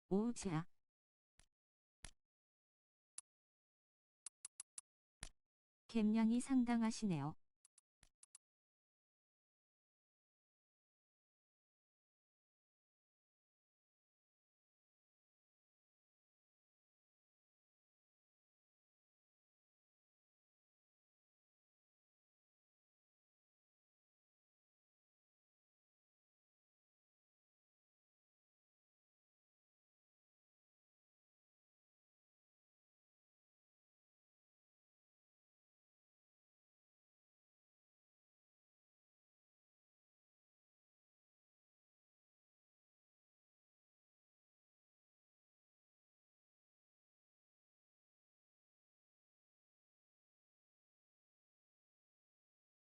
오우지야. 갬량이 상당하시네요.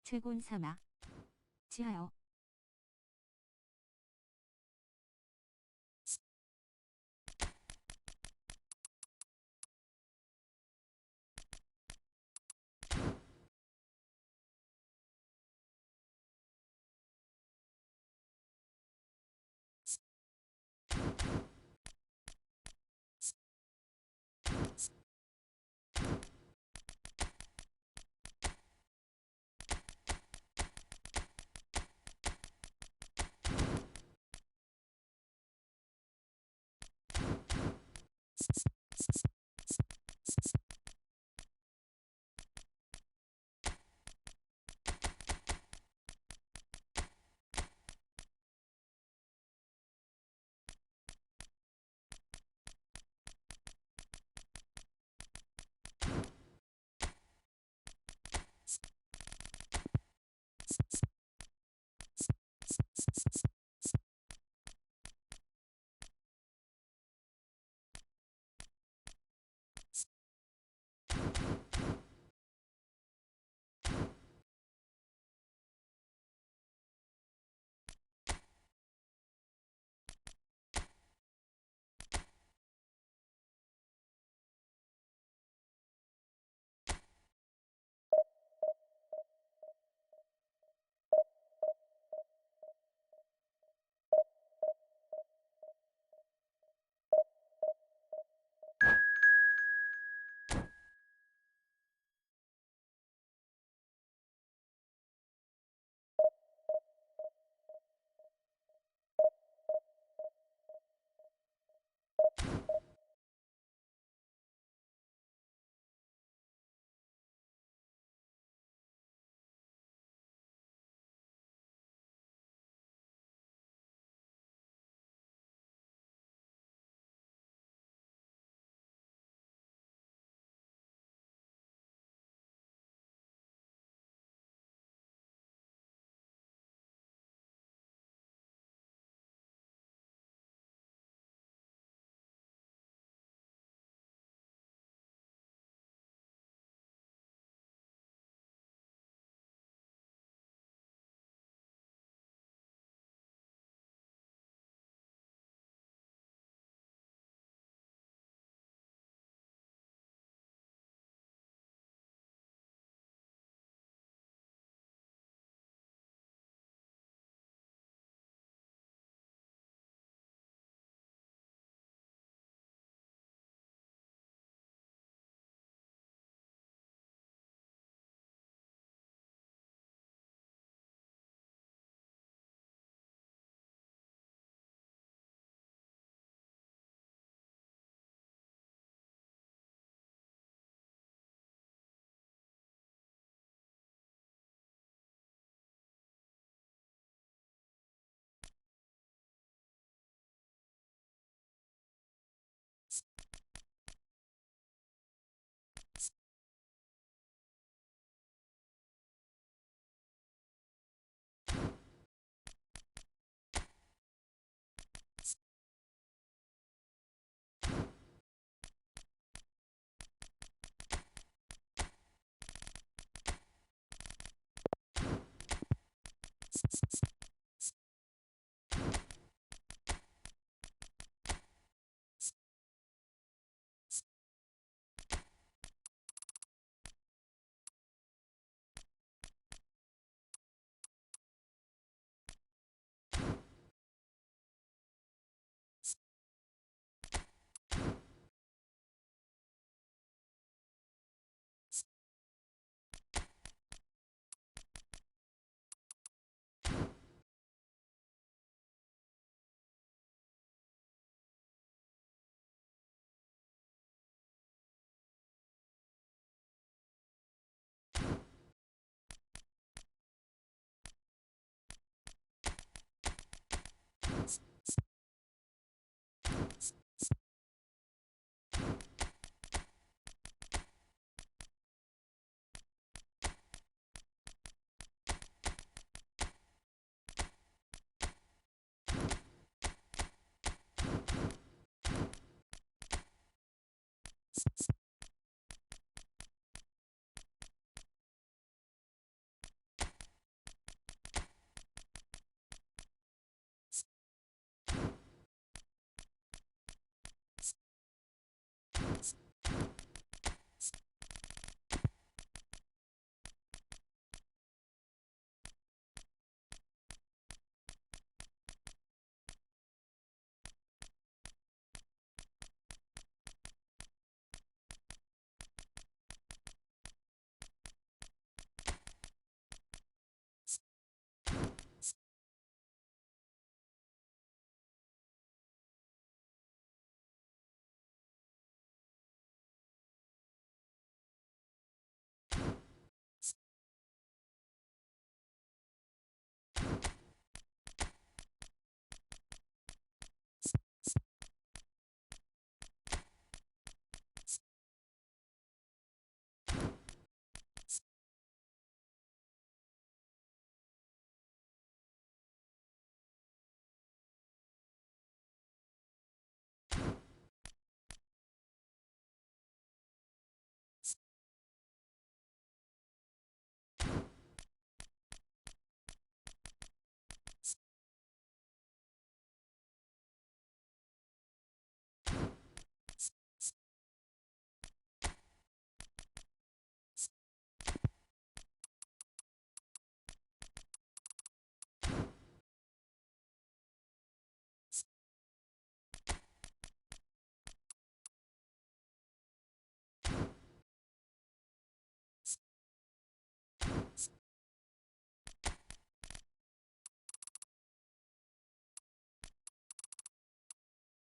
최곤 삼아. 지하여.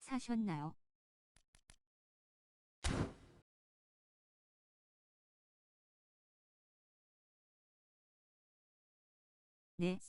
사셨나요? 네.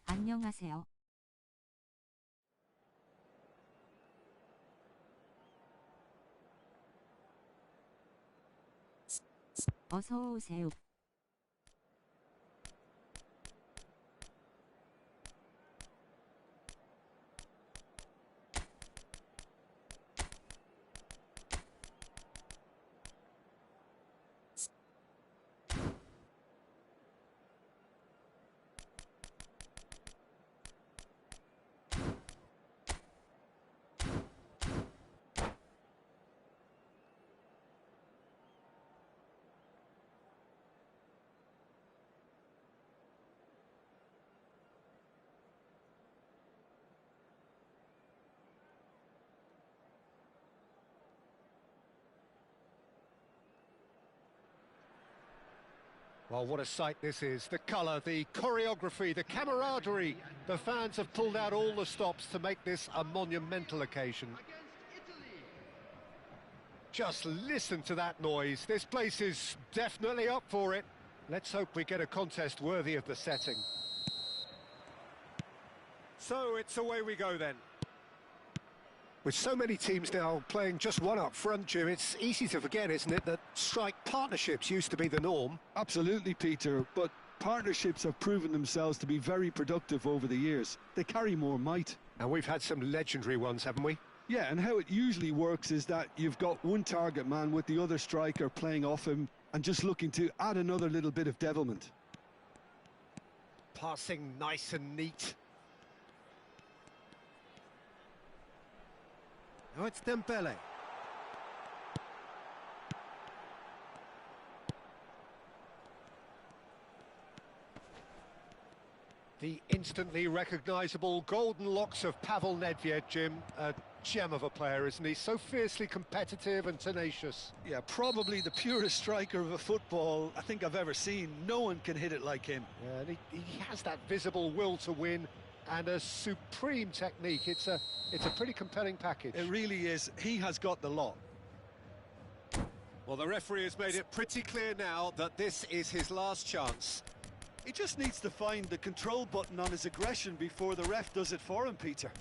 안녕하세요. 어서 오세요. Well, what a sight this is. The colour, the choreography, the camaraderie. The fans have pulled out all the stops to make this a monumental occasion. Just listen to that noise. This place is definitely up for it. Let's hope we get a contest worthy of the setting. So it's away we go then. With so many teams now playing just one up front, Jim, it's easy to forget, isn't it, that strike partnerships used to be the norm? Absolutely, Peter, but partnerships have proven themselves to be very productive over the years. They carry more might. And we've had some legendary ones, haven't we? Yeah, and how it usually works is that you've got one target man with the other striker playing off him and just looking to add another little bit of devilment. Passing nice and neat. Now it's Dembele. The instantly recognisable golden locks of Pavel Nedved, Jim. A gem of a player, isn't he? So fiercely competitive and tenacious. Yeah, probably the purest striker of a football I think I've ever seen. No one can hit it like him. Yeah, and he has that visible will to win and a supreme technique. It's a pretty compelling package. It really is. He has got the lot. Well, the referee has made it pretty clear now that this is his last chance. He just needs to find the control button on his aggression before the ref does it for him, Peter.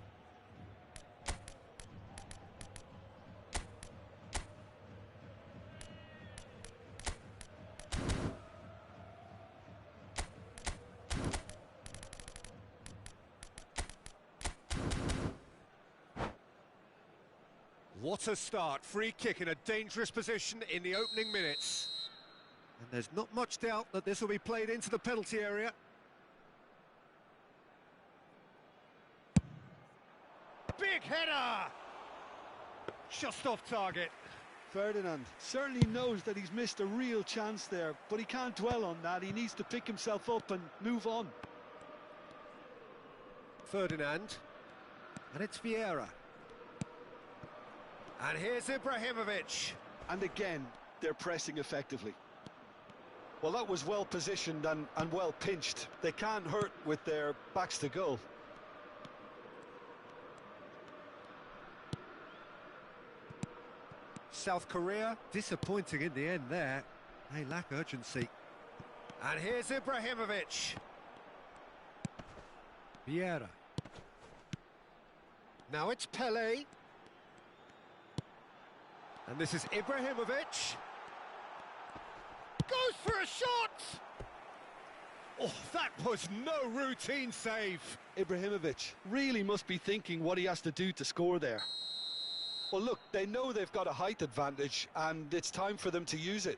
What a start. Free kick in a dangerous position in the opening minutes. And there's not much doubt that this will be played into the penalty area. Big header! Just off target. Ferdinand certainly knows that he's missed a real chance there, but he can't dwell on that. He needs to pick himself up and move on. Ferdinand. And it's Vieira. And here's Ibrahimovic. And again, they're pressing effectively. Well, that was well positioned and well pinched. They can't hurt with their backs to goal. South Korea, disappointing in the end there. They lack urgency. And here's Ibrahimovic. Vieira. Now it's Pele. And this is Ibrahimovic. Goes for a shot! Oh, that was no routine save. Ibrahimovic really must be thinking what he has to do to score there. Well, look, they know they've got a height advantage, and it's time for them to use it.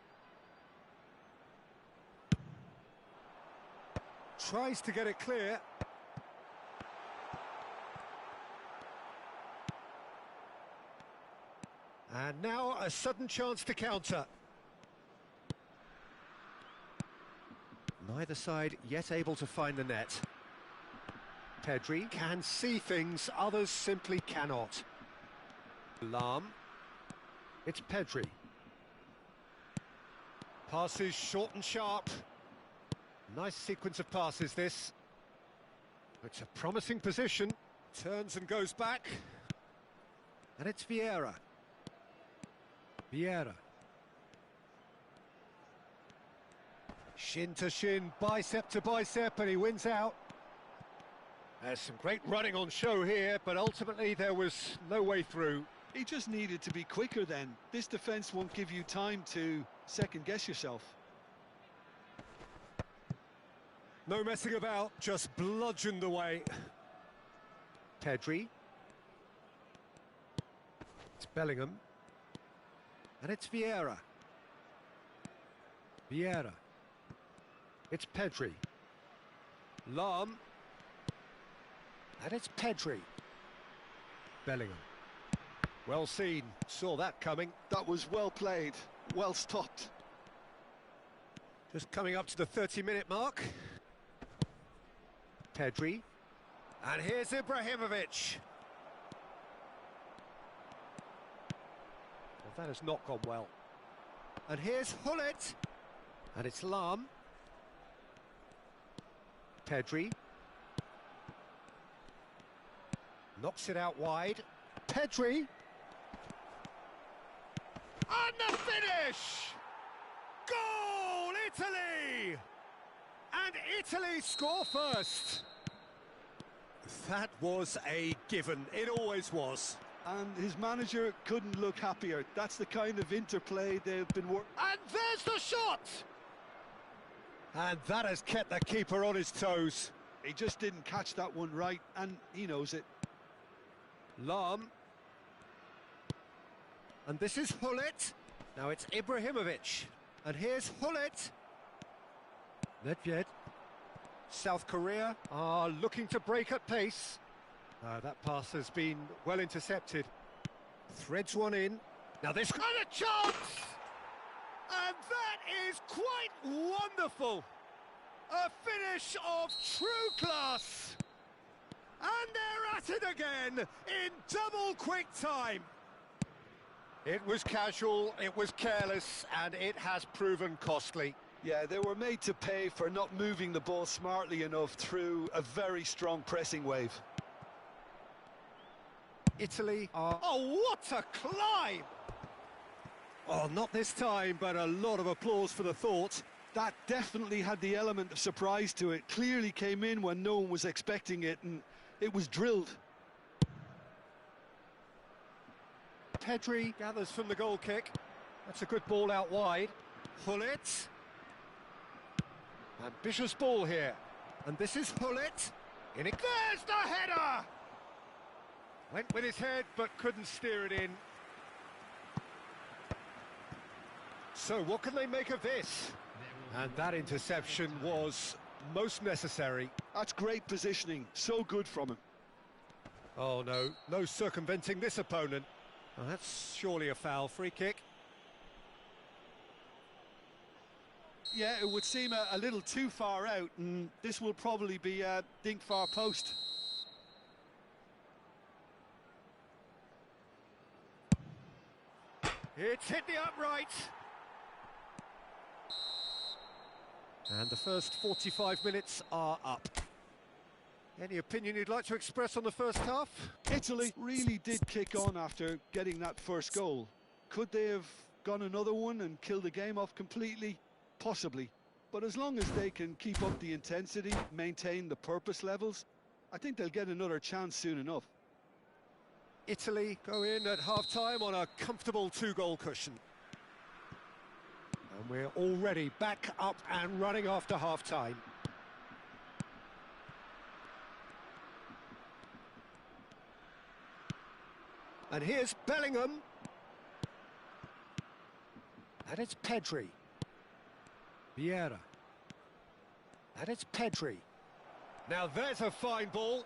Tries to get it clear. And now a sudden chance to counter. Neither side yet able to find the net. Pedri can see things others simply cannot. Lam. It's Pedri. Passes short and sharp. Nice sequence of passes this. It's a promising position. Turns and goes back. And it's Vieira. Vieira. Shin to shin, bicep to bicep, and he wins out. There's some great running on show here, but ultimately there was no way through. He just needed to be quicker then. This defence won't give you time to second-guess yourself. No messing about, just bludgeoned away. Pedri. It's Bellingham. And it's Vieira. Vieira. It's Pedri. Lam. And it's Pedri. Bellingham. Well seen, saw that coming. That was well played, well stopped. Just coming up to the 30-minute mark. Pedri. And here's Ibrahimovic. Well, that has not gone well. And here's Hullet. And it's Lam. Pedri. Knocks it out wide. Pedri. And the finish! Goal, Italy! And Italy score first. That was a given, it always was. And his manager couldn't look happier. That's the kind of interplay they've been working. And there's the shot! And that has kept the keeper on his toes. He just didn't catch that one right, and he knows it. Lam. And this is Hullet. Now it's Ibrahimovic. And here's Hullet. Nedved. South Korea are looking to break at pace. That pass has been well intercepted. Threads one in. Now this kind of chance! And that is quite wonderful. A finish of true class. And they're at it again in double quick time. It was casual, it was careless, and it has proven costly. Yeah, they were made to pay for not moving the ball smartly enough through a very strong pressing wave. Italy are... Oh, what a climb! Oh, not this time, but a lot of applause for the thought. That definitely had the element of surprise to it. Clearly came in when no one was expecting it, and it was drilled. Pedri gathers from the goal kick. That's a good ball out wide. Hullet. Ambitious ball here. And this is Hullet. In it. There's the header! Went with his head, but couldn't steer it in. So what can they make of this? And that interception was most necessary. That's great positioning. So good from him. Oh no, no circumventing this opponent. Well, that's surely a foul. Free kick. Yeah, it would seem a little too far out, and this will probably be a dink far post. It's hit the upright. And the first 45 minutes are up. Any opinion you'd like to express on the first half? Italy really did kick on after getting that first goal. Could they have gone another one and killed the game off completely? Possibly. But as long as they can keep up the intensity, maintain the purpose levels, I think they'll get another chance soon enough. Italy go in at half-time on a comfortable two-goal cushion. And we're already back up and running after half-time. And here's Bellingham. And it's Pedri. Vieira. And it's Pedri. Now there's a fine ball.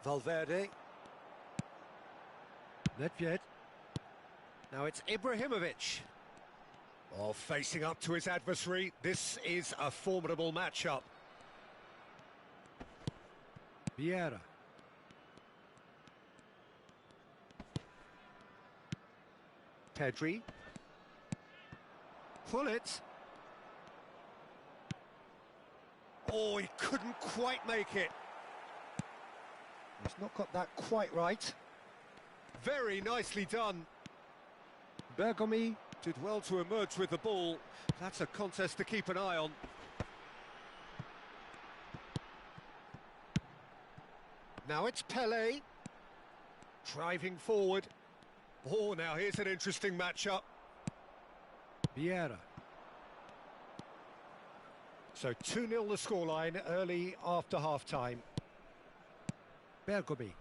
Valverde. Nedved. Now it's Ibrahimovic. Oh, facing up to his adversary. This is a formidable matchup. Vieira. Pedri. Pullet. Oh, he couldn't quite make it. He's not got that quite right. Very nicely done. Bergomi did well to emerge with the ball. That's a contest to keep an eye on. Now it's Pelé. Driving forward. Oh, now here's an interesting matchup. Vieira. So 2-0 the scoreline early after half-time. Bergomi.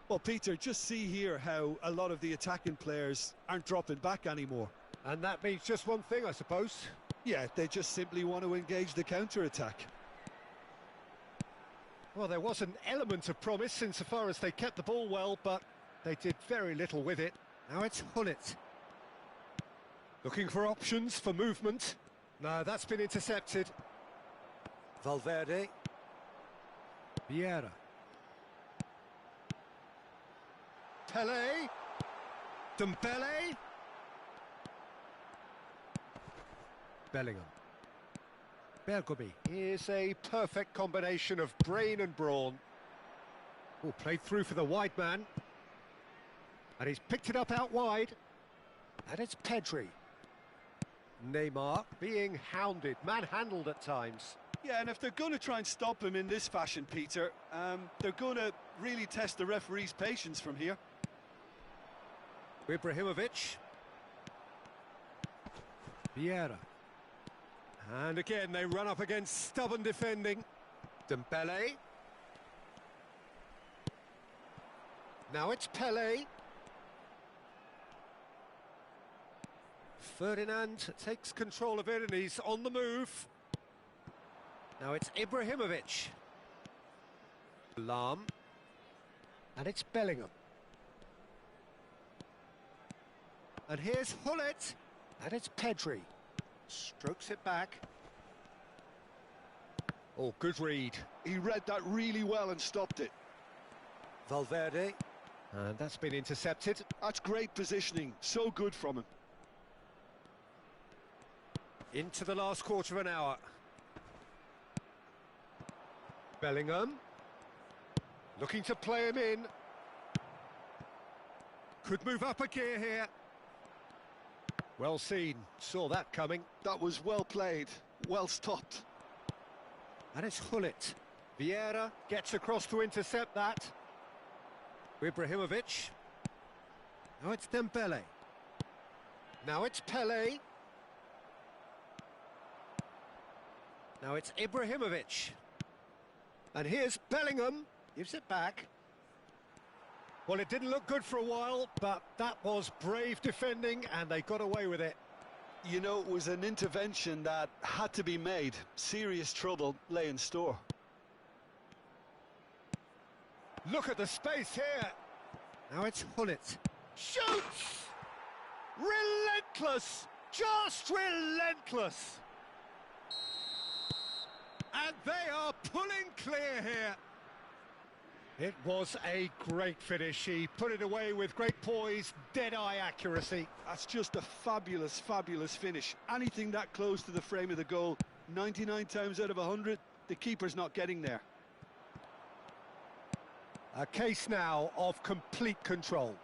Well, Peter, just see here how a lot of the attacking players aren't dropping back anymore. And that means just one thing, I suppose. Yeah, they just simply want to engage the counter-attack. Well, there was an element of promise insofar as they kept the ball well, but they did very little with it. Now it's Hullet. Looking for options for movement. No, that's been intercepted. Valverde. Vieira. Pelé. Dembele. Bellingham. Bergomi. Here's a perfect combination of brain and brawn. Oh, played through for the wide man. And he's picked it up out wide. And it's Pedri. Neymar being hounded, manhandled at times. Yeah, and if they're going to try and stop him in this fashion, Peter, they're going to really test the referee's patience from here. Ibrahimovic. Vieira. And again, they run up against stubborn defending. Dembele. Now it's Pelé. Ferdinand takes control of it and he's on the move. Now it's Ibrahimovic. Lam. And it's Bellingham. And here's Hullet. And it's Pedri. Strokes it back. Oh, good read. He read that really well and stopped it. Valverde. And that's been intercepted. That's great positioning. So good from him. Into the last quarter of an hour. Bellingham. Looking to play him in. Could move up a gear here. Well seen. Saw that coming. That was well played. Well stopped. And it's Hullet. Vieira gets across to intercept that. Ibrahimovic. Now it's Dembele. Now it's Pelé. Now it's Ibrahimovic. And here's Bellingham. Gives it back. Well, it didn't look good for a while, but that was brave defending, and they got away with it. You know, it was an intervention that had to be made. Serious trouble lay in store. Look at the space here. Now it's Hullet. Shoots! Relentless! Just relentless! And they are pulling clear here. It was a great finish. He put it away with great poise, dead-eye accuracy. That's just a fabulous, fabulous finish. Anything that close to the frame of the goal, 99 times out of 100, the keeper's not getting there. A case now of complete control.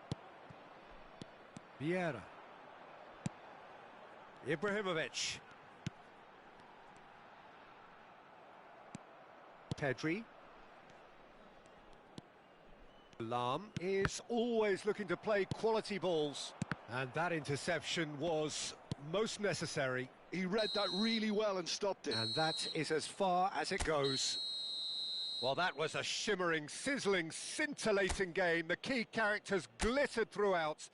Vieira. Ibrahimovic. Pedri. Lam is always looking to play quality balls. And that interception was most necessary. He read that really well and stopped it. And that is as far as it goes. Well, that was a shimmering, sizzling, scintillating game. The key characters glittered throughout.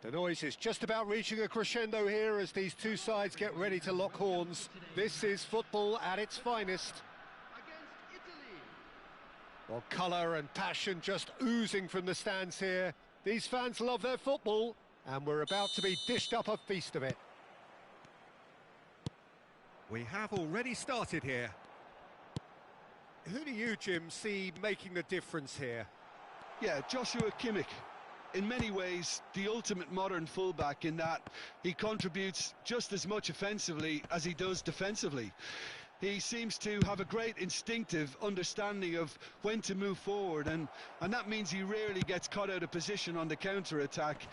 The noise is just about reaching a crescendo here as these two sides get ready to lock horns. This is football at its finest. Well, colour and passion just oozing from the stands here. These fans love their football, and we're about to be dished up a feast of it. We have already started here. Who do you, Jim, see making the difference here? Yeah, Joshua Kimmich. In many ways, the ultimate modern fullback in that he contributes just as much offensively as he does defensively. He seems to have a great instinctive understanding of when to move forward, and that means he rarely gets caught out of position on the counter-attack.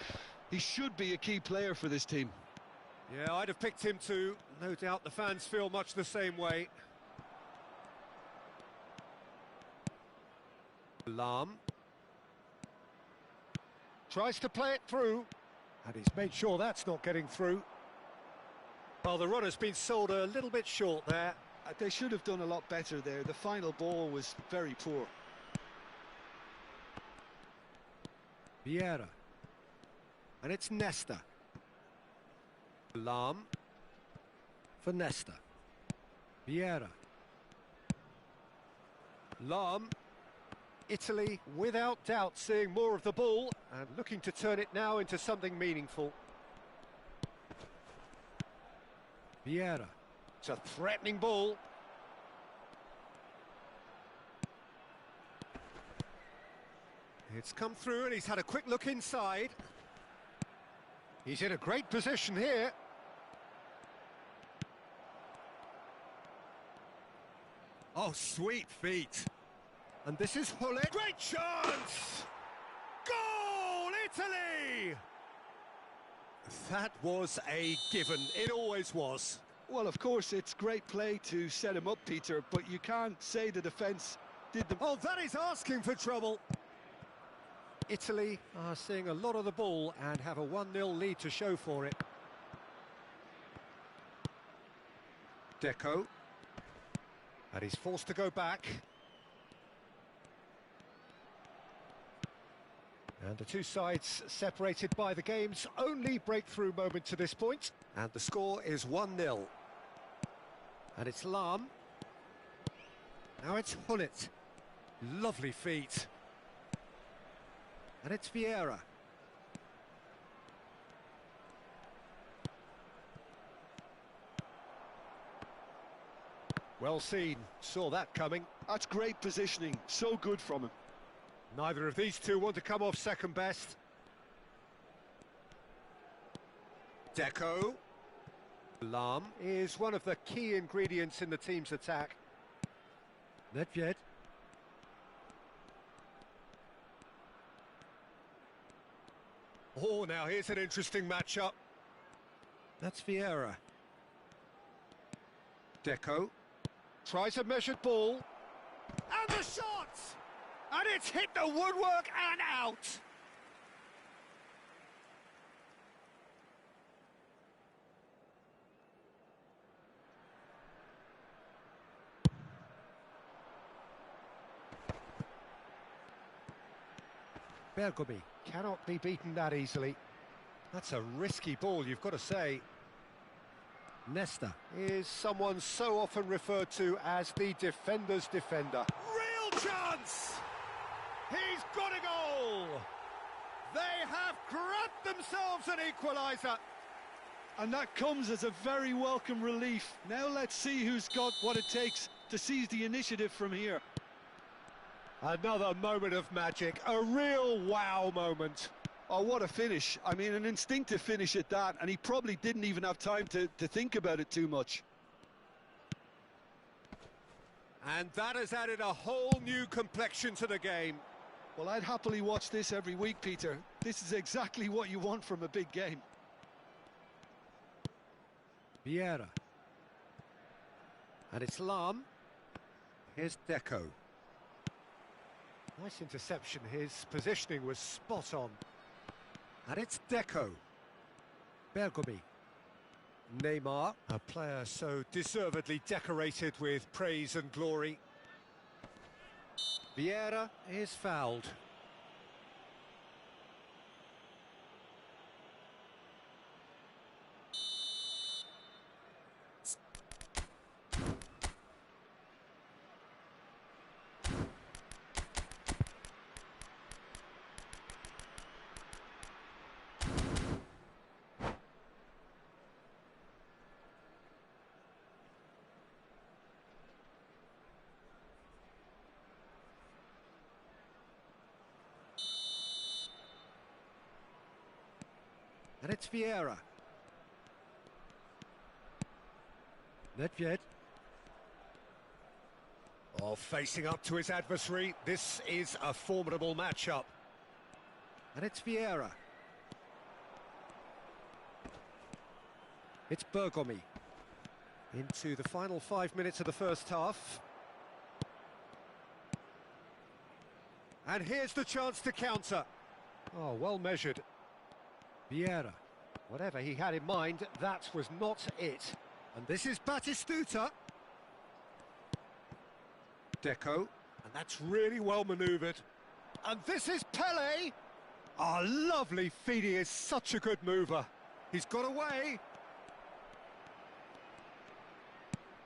He should be a key player for this team. Yeah, I'd have picked him too. No doubt the fans feel much the same way. Lahm tries to play it through, and he's made sure that's not getting through. Well, the run has been sold a little bit short there. They should have done a lot better there. The final ball was very poor. Vieira. And it's Nesta. Lahm for Nesta. Vieira. Lahm. Italy, without doubt, seeing more of the ball and looking to turn it now into something meaningful. Vieira. It's a threatening ball. It's come through and he's had a quick look inside. He's in a great position here. Oh, sweet feet. And this is Hullet. Great chance! Goal, Italy! That was a given. It always was. Well, of course, it's great play to set him up, Peter, but you can't say the defence did the... Oh, that is asking for trouble. Italy are seeing a lot of the ball and have a 1-0 lead to show for it. Deco. And he's forced to go back. And the two sides separated by the game's only breakthrough moment to this point. And the score is 1-0. And it's Lahm. Now it's Hullet. Lovely feet. And it's Vieira. Well seen. Saw that coming. That's great positioning. So good from him. Neither of these two want to come off second best. Deco. Lahm is one of the key ingredients in the team's attack. Nedved. Oh, now here's an interesting matchup. That's Vieira. Deco. Tries a measured ball. And the shot! And it's hit the woodwork and out! Bergomi cannot be beaten that easily. That's a risky ball, you've got to say. Nesta is someone so often referred to as the defender's defender. Real chance! He's got a goal! They have grabbed themselves an equaliser. And that comes as a very welcome relief. Now let's see who's got what it takes to seize the initiative from here. Another moment of magic, a real wow moment. Oh, what a finish. I mean, an instinctive finish at that, and he probably didn't even have time to think about it too much. And that has added a whole new complexion to the game. Well, I'd happily watch this every week, Peter. This is exactly what you want from a big game. Vieira. And it's Lahm. Here's Deco. Nice interception, his positioning was spot on. And it's Deco. Bergomi. Neymar, a player so deservedly decorated with praise and glory. Vieira is fouled. And it's Vieira. Nedved. Oh, facing up to his adversary. This is a formidable matchup. And it's Vieira. It's Bergomi. Into the final 5 minutes of the first half. And here's the chance to counter. Oh, well measured. Vieira. Whatever he had in mind, that was not it. And this is Batistuta. Deco. And that's really well manoeuvred. And this is Pele. Oh, lovely feed. He is such a good mover. He's got away.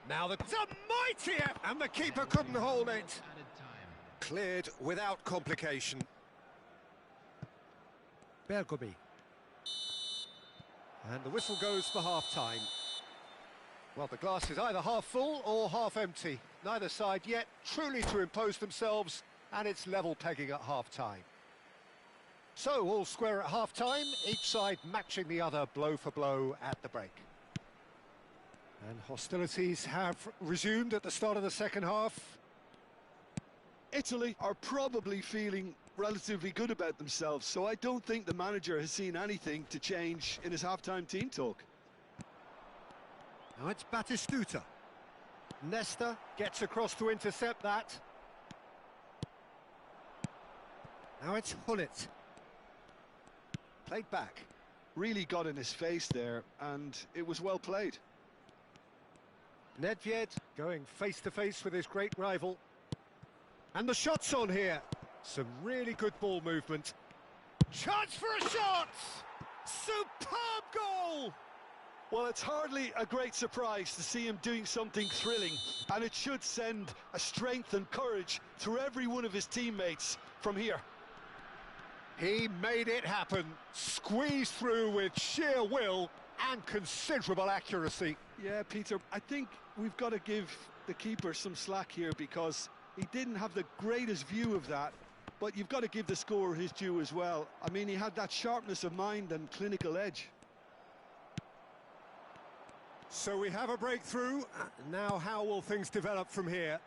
Now it's a mighty effort. And the keeper couldn't hold it. Cleared without complication. Bergomi. And the whistle goes for half-time. Well, the glass is either half full or half empty. Neither side yet truly to impose themselves, and it's level pegging at half-time. So, all square at half-time, each side matching the other blow for blow at the break. And hostilities have resumed at the start of the second half. Italy are probably feeling relatively good about themselves, so I don't think the manager has seen anything to change in his half-time team talk. Now it's Batistuta. Nesta gets across to intercept that. Now it's Hullet. Played back. Really got in his face there, and it was well played. Nedved going face-to-face with his great rival. And the shot's on here. Some really good ball movement. Chance for a shot! Superb goal! Well, it's hardly a great surprise to see him doing something thrilling, and it should send a strength and courage through every one of his teammates from here. He made it happen, squeezed through with sheer will and considerable accuracy. Yeah, Peter, I think we've got to give the keeper some slack here because he didn't have the greatest view of that, but you've got to give the scorer his due as well. I mean, he had that sharpness of mind and clinical edge. So we have a breakthrough. Now how will things develop from here?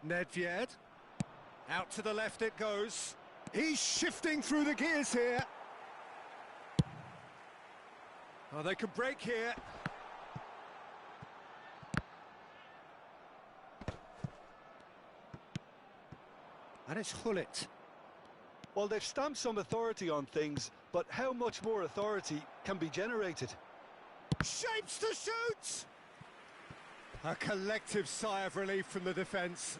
Nedved. Out to the left it goes. He's shifting through the gears here. Oh, they could break here. And it's Hullet. Well, they've stamped some authority on things, but how much more authority can be generated? Shapes to shoot! A collective sigh of relief from the defence.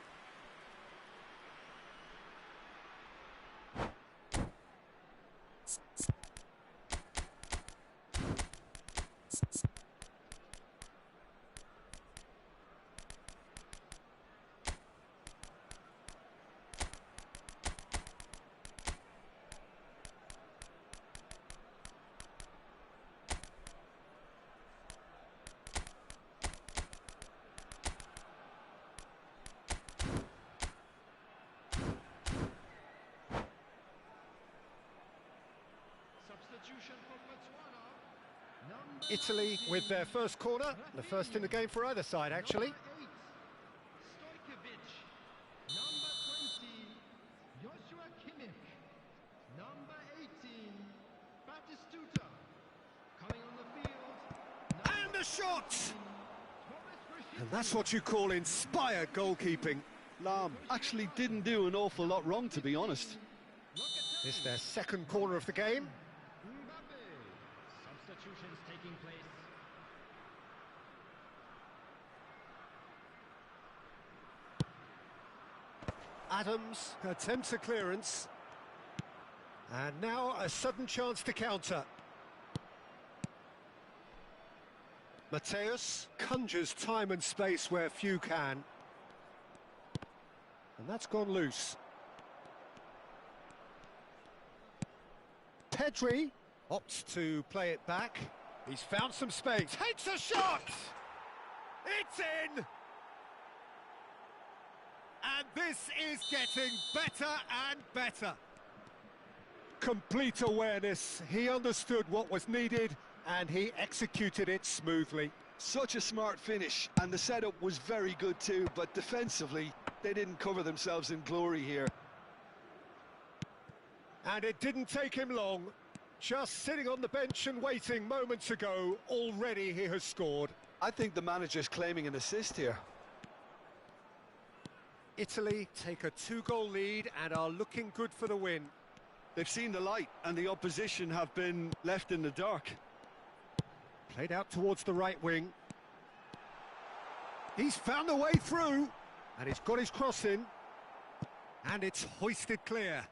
Italy with their first corner, the first in the game for either side, actually. And the shot! And that's what you call inspired goalkeeping. Lahm actually didn't do an awful lot wrong, to be honest. This is their second corner of the game. Substitutions taking place. Adams attempts a clearance. And now a sudden chance to counter. Mateus conjures time and space where few can. And that's gone loose. Pedri opts to play it back. He's found some space. Takes a shot! It's in! And This is getting better and better. Complete awareness. He understood what was needed and he executed it smoothly. Such a smart finish, and the setup was very good too, but defensively, they didn't cover themselves in glory here. And it didn't take him long. Just sitting on the bench and waiting moments ago, already he has scored. I think the manager's claiming an assist here. Italy take a 2-goal lead and are looking good for the win. They've seen the light, and the opposition have been left in the dark. Played out towards the right wing. He's found a way through, and he's got his cross in. And it's hoisted clear.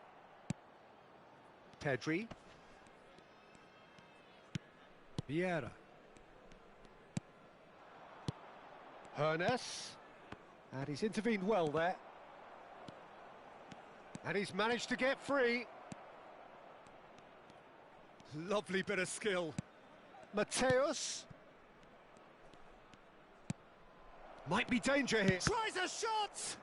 Pedri. Vieira. Hernes. And he's intervened well there. And he's managed to get free. Lovely bit of skill. Mateus. Might be danger here. Tries a shot!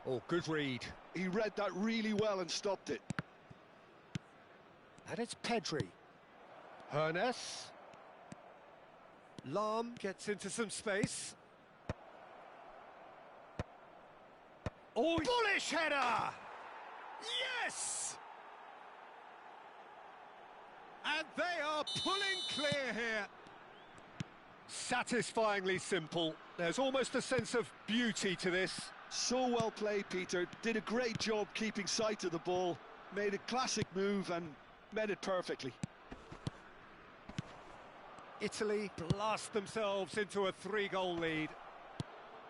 Oh, good read. He read that really well and stopped it. And it's Pedri. Hernes. Lam gets into some space. Oh, bullish header! Yes! And they are pulling clear here. Satisfyingly simple. There's almost a sense of beauty to this. So well played, Peter. Did a great job keeping sight of the ball. Made a classic move and met it perfectly. Italy blast themselves into a 3-goal lead.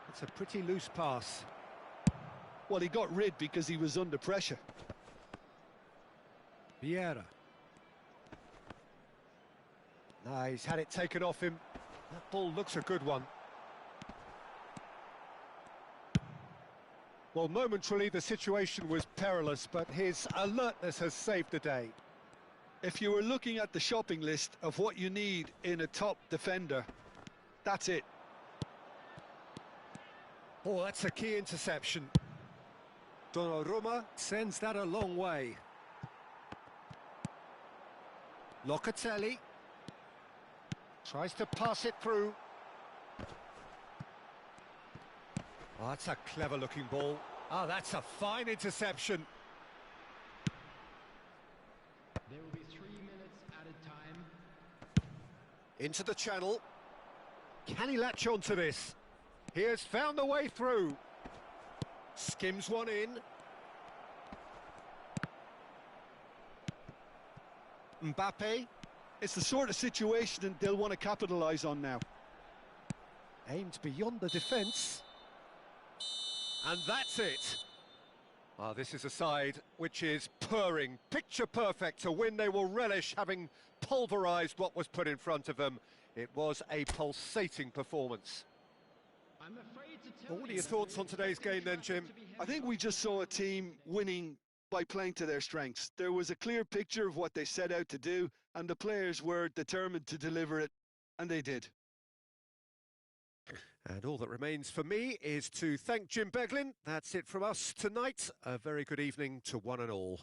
It's a pretty loose pass. Well, he got rid because he was under pressure. Vieira. No, he's had it taken off him. That ball looks a good one. Well, momentarily the situation was perilous, but his alertness has saved the day. If you were looking at the shopping list of what you need in a top defender, that's it. Oh, that's a key interception. Donnarumma sends that a long way. Locatelli tries to pass it through. Oh, that's a clever-looking ball. Oh, that's a fine interception. There will be 3 minutes added time. Into the channel. Can he latch on to this? He has found a way through. Skims one in. Mbappe. It's the sort of situation they'll want to capitalise on now. Aimed beyond the defence. And that's it. Ah, this is a side which is purring, picture perfect. To win, they will relish having pulverised what was put in front of them. It was a pulsating performance. I'm afraid to tell What are your thoughts on today's game then, Jim? I think we just saw a team winning by playing to their strengths. There was a clear picture of what they set out to do, and the players were determined to deliver it, and they did. And all that remains for me is to thank Jim Beglin. That's it from us tonight. A very good evening to one and all.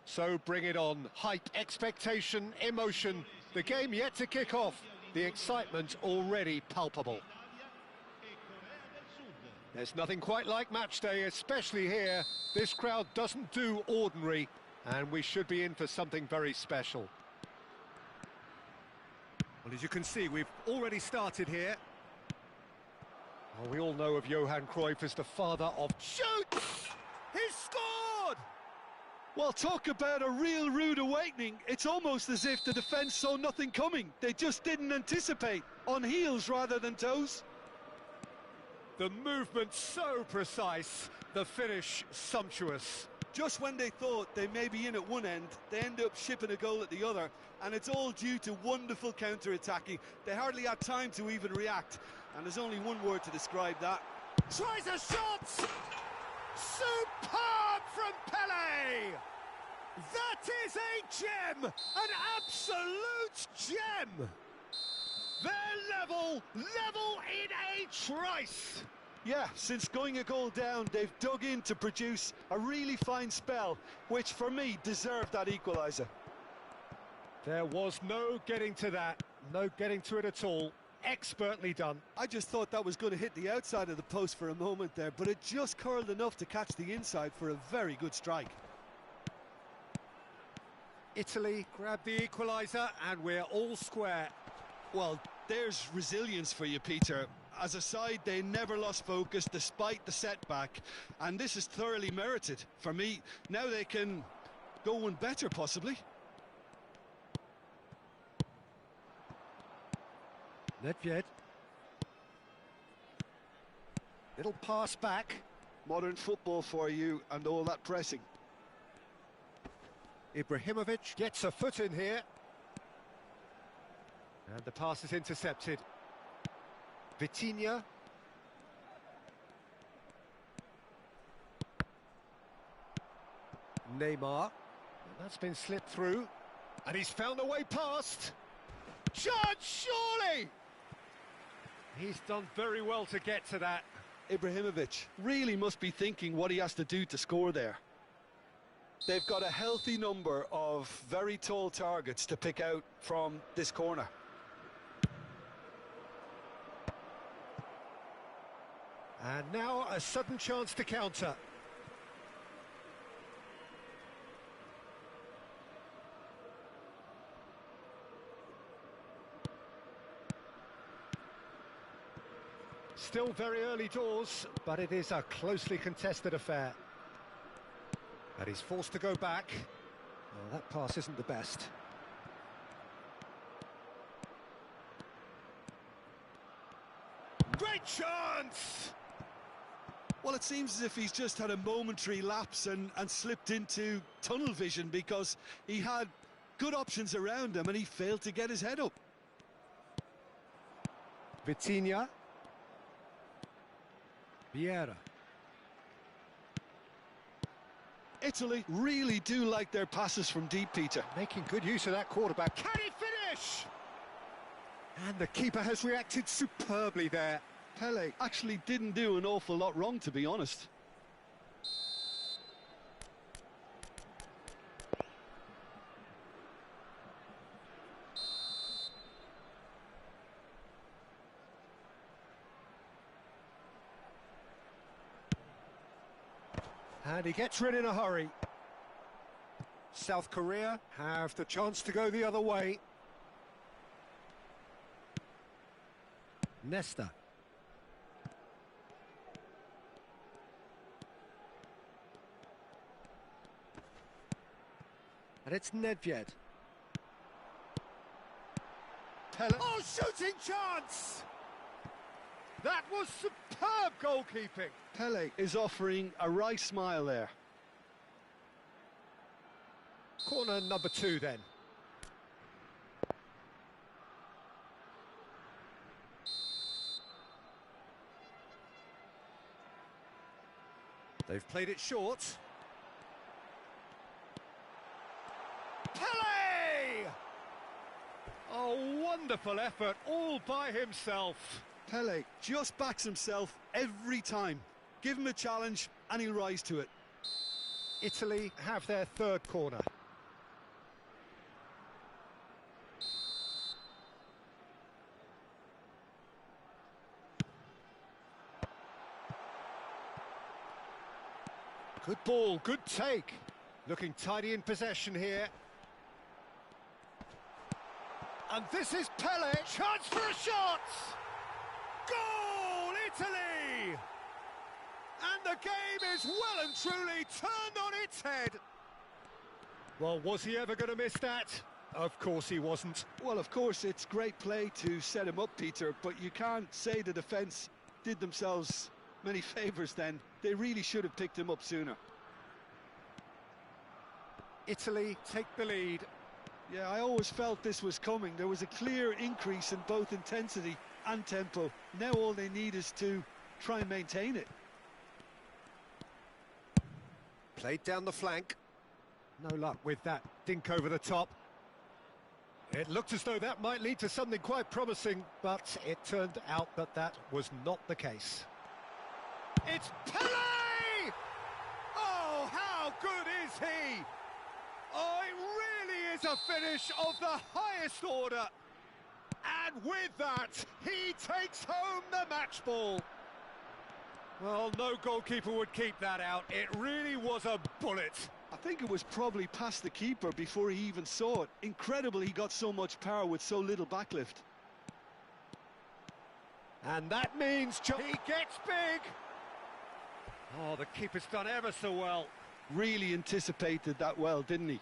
So bring it on. Hype, expectation, emotion. The game yet to kick off. The excitement already palpable. There's nothing quite like match day, especially here. This crowd doesn't do ordinary, and we should be in for something very special. Well, as you can see, we've already started here. Well, we all know of Johan Cruyff as the father of... Shoot! He's scored! Well, talk about a real rude awakening. It's almost as if the defence saw nothing coming. They just didn't anticipate. On heels rather than toes. The movement so precise, the finish sumptuous. Just when they thought they may be in at one end, they end up shipping a goal at the other, and it's all due to wonderful counter-attacking. They hardly had time to even react, and there's only one word to describe that. Tries a shot! Superb from Pele! That is a gem! An absolute gem! They're level in a trice! Yeah, since going a goal down, they've dug in to produce a really fine spell, which for me deserved that equaliser. There was no getting to that, no getting to it at all. Expertly done. I just thought that was going to hit the outside of the post for a moment there, but it just curled enough to catch the inside for a very good strike. Italy grabbed the equaliser and we're all square. Well, there's resilience for you, Peter. As a side, they never lost focus despite the setback, and this is thoroughly merited. For me, now they can go one better, possibly. Nedved. Little pass back. Modern football for you and all that pressing. Ibrahimovic gets a foot in here. And the pass is intercepted. Vitinha. Neymar. That's been slipped through. And he's found a way past. Chance, surely! He's done very well to get to that. Ibrahimovic really must be thinking what he has to do to score there. They've got a healthy number of very tall targets to pick out from this corner. And now a sudden chance to counter. Still very early doors, but it is a closely contested affair. And he's forced to go back. Well, that pass isn't the best. Great chance! Well, it seems as if he's just had a momentary lapse and slipped into tunnel vision, because he had good options around him and he failed to get his head up. Vitinha. Vieira. Italy really do like their passes from deep, Peter. Making good use of that quarterback. Can he finish? And the keeper has reacted superbly there. Pele actually didn't do an awful lot wrong, to be honest. And he gets rid in a hurry. South Korea have the chance to go the other way. Nesta. And it's Nedved. Pele. Oh, shooting chance! That was superb goalkeeping. Pele is offering a wry smile there. Corner number 2 then. They've played it short. Pele! Oh, wonderful effort, all by himself. Pele just backs himself every time. Give him a challenge and he'll rise to it. Italy have their third corner. Good ball, good take. Looking tidy in possession here. And this is Pele. Chance for a shot! Goal, Italy! And the game is well and truly turned on its head. Well, was he ever going to miss that? Of course he wasn't. Well, of course, it's great play to set him up, Peter, but you can't say the defence did themselves many favours then. They really should have picked him up sooner. Italy take the lead. Yeah, I always felt this was coming. There was a clear increase in both intensity and tempo. Now all they need is to try and maintain it. Played down the flank. No luck with that dink over the top. It looked as though that might lead to something quite promising, but it turned out that that was not the case. It's Pele! Oh, how good is he? Oh, it really is a finish of the highest order. And with that, he takes home the match ball. Well, no goalkeeper would keep that out. It really was a bullet. I think it was probably past the keeper before he even saw it. Incredible he got so much power with so little backlift. And that means he gets big. Oh, the keeper's done ever so well. Really anticipated that well, didn't he?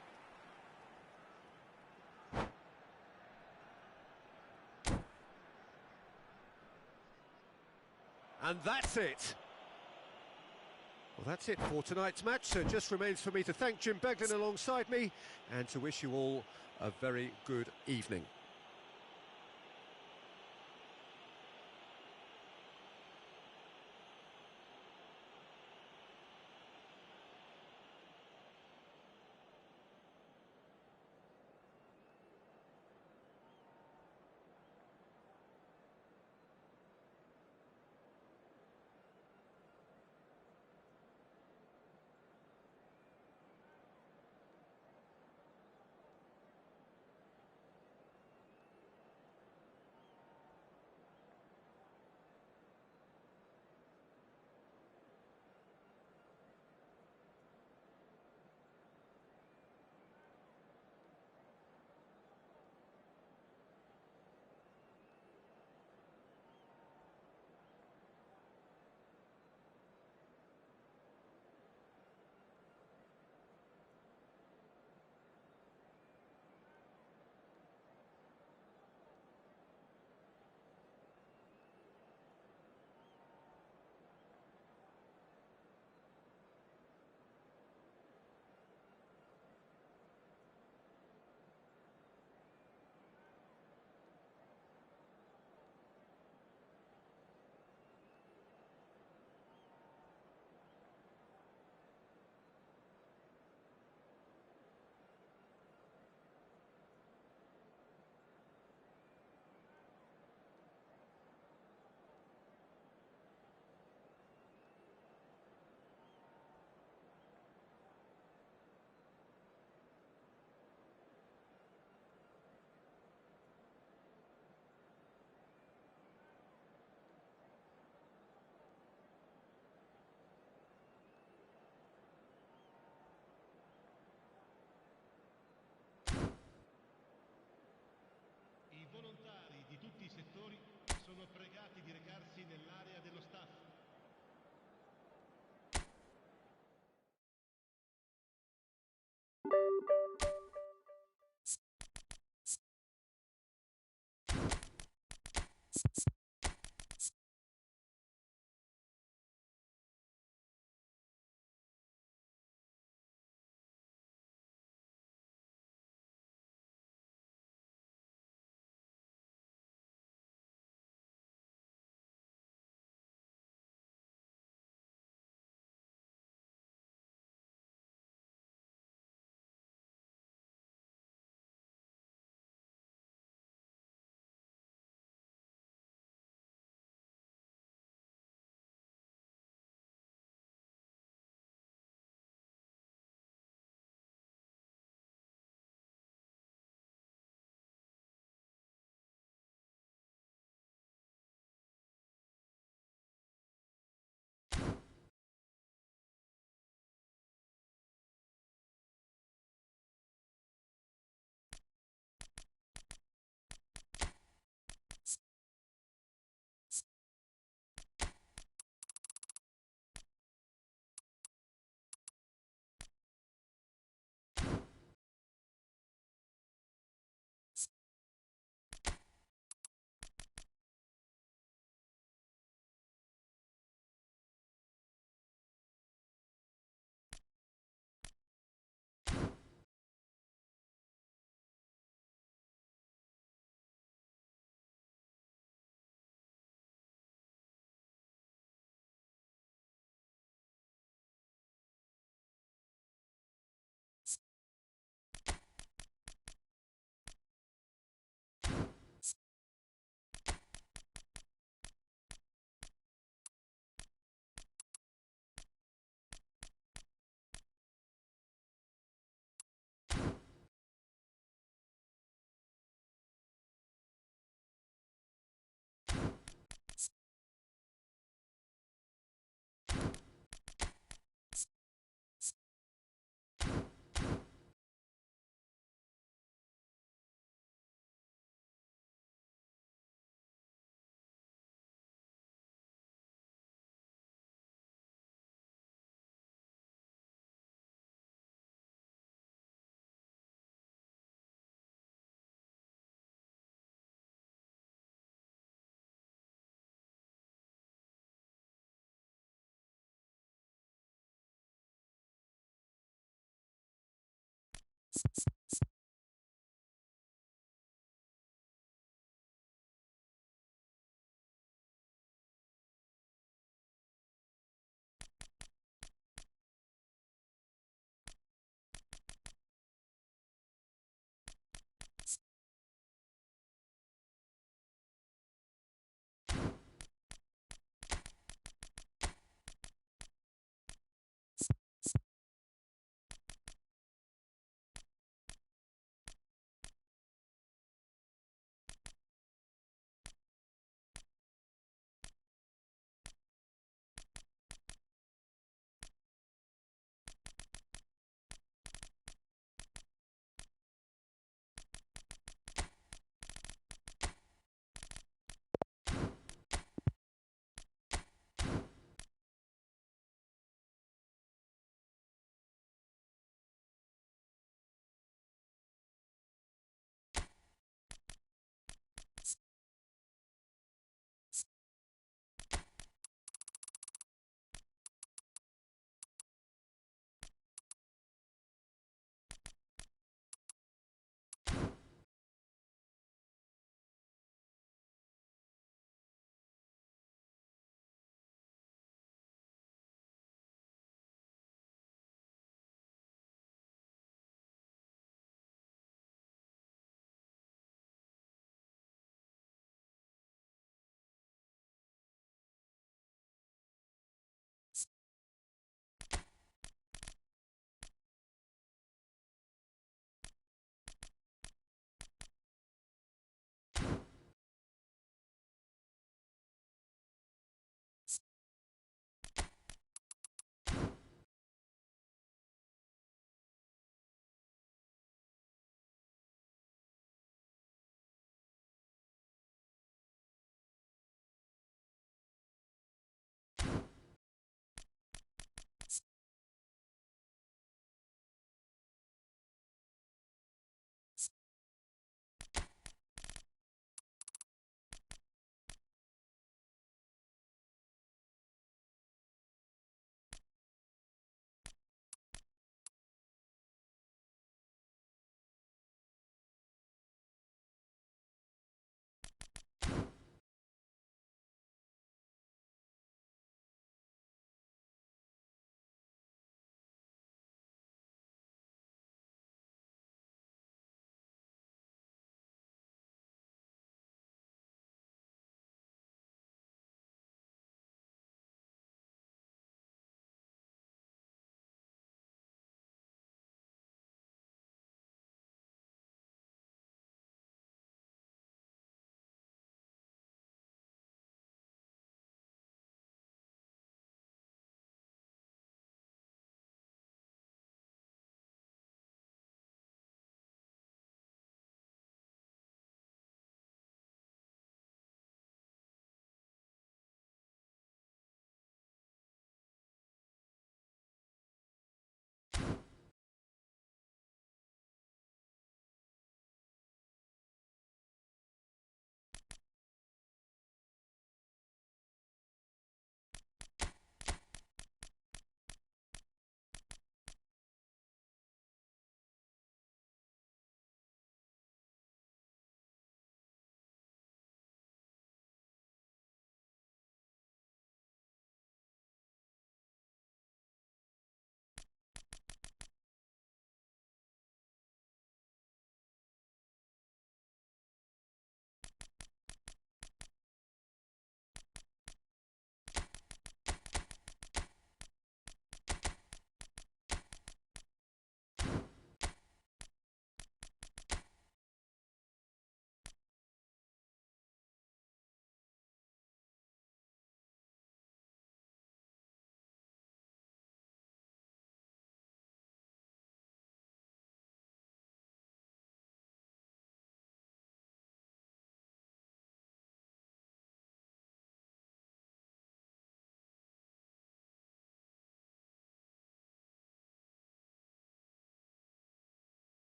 And that's it. Well, that's it for tonight's match, so it just remains for me to thank Jim Beglin alongside me and to wish you all a very good evening. I volontari di tutti i settori sono pregati di recarsi nell'area dello staff.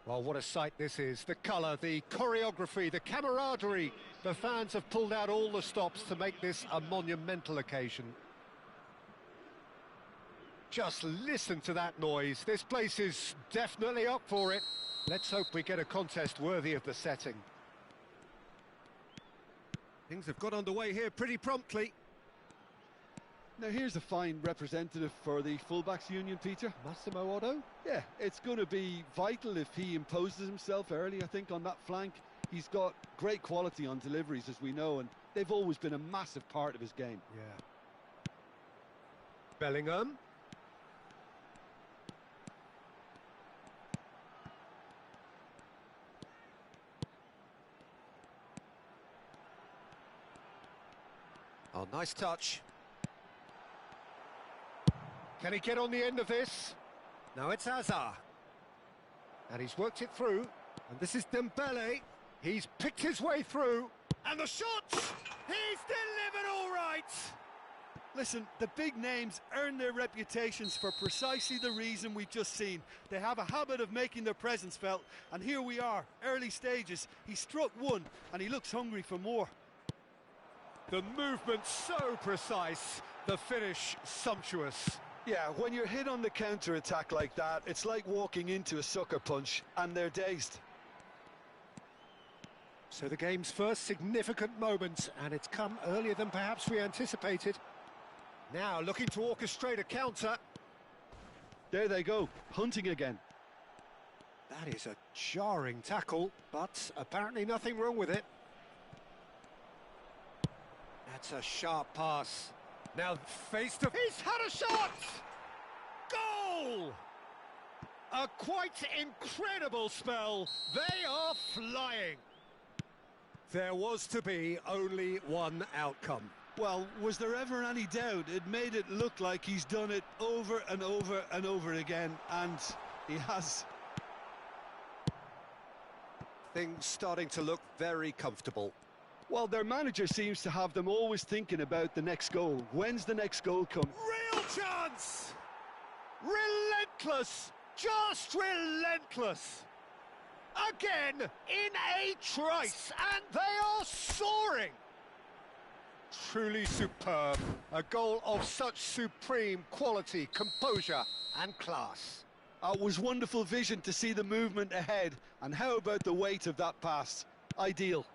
Well, what a sight this is. The colour, the choreography, the camaraderie. The fans have pulled out all the stops to make this a monumental occasion. Just listen to that noise. This place is definitely up for it. Let's hope we get a contest worthy of the setting. Things have got underway here pretty promptly. Now here's a fine representative for the fullbacks union, Peter. Massimo Otto? Yeah, it's going to be vital if he imposes himself early, I think, on that flank. He's got great quality on deliveries, as we know, and they've always been a massive part of his game. Yeah. Bellingham. Oh, nice touch. Can he get on the end of this? Now it's Hazard. And he's worked it through. And this is Dembele. He's picked his way through. And the shot! He's delivered all right! Listen, the big names earn their reputations for precisely the reason we've just seen. They have a habit of making their presence felt. And here we are, early stages. He struck one, and he looks hungry for more. The movement so precise. The finish sumptuous. Yeah, when you're hit on the counter-attack like that, it's like walking into a sucker punch, and they're dazed. So the game's first significant moment, and it's come earlier than perhaps we anticipated. Now looking to orchestrate a counter. There they go, hunting again. That is a jarring tackle, but apparently nothing wrong with it. That's a sharp pass. Now face to... He's had a shot! Goal! A quite incredible spell. They are flying. There was to be only one outcome. Well, was there ever any doubt? It made it look like he's done it over and over and over again, and he has. Things starting to look very comfortable. Well, their manager seems to have them always thinking about the next goal. When's the next goal come? Real chance! Relentless! Just relentless! Again, in a trice, and they are soaring! Truly superb. A goal of such supreme quality, composure and class. It was wonderful vision to see the movement ahead, and how about the weight of that pass? Ideal.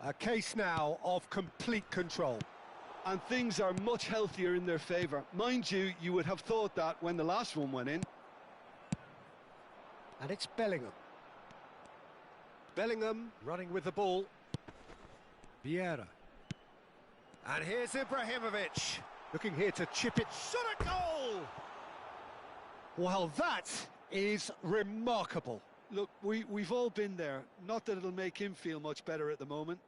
A case now of complete control. And things are much healthier in their favour. Mind you, you would have thought that when the last one went in. And it's Bellingham. Bellingham running with the ball. Vieira. And here's Ibrahimovic. Looking here to chip it. Shot a goal! Well, that is remarkable. Look, we've all been there. Not that it'll make him feel much better at the moment.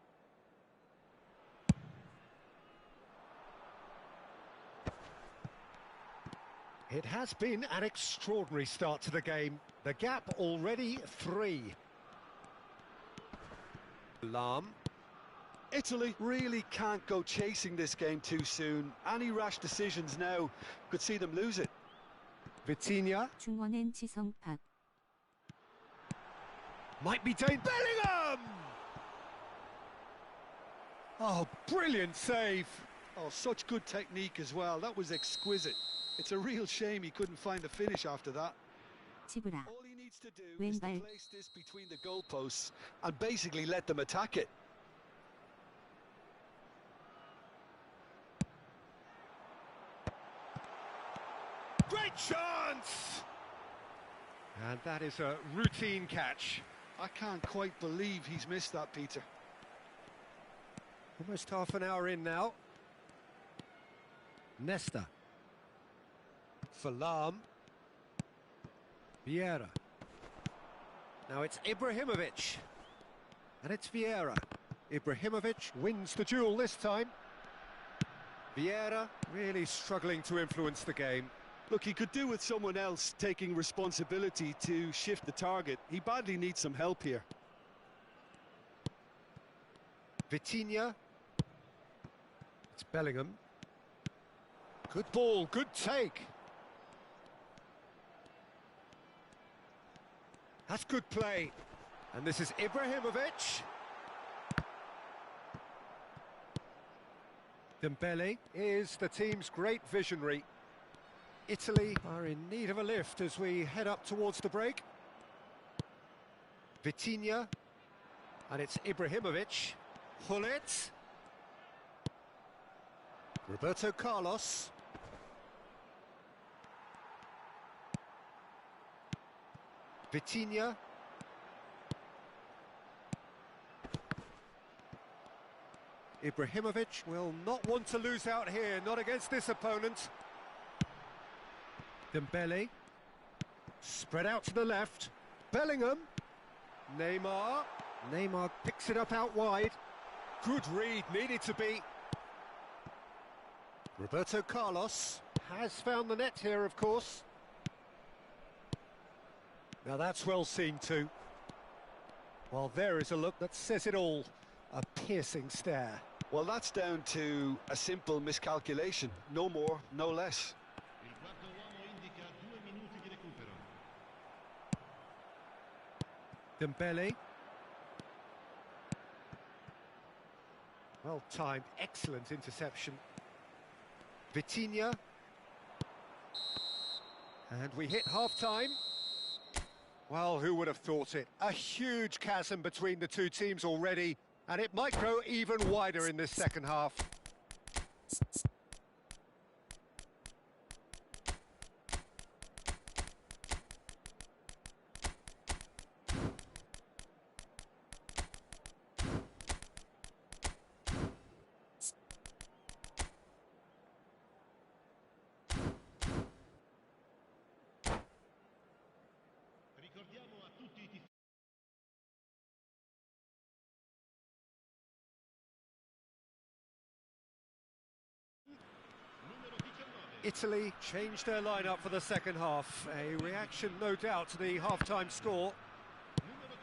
It has been an extraordinary start to the game. The gap already 3. Lam. Italy really can't go chasing this game too soon. Any rash decisions now could see them lose it. Vitinha. 중원엔 지성팍. Might be Bellingham! Oh, brilliant save. Oh, such good technique as well. That was exquisite. It's a real shame he couldn't find a finish after that. 치브라. All he needs to do is to 왼발. place this between the goalposts and basically let them attack it. Great chance! And that is a routine catch. I can't quite believe he's missed that, Peter. Almost half an hour in now. Nesta. For Lam. Vieira. Now it's Ibrahimovic. And it's Vieira. Ibrahimovic wins the duel this time. Vieira really struggling to influence the game. Look, he could do with someone else taking responsibility to shift the target. He badly needs some help here. Vitinha. It's Bellingham. Good ball, good take. That's good play. And this is Ibrahimovic. Dembele is the team's great visionary. Italy are in need of a lift as we head up towards the break. Vitinha. And it's Ibrahimovic. Hullet. Roberto Carlos. Vitinha. Ibrahimovic will not want to lose out here, not against this opponent. Dembele. Spread out to the left. Bellingham. Neymar. Neymar picks it up out wide. Good read, needed to be. Roberto Carlos has found the net here, of course. Now that's well seen too. Well, there is a look that says it all. A piercing stare. Well, that's down to a simple miscalculation. No more, no less. Il quarto uomo indica 2 minuti di recupero. Dembele. Well timed, excellent interception. Vitinha. And we hit half-time. Well, who would have thought it? A huge chasm between the two teams already, and it might grow even wider in this second half. Ricordiamo a tutti i tifosi numero 19. Italy changed their lineup for the second half. A reaction, no doubt, to the half-time score. Numero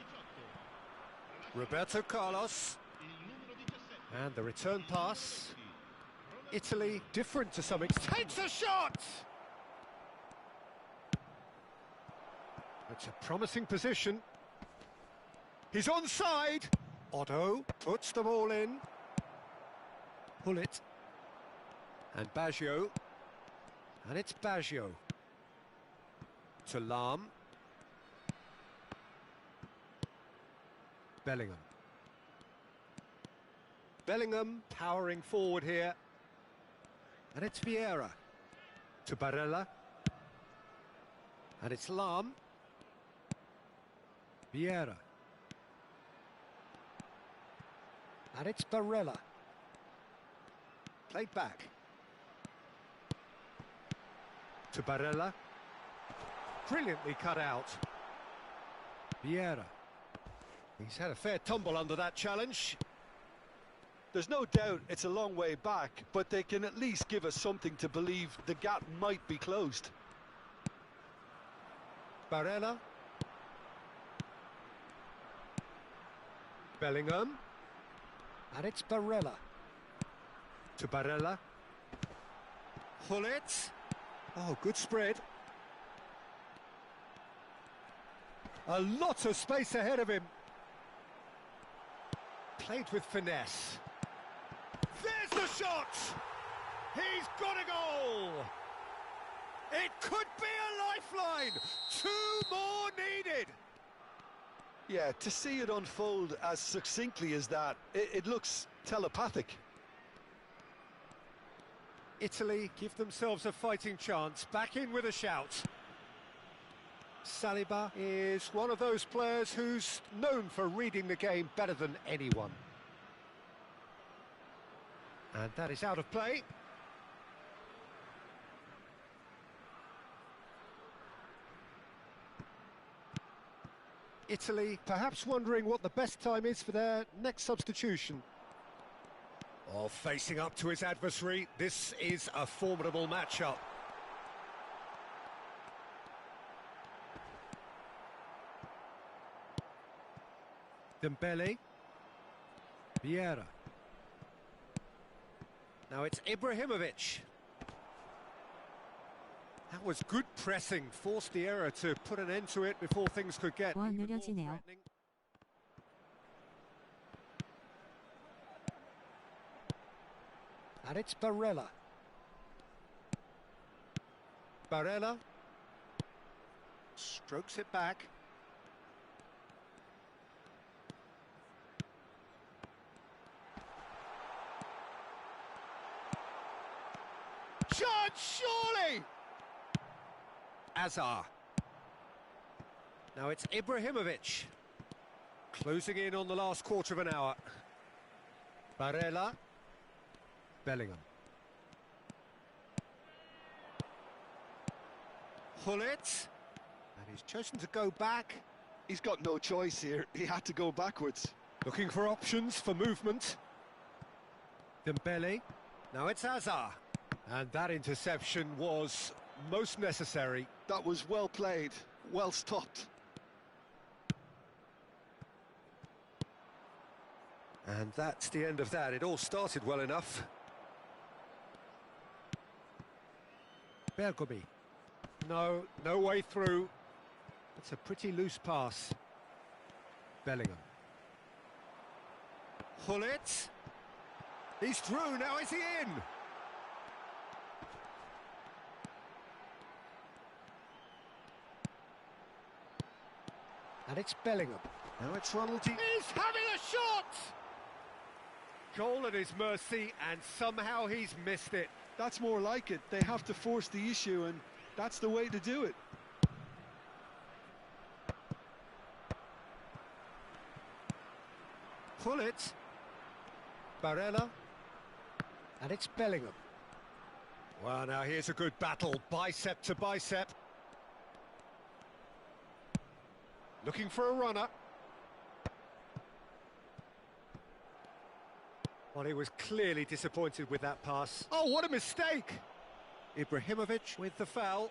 18. Roberto Carlos. Il numero 17. And the return pass. Italy, different to some extent. Takes a shot! It's a promising position. He's onside. Otto puts the ball in. Hullet. And Baggio. And it's Baggio. To Lahm. Bellingham. Bellingham powering forward here. And it's Vieira. To Barella. And it's Lahm. Vieira. And it's Barella. Played back. To Barella. Brilliantly cut out. Vieira. He's had a fair tumble under that challenge. There's no doubt it's a long way back, but they can at least give us something to believe the gap might be closed. Barella. Bellingham. And it's Barella. To Barella. Hullet. Oh, good spread. A lot of space ahead of him. Played with finesse. There's the shot! He's got a goal! It could be a lifeline! 2 more needed! Yeah, to see it unfold as succinctly as that, it looks telepathic. Italy give themselves a fighting chance, back in with a shout. Saliba is one of those players who's known for reading the game better than anyone. And that is out of play. Italy perhaps wondering what the best time is for their next substitution. Oh, facing up to his adversary, this is a formidable matchup. Dembele. Vieira. Now it's Ibrahimovic. That was good pressing, forced the error to put an end to it before things could get 와, even more 느려지네요. threatening. And it's Barella. Barella strokes it back. Shot, surely! Azar. Now it's Ibrahimovic. Closing in on the last quarter of an hour. Barella. Bellingham. Hullet. And he's chosen to go back. He's got no choice here. He had to go backwards. Looking for options for movement. Dembele. Now it's Azar. And that interception was most necessary. That was well played, well stopped. And that's the end of that. It all started well enough. Bergomi. No way through. It's a pretty loose pass. Bellingham. Hullet. He's through, now is he in? And it's Bellingham. Now it's Ronald. He's having a shot! Goal at his mercy, and somehow he's missed it. That's more like it. They have to force the issue, and that's the way to do it. Pull it. Barella. And it's Bellingham. Well, now here's a good battle, bicep to bicep. Looking for a runner. Well, he was clearly disappointed with that pass. Oh, what a mistake! Ibrahimovic with the foul.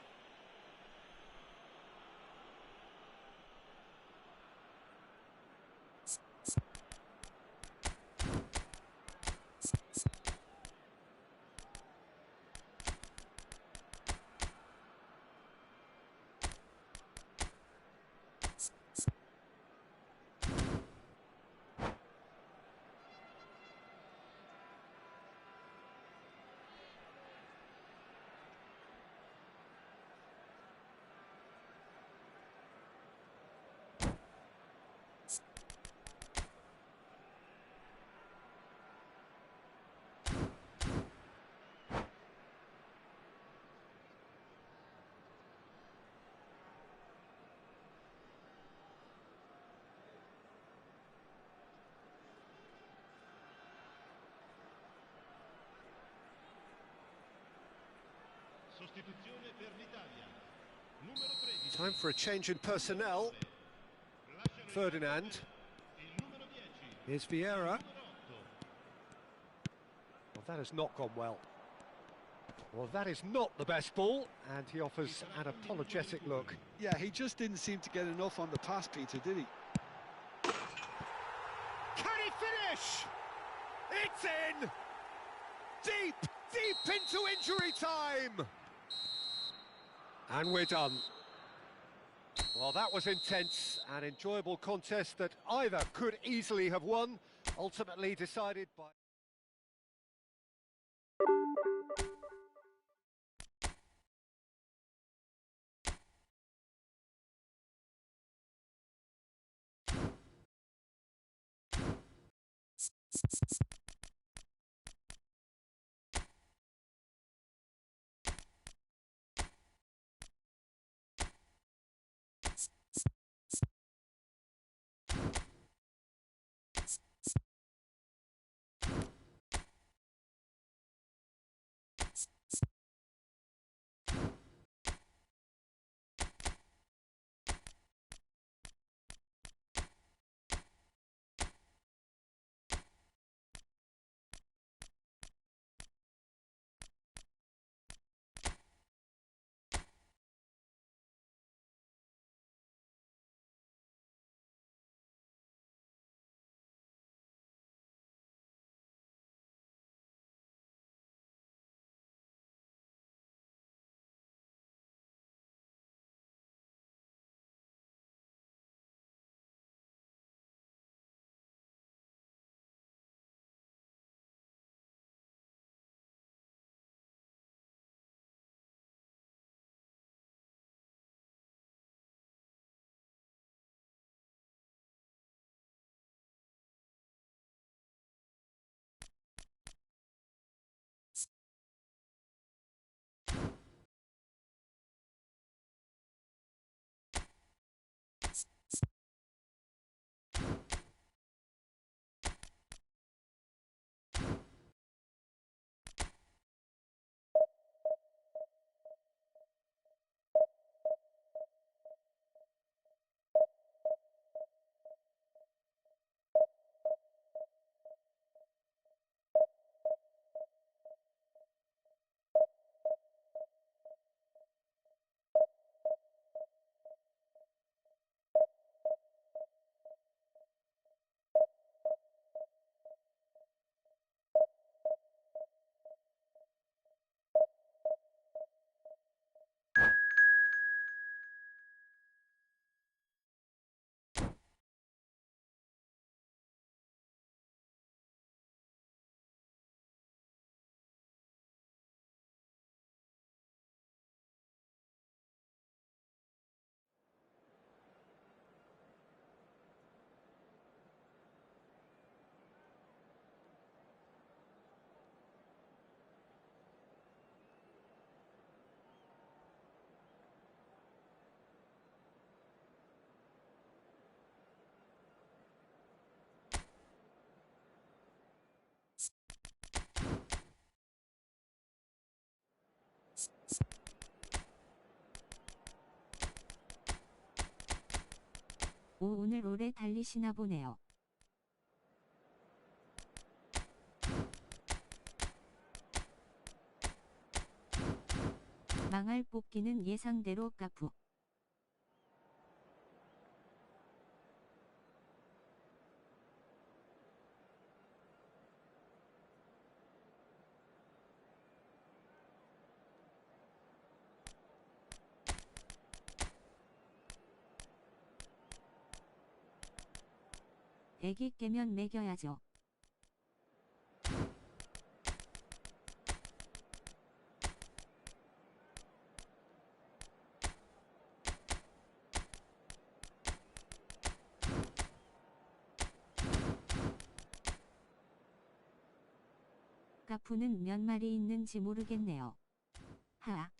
Sostituzione per l'Italia. Numero 13. Time for a change in personnel. Ferdinand. Il numero 10. Here's Vieira. Numero 8. Well, that has not gone well. Well, that is not the best ball, and he offers an apologetic look. Yeah, he just didn't seem to get enough on the pass, Peter, did he? Can he finish? It's in! Deep into injury time! And we're done. Well, that was intense, an enjoyable contest that either could easily have won, ultimately decided by... 오늘 오래 달리시나 보네요. 망할 뽑기는 예상대로 까푸. 애기 깨면 먹여야죠. 까푸는 몇 마리 있는지 모르겠네요. 하아.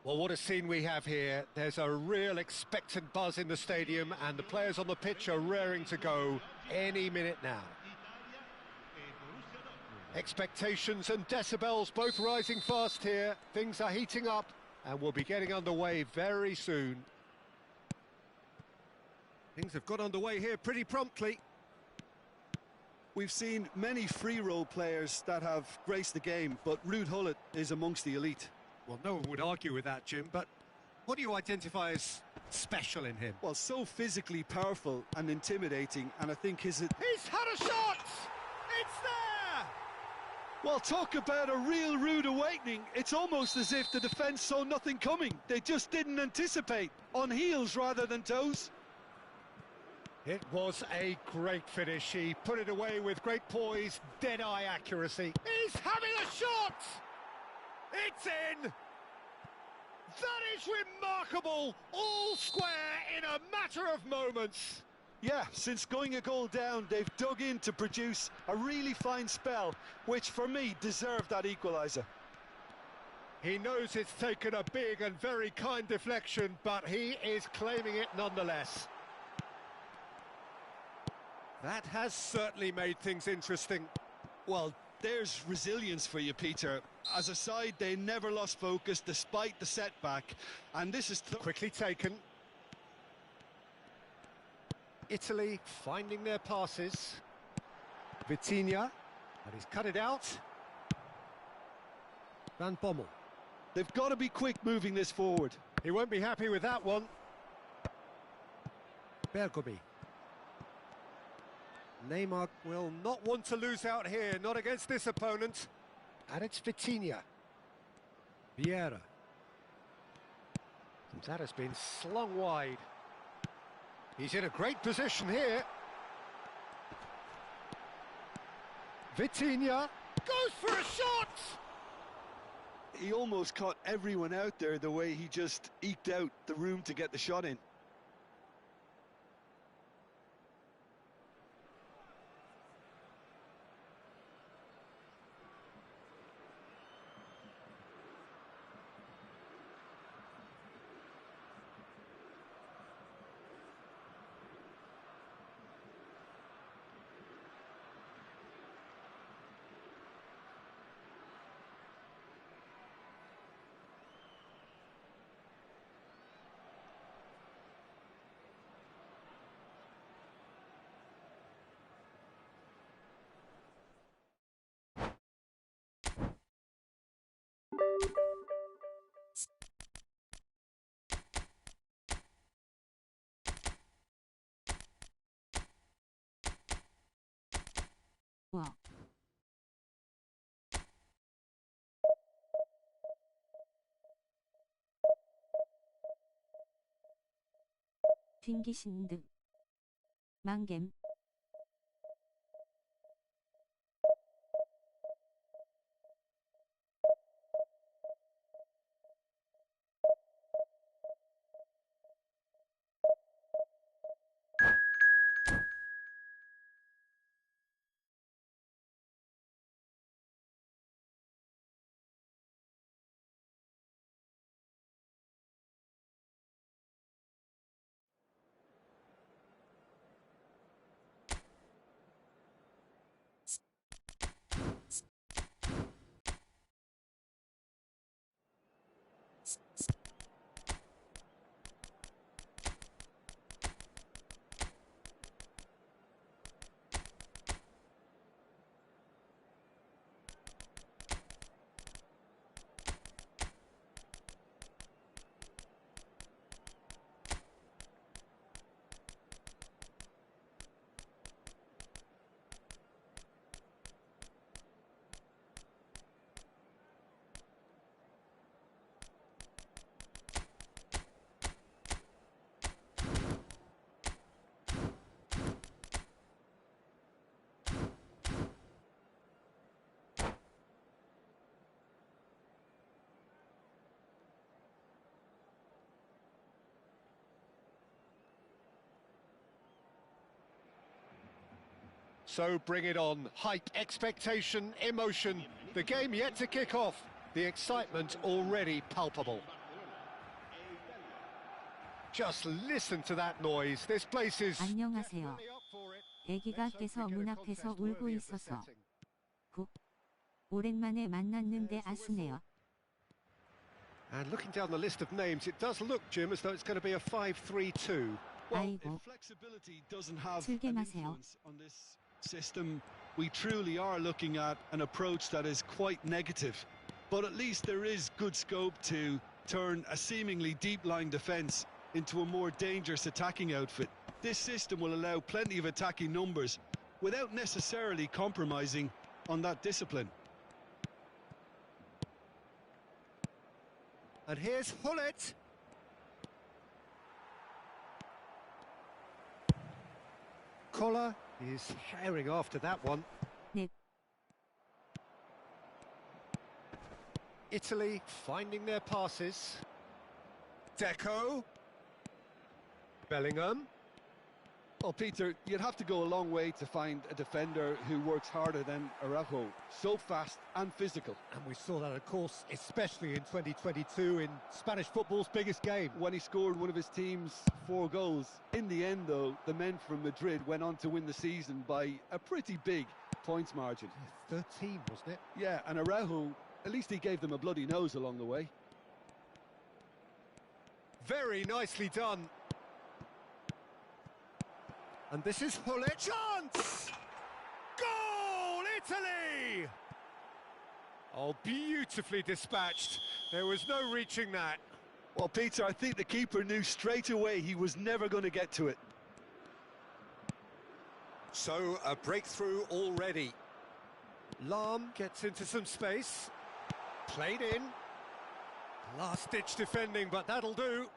Well, what a scene we have here. There's a real expectant buzz in the stadium and the players on the pitch are raring to go any minute now. Expectations and decibels both rising fast here. Things are heating up and we'll be getting underway very soon. Things have got underway here pretty promptly. We've seen many free role players that have graced the game, but Ruud Gullit is amongst the elite. Well, no one would argue with that, Jim, but what do you identify as special in him? Well, so physically powerful and intimidating, and I think He's had a shot! It's there! Well, talk about a real rude awakening. It's almost as if the defence saw nothing coming. They just didn't anticipate, on heels rather than toes. It was a great finish. He put it away with great poise, dead-eye accuracy. He's having a shot! It's in! That is remarkable! All square in a matter of moments. Yeah, since going a goal down, they've dug in to produce a really fine spell, which for me deserved that equaliser. He knows it's taken a big and very kind deflection, but he is claiming it nonetheless. That has certainly made things interesting. Well, there's resilience for you, Peter. As a side, they never lost focus despite the setback, and this is Quickly taken. Italy finding their passes. Vitinha, but he's cut it out. Van Bommel. They've got to be quick moving this forward. He won't be happy with that one. Bergomi. Neymar will not want to lose out here, not against this opponent. And it's Vitinha. Vieira. And that has been slung wide. He's in a great position here. Vitinha goes for a shot! He almost caught everyone out there the way he just eked out the room to get the shot in. 워. 튕기신 듯. 망겜. So bring it on. Hype, expectation, emotion. The game yet to kick off. The excitement already palpable. Just listen to that noise. This place is 안녕하세요. definitely up for it. 애기가 Let's hope 깨서 we get 문 a 앞에서 contest 울고 worthy of the 있어서. setting. 후. 오랜만에 만났는데 아스네요. And looking down the list of names, it does look, Jim, as though it's going to be a 5-3-2. Well, 아이고. if flexibility doesn't have 즐게 an 마세요. influence on this system, we truly are looking at an approach that is quite negative. But at least there is good scope to turn a seemingly deep-lying defence into a more dangerous attacking outfit. This system will allow plenty of attacking numbers without necessarily compromising on that discipline. And here's Hullet. Collar is herring after that one. 넵. Italy finding their passes. Deco. Bellingham. Well, Peter, you'd have to go a long way to find a defender who works harder than Araujo. So fast and physical. And we saw that, of course, especially in 2022 in Spanish football's biggest game. When he scored one of his team's 4 goals. In the end, though, the men from Madrid went on to win the season by a pretty big points margin. 13, wasn't it? Yeah, and Araujo, at least he gave them a bloody nose along the way. Very nicely done. And this is Hullet. Chance! Goal, Italy! Oh, beautifully dispatched. There was no reaching that. Well, Peter, I think the keeper knew straight away he was never going to get to it. So, a breakthrough already. Lahm gets into some space. Played in. Last-ditch defending, but that'll do.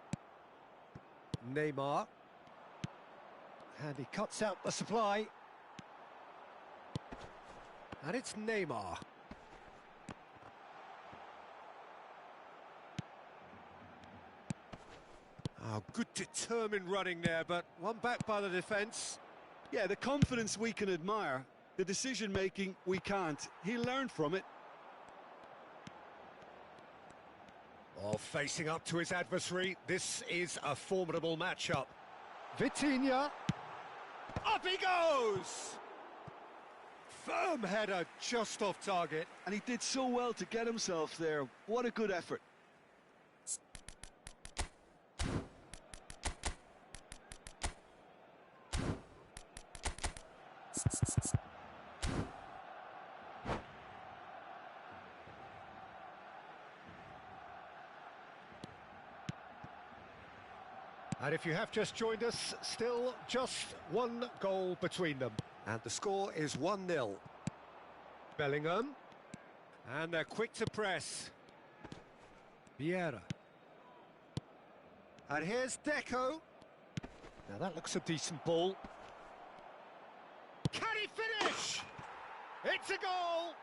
Neymar. And he cuts out the supply. And it's Neymar. Oh, good determined running there, but one back by the defence. Yeah, the confidence we can admire, the decision-making we can't. He'll learn from it. Oh, facing up to his adversary, this is a formidable matchup. Vitinha. Up he goes! Firm header just off target. And he did so well to get himself there. What a good effort. And if you have just joined us, still just one goal between them. And the score is 1-0. Bellingham. And they're quick to press. Vieira. And here's Deco. Now that looks a decent ball. Can he finish? It's a goal!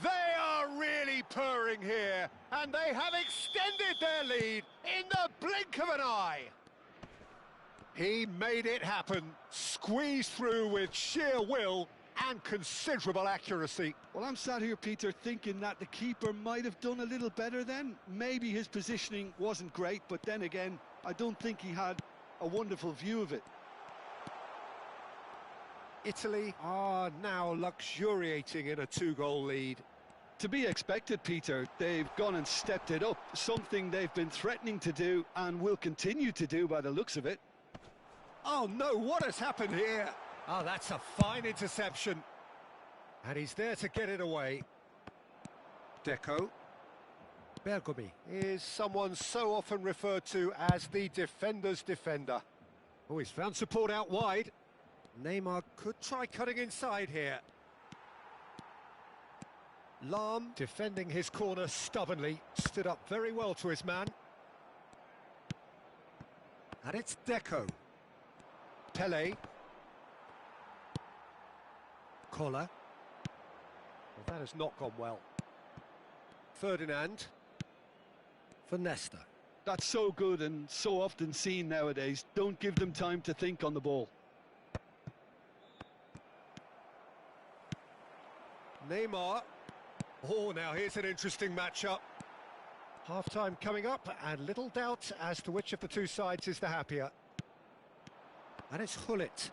They are really purring here, and they have extended their lead in the blink of an eye. He made it happen, squeezed through with sheer will and considerable accuracy. Well, I'm sat here, Peter, thinking that the keeper might have done a little better then. Maybe his positioning wasn't great, but then again, I don't think he had a wonderful view of it. Italy are now luxuriating in a 2-goal lead. To be expected, Peter. They've gone and stepped it up, something they've been threatening to do and will continue to do by the looks of it. Oh no, what has happened here? Oh, that's a fine interception. And he's there to get it away. Deco. Bergomi is someone so often referred to as the defender's defender. Oh, he's found support out wide. Neymar could try cutting inside here. Lahm, defending his corner stubbornly, stood up very well to his man. And it's Deco. Pele. Koller. Well, that has not gone well. Ferdinand. For Nesta. That's so good and so often seen nowadays. Don't give them time to think on the ball. Neymar. Oh, now here's an interesting matchup. Half-time coming up, and little doubt as to which of the two sides is the happier. And it's Hullet.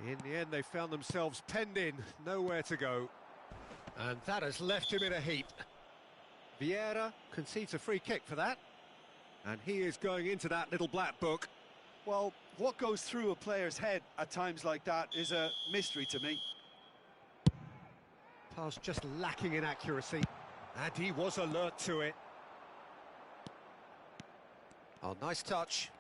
In the end, they found themselves penned in, nowhere to go. And that has left him in a heap. Vieira concedes a free kick for that. And he is going into that little black book. Well, what goes through a player's head at times like that is a mystery to me. Pass just lacking in accuracy, and he was alert to it. Oh, nice touch.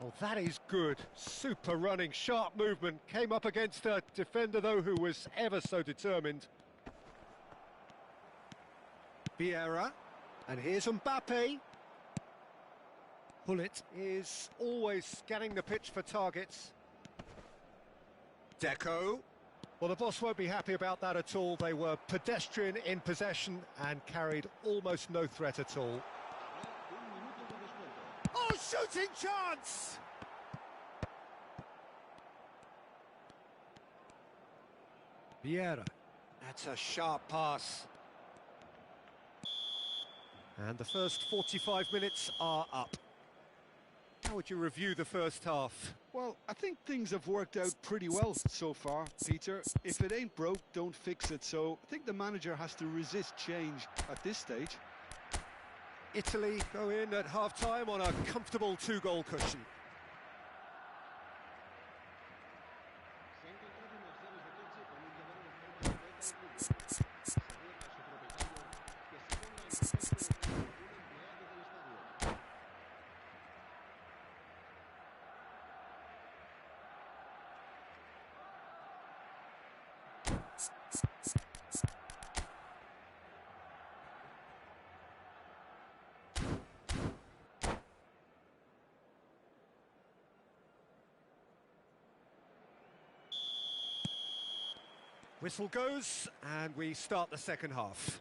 Oh, that is good. Super running, sharp movement. Came up against a defender, though, who was ever so determined. Vieira, and here's Mbappe. Hullet is always scanning the pitch for targets. Deco. Well, the boss won't be happy about that at all. They were pedestrian in possession and carried almost no threat at all. Oh, shooting chance! Vieira. That's a sharp pass. And the first 45 minutes are up. How would you review the first half? Well, I think things have worked out pretty well so far, Peter. If it ain't broke, don't fix it. So I think the manager has to resist change at this stage. Italy go in at half-time on a comfortable 2-goal cushion. Whistle goes, and we start the second half.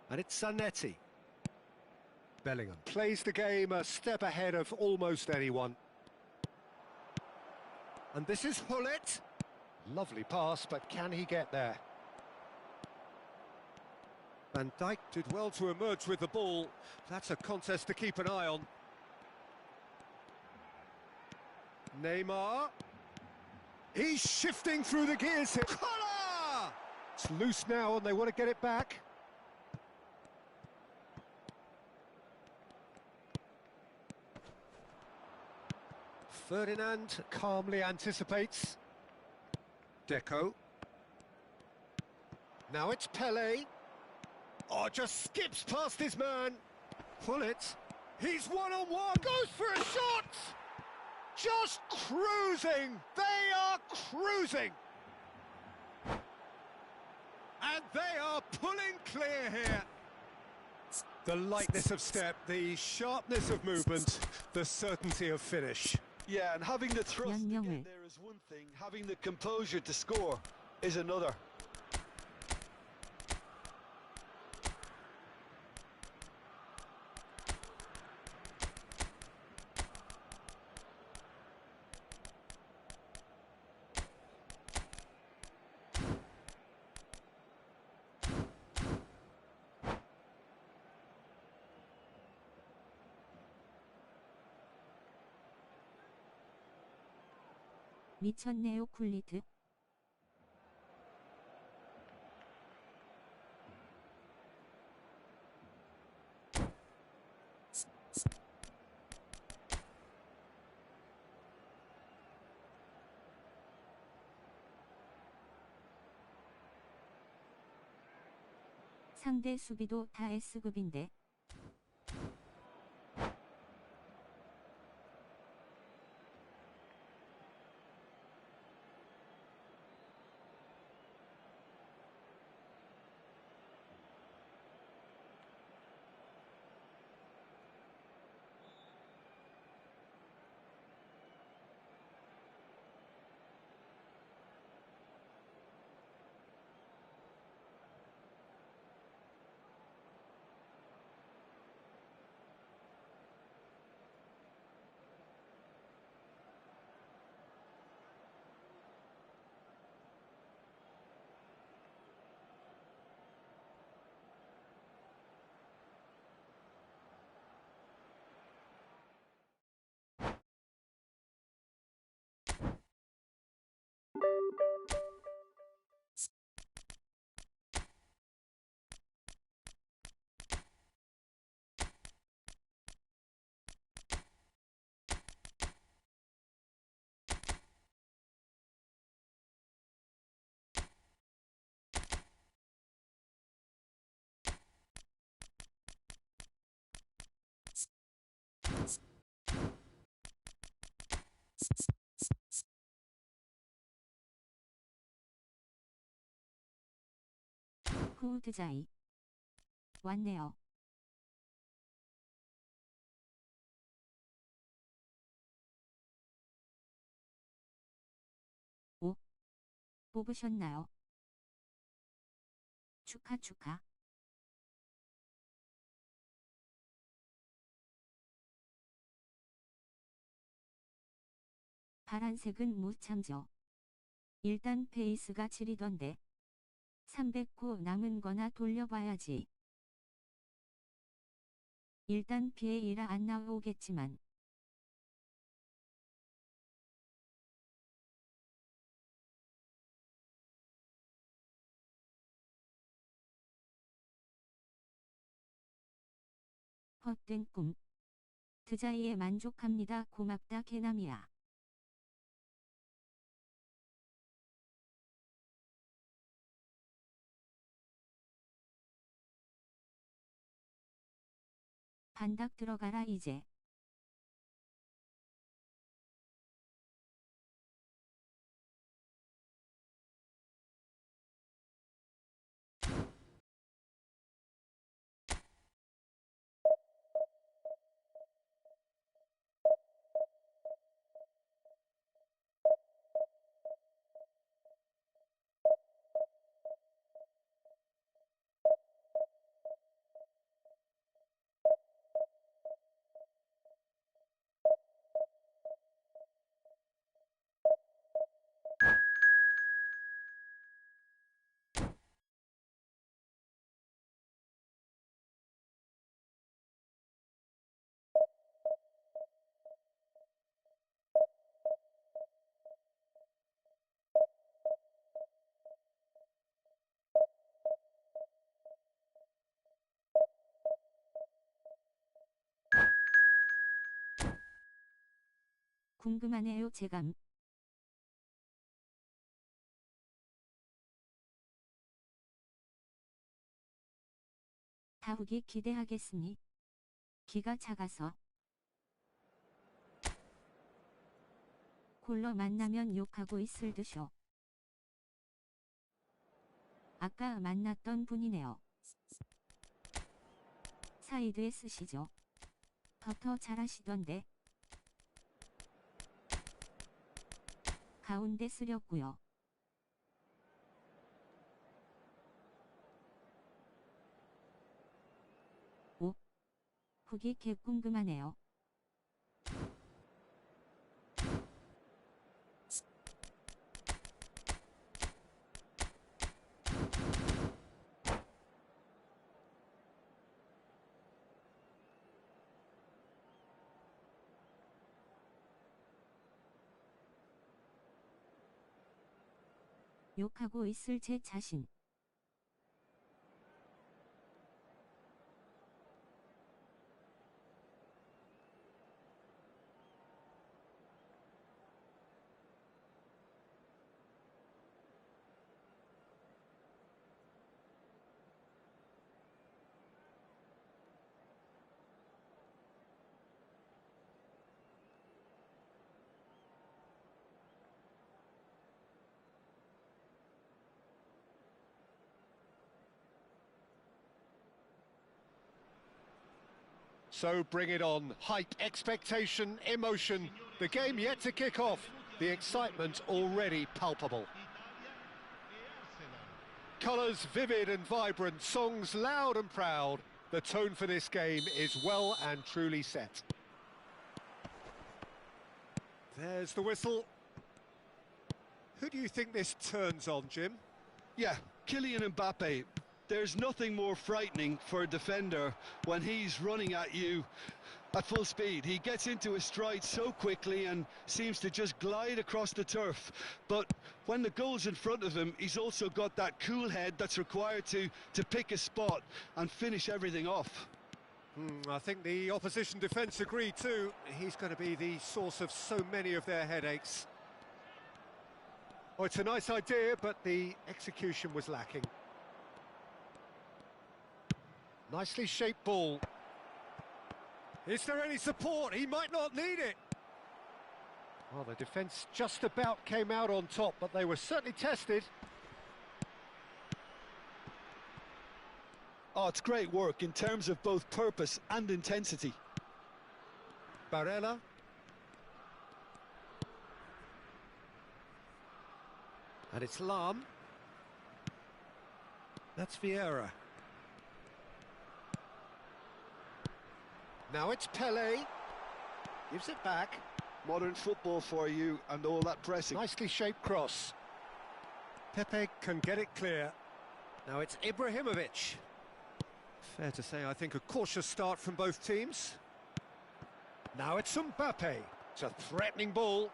And it's Zanetti. Bellingham plays the game a step ahead of almost anyone. And this is Hullet. Lovely pass, but can he get there? Van Dijk did well to emerge with the ball. That's a contest to keep an eye on. Neymar. He's shifting through the gears here. Koller! It's loose now and they want to get it back. Ferdinand calmly anticipates. Deco. Now it's Pele. Oh, just skips past his man. Hullet. He's one-on-one. Goes for a shot. just cruising. They are cruising. And they are pulling clear here. The lightness of step, the sharpness of movement, the certainty of finish. Yeah, and having the thrust to 명령을. get there is one thing, having the composure to score is another. 미쳤네요 쿨리트. 상대 수비도 다 S급인데. 후드자이 왔네요. 오, 뽑으셨나요? 축하. 파란색은 무참죠. 일단 페이스가 지리던데. 300호 남은 거나 돌려봐야지. 일단 BA라 안 나오겠지만. 헛된 꿈. 드자이에 만족합니다. 고맙다 개남이야. 반닥 들어가라 이제. 궁금하네요 제감. 다후기 기대하겠으니. 기가 작아서. 골로 만나면 욕하고 있을 듯쇼. 아까 만났던 분이네요. 사이드에 쓰시죠. 더 잘하시던데. 가운데 쓰렸고요. 오, 훅이 개 궁금하네요. 욕하고 있을 제 자신. So bring it on. Hype, expectation, emotion. The game yet to kick off. The excitement already palpable. Colours vivid and vibrant, songs loud and proud. The tone for this game is well and truly set. There's the whistle. Who do you think this turns on, Jim? Yeah, Kylian Mbappe. There's nothing more frightening for a defender when he's running at you at full speed. He gets into his stride so quickly and seems to just glide across the turf. But when the goal's in front of him, he's also got that cool head that's required to pick a spot and finish everything off. I think the opposition defence agree too. He's going to be the source of so many of their headaches. Oh, it's a nice idea, but the execution was lacking. Nicely shaped ball. Is there any support? He might not need it. Well, the defence just about came out on top, but they were certainly tested. Oh, it's great work in terms of both purpose and intensity. Barella. And it's Lam. That's Vieira. Now it's Pelé. Gives it back. Modern football for you and all that pressing. Nicely shaped cross. Pepe can get it clear. Now it's Ibrahimovic. Fair to say, I think a cautious start from both teams. Now it's Mbappe. It's a threatening ball.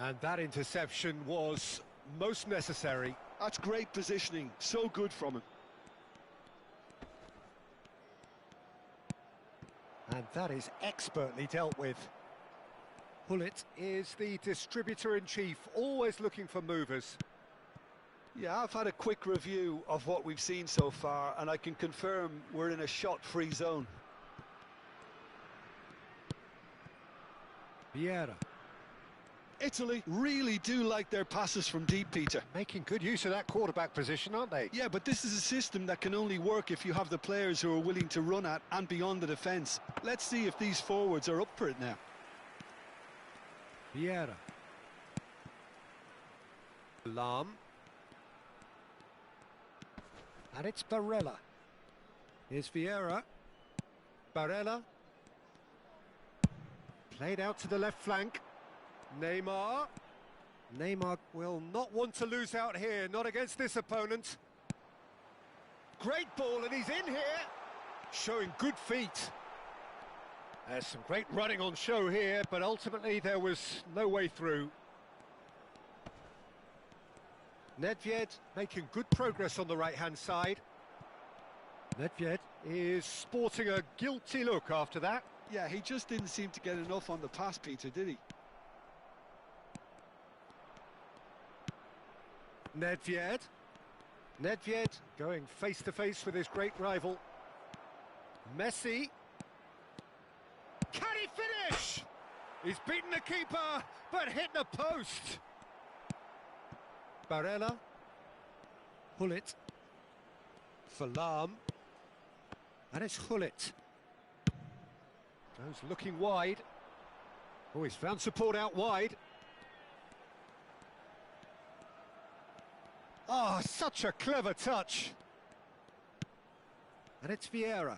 And that interception was most necessary. That's great positioning. So good from him. And that is expertly dealt with. Hullet is the distributor-in-chief, always looking for movers. Yeah, I've had a quick review of what we've seen so far, and I can confirm we're in a shot-free zone. Vieira. Italy really do like their passes from deep, Peter. Making good use of that quarterback position, aren't they? Yeah, but this is a system that can only work if you have the players who are willing to run at and beyond the defence. Let's see if these forwards are up for it now. Vieira. Lam. And it's Barella. Here's Vieira. Barella. Played out to the left flank. Neymar. Neymar Will not want to lose out here, not against this opponent. great ball and he's in here. Showing good feet. There's some great running on show here, but ultimately there was no way through. Nedved Making good progress on the right-hand side. Nedved is sporting a guilty look after that. Yeah, he just didn't seem to get enough on the pass, Peter, did he? Nedved. Nedved going face-to-face with his great rival. Messi. Can he finish? He's beaten the keeper, but hit the post. Barella. Hullet. For Lahm. And it's Hullet. Goes looking wide. Oh, he's found support out wide. Oh, such a clever touch. And it's Vieira.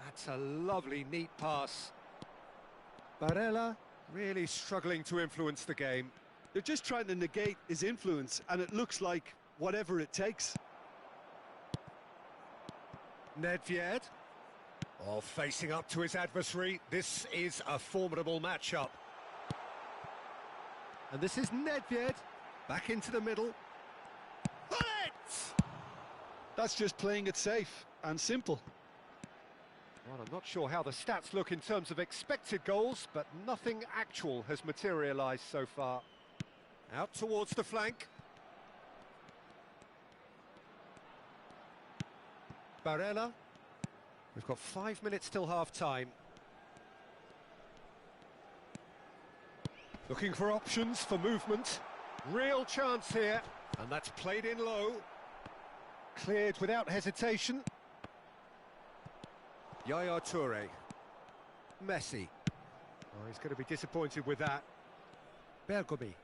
That's a lovely, neat pass. Barella really struggling to influence the game. They're just trying to negate his influence, and it looks like whatever it takes. Nedved. Oh, facing up to his adversary. This is a formidable matchup. And this is Nedved. Back into the middle. Hullet! That's just playing it safe and simple. Well, I'm not sure how the stats look in terms of expected goals, but nothing actual has materialised so far. Out towards the flank. Barella. We've got 5 minutes till half-time. Looking for options for movement. Real chance here. And that's played in low. Cleared without hesitation. Yaya Toure. Messi. Oh, he's going to be disappointed with that. Bergomi.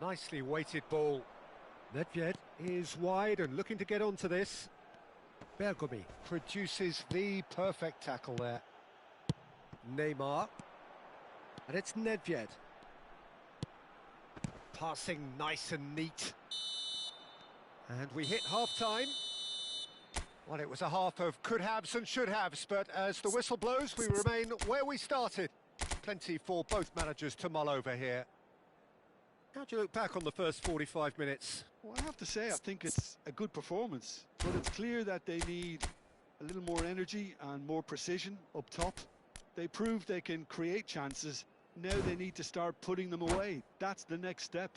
Nicely weighted ball. Nedved is wide and looking to get onto this. Bergomi produces the perfect tackle there. Neymar. And it's Nedved. Passing nice and neat. And we hit half-time. Well, it was a half of could-haves and should-haves, but as the whistle blows, we remain where we started. Plenty for both managers to mull over here. How do you look back on the first 45 minutes? Well, I have to say, I think it's a good performance, but it's clear that they need a little more energy and more precision up top. They proved they can create chances. Now they need to start putting them away. That's the next step.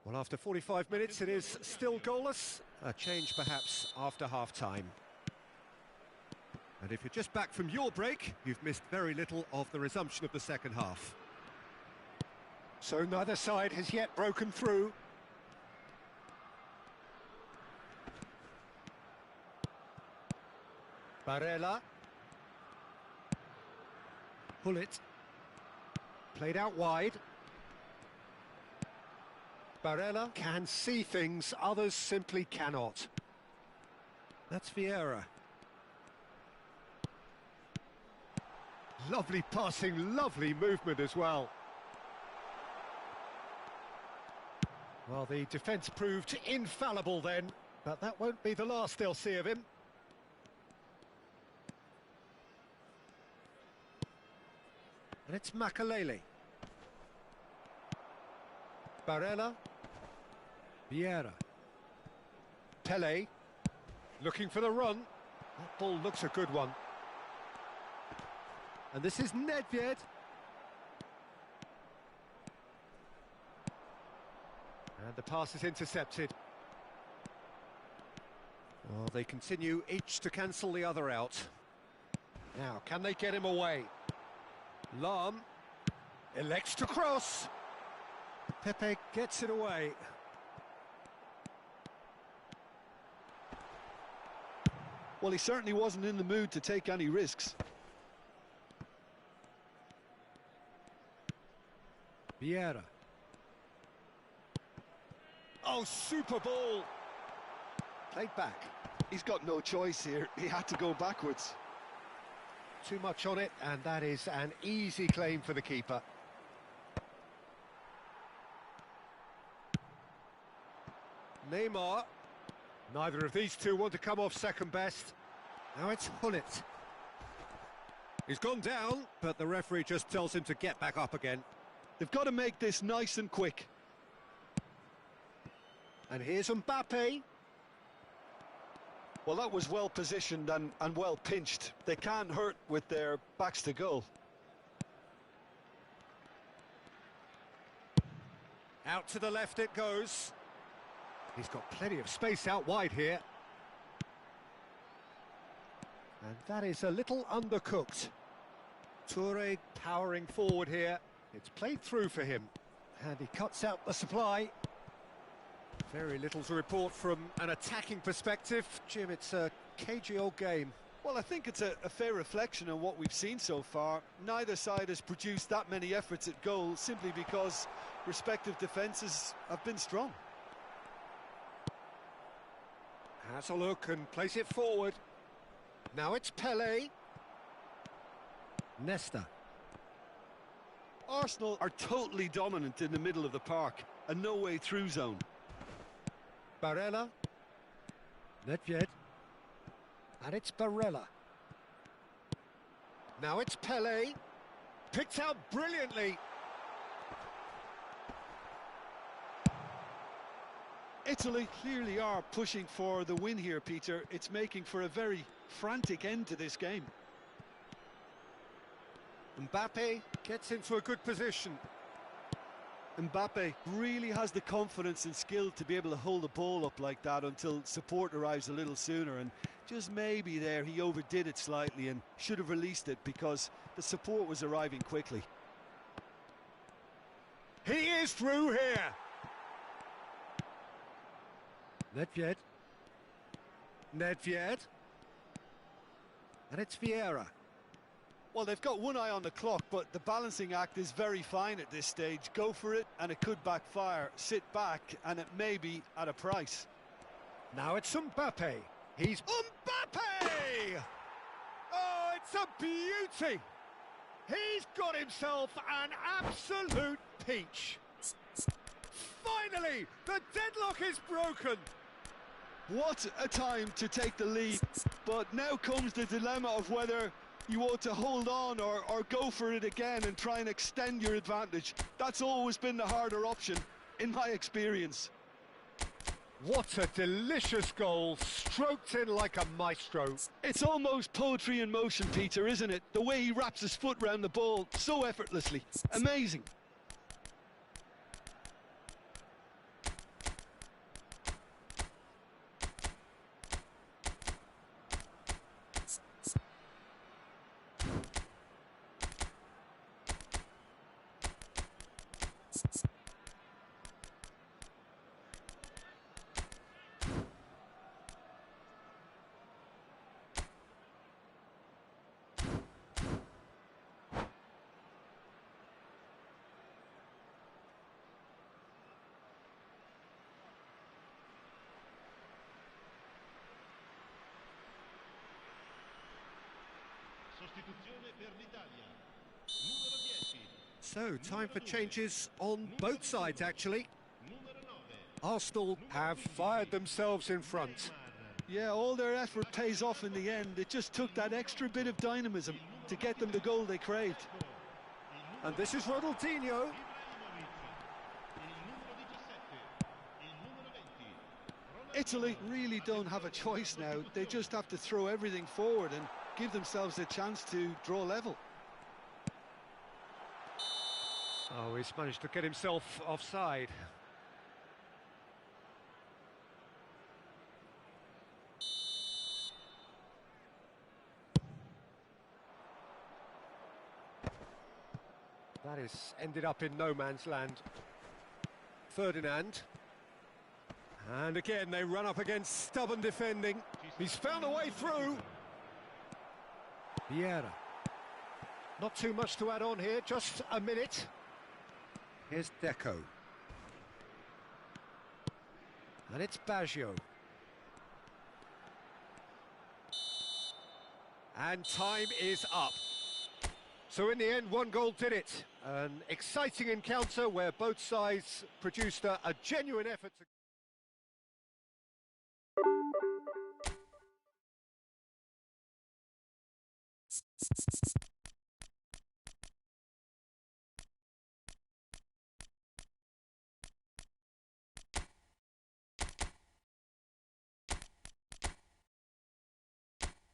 Well, after 45 minutes, it is still goalless. A change, perhaps, after half-time. And if you're just back from your break, you've missed very little of the resumption of the second half. So neither side has yet broken through. Barella. Hullet. Played out wide. Barella can see things others simply cannot. That's Vieira. Lovely passing, lovely movement as well. Well, the defence proved infallible then, but that won't be the last they'll see of him. And it's Makalele. Barella. Vieira. Pele. Looking for the run. That ball looks a good one. And this is Nedved. And the pass is intercepted. Well, they continue each to cancel the other out. Now, can they get him away? Lahm elects to cross. Pepe gets it away. Well, he certainly wasn't in the mood to take any risks. Vieira. Oh, super ball. Played back. He's got no choice here. He had to go backwards. Too much on it, and that is an easy claim for the keeper. Neymar. Neither of these two want to come off second best. Now it's Hullet. He's gone down, but the referee just tells him to get back up again. They've got to make this nice and quick. And here's Mbappe. Well, that was well positioned and well pinched. They can't hurt with their backs to goal. Out to the left it goes. He's got plenty of space out wide here. And that is a little undercooked. Toure powering forward here. It's played through for him. And he cuts out the supply. Very little to report from an attacking perspective. Jim, it's a cagey old game. Well, I think it's a fair reflection on what we've seen so far. Neither side has produced that many efforts at goal simply because respective defences have been strong. Has a look and plays it forward. Now it's Pele. Nesta. Arsenal are totally dominant in the middle of the park, a no-way through zone. Barella. Nedved. And it's Barella. Now it's Pele. Picked out brilliantly. Italy clearly are pushing for the win here, Peter. It's making for a very frantic end to this game. Mbappe gets into a good position. Mbappe really has the confidence and skill to be able to hold the ball up like that until support arrives a little sooner, and just maybe there he overdid it slightly and should have released it because the support was arriving quickly. He is through here. Nedved. Nedved. And it's Vieira. Well, they've got one eye on the clock, but the balancing act is very fine at this stage. Go for it, and it could backfire. Sit back, and it may be at a price. Now it's Mbappe. He's Mbappe! Oh, it's a beauty! He's got himself an absolute peach. Finally, the deadlock is broken. What a time to take the lead. But now comes the dilemma of whether you ought to hold on or go for it again and try and extend your advantage. That's always been the harder option, in my experience. What a delicious goal, stroked in like a maestro. It's almost poetry in motion, Peter, isn't it? The way he wraps his foot round the ball so effortlessly. Amazing. Sostituzione per l'Italia. Numero 10. So, time for changes on both sides, actually. Numero 9. Arsenal have fired themselves in front. Yeah, all their effort pays off in the end. It just took that extra bit of dynamism to get them the goal they craved. And this is Ronaldinho. Italy really don't have a choice now. They just have to throw everything forward and give themselves a chance to draw level. Oh, he's managed to get himself offside. That has ended up in no man's land. Ferdinand. And again, they run up against stubborn defending. He's found a way through. Vieira. Not too much to add on here, just a minute. Here's Deco. And it's Baggio. And time is up. So in the end, one goal did it. An exciting encounter where both sides produced a genuine effort to...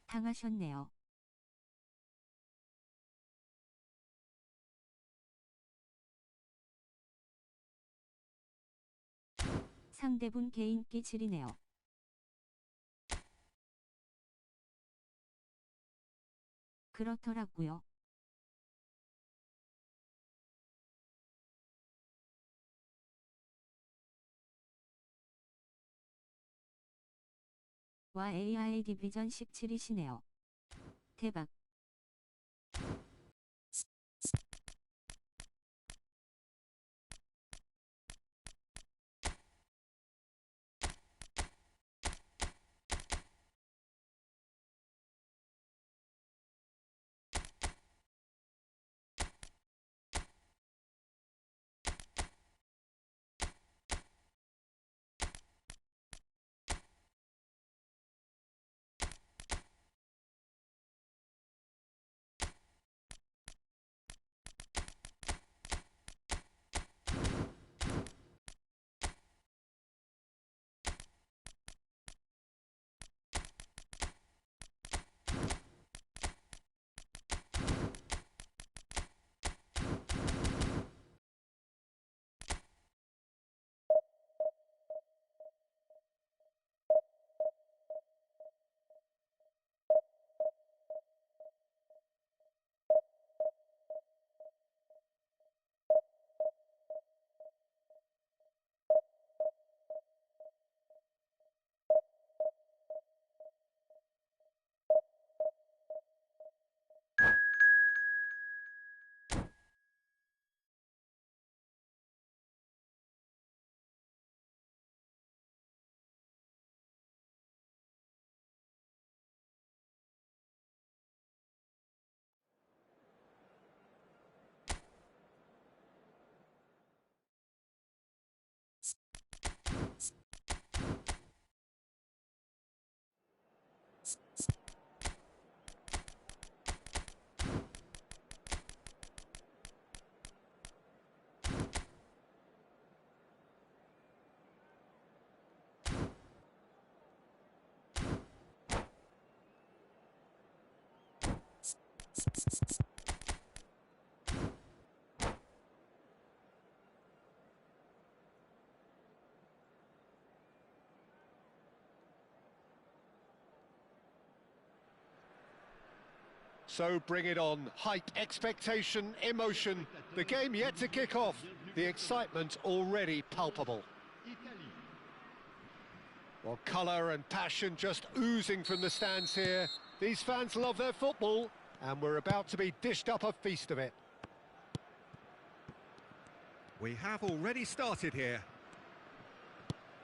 당하셨네요. 상대분 개인 끼칠이네요. 그렇더라고요. 와 AI 디비전 17이시네요. 대박. So bring it on. Hype, expectation, emotion. The game yet to kick off. The excitement already palpable. Well, colour and passion just oozing from the stands here. These fans love their football, and we're about to be dished up a feast of it. We have already started here.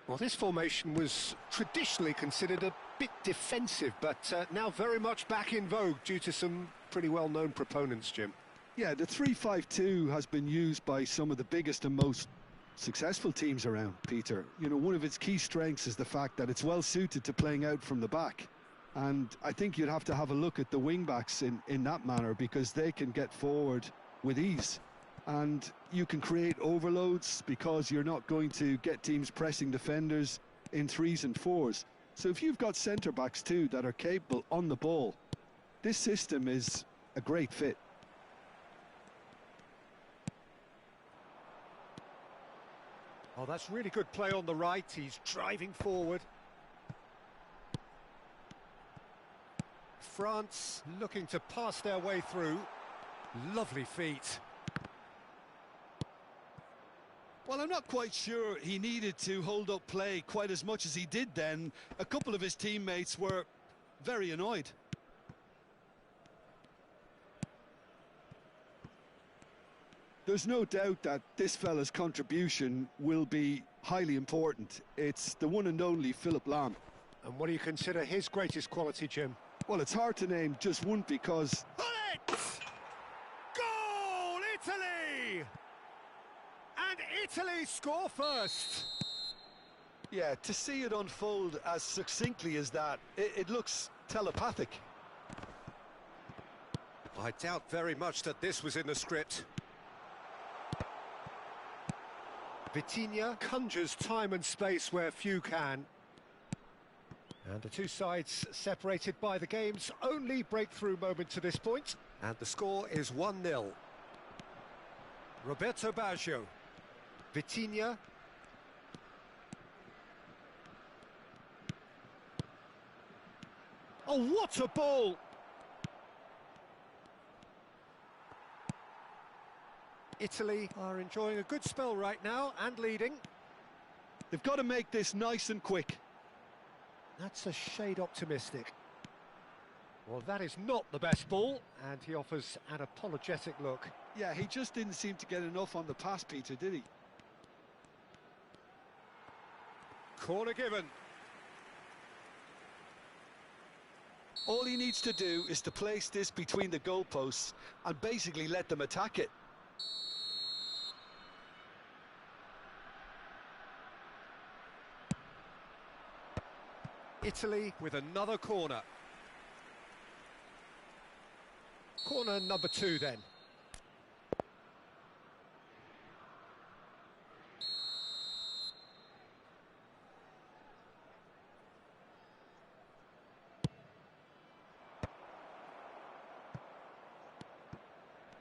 Well, this formation was traditionally considered a bit defensive, but now very much back in vogue due to some pretty well-known proponents, Jim. Yeah, the 3-5-2 has been used by some of the biggest and most successful teams around, Peter. You know, one of its key strengths is the fact that it's well suited to playing out from the back. And I think you'd have to have a look at the wing-backs in that manner, because they can get forward with ease. And you can create overloads because you're not going to get teams pressing defenders in 3s and 4s. So if you've got centre-backs too that are capable on the ball, this system is a great fit. Oh, that's really good play on the right. He's driving forward. France looking to pass their way through. Lovely feet. Well, I'm not quite sure he needed to hold up play quite as much as he did then. A couple of his teammates were very annoyed. There's no doubt that this fella's contribution will be highly important. It's the one and only Philipp Lahm. And what do you consider his greatest quality, Jim? Well, it's hard to name just one because... Goal, Italy! And Italy score first. Yeah, to see it unfold as succinctly as that, it looks telepathic. I doubt very much that this was in the script. Vitinha conjures time and space where few can. And the two sides separated by the game's only breakthrough moment to this point. And the score is 1-0. Roberto Baggio. Vitinha. Oh, what a ball! Italy are enjoying a good spell right now and leading. They've got to make this nice and quick. That's a shade optimistic. Well, that is not the best ball, and he offers an apologetic look. Yeah, he just didn't seem to get enough on the pass, Peter, did he? Corner given. All he needs to do is to place this between the goalposts and basically let them attack it. Italy with another corner. Corner number 2 then.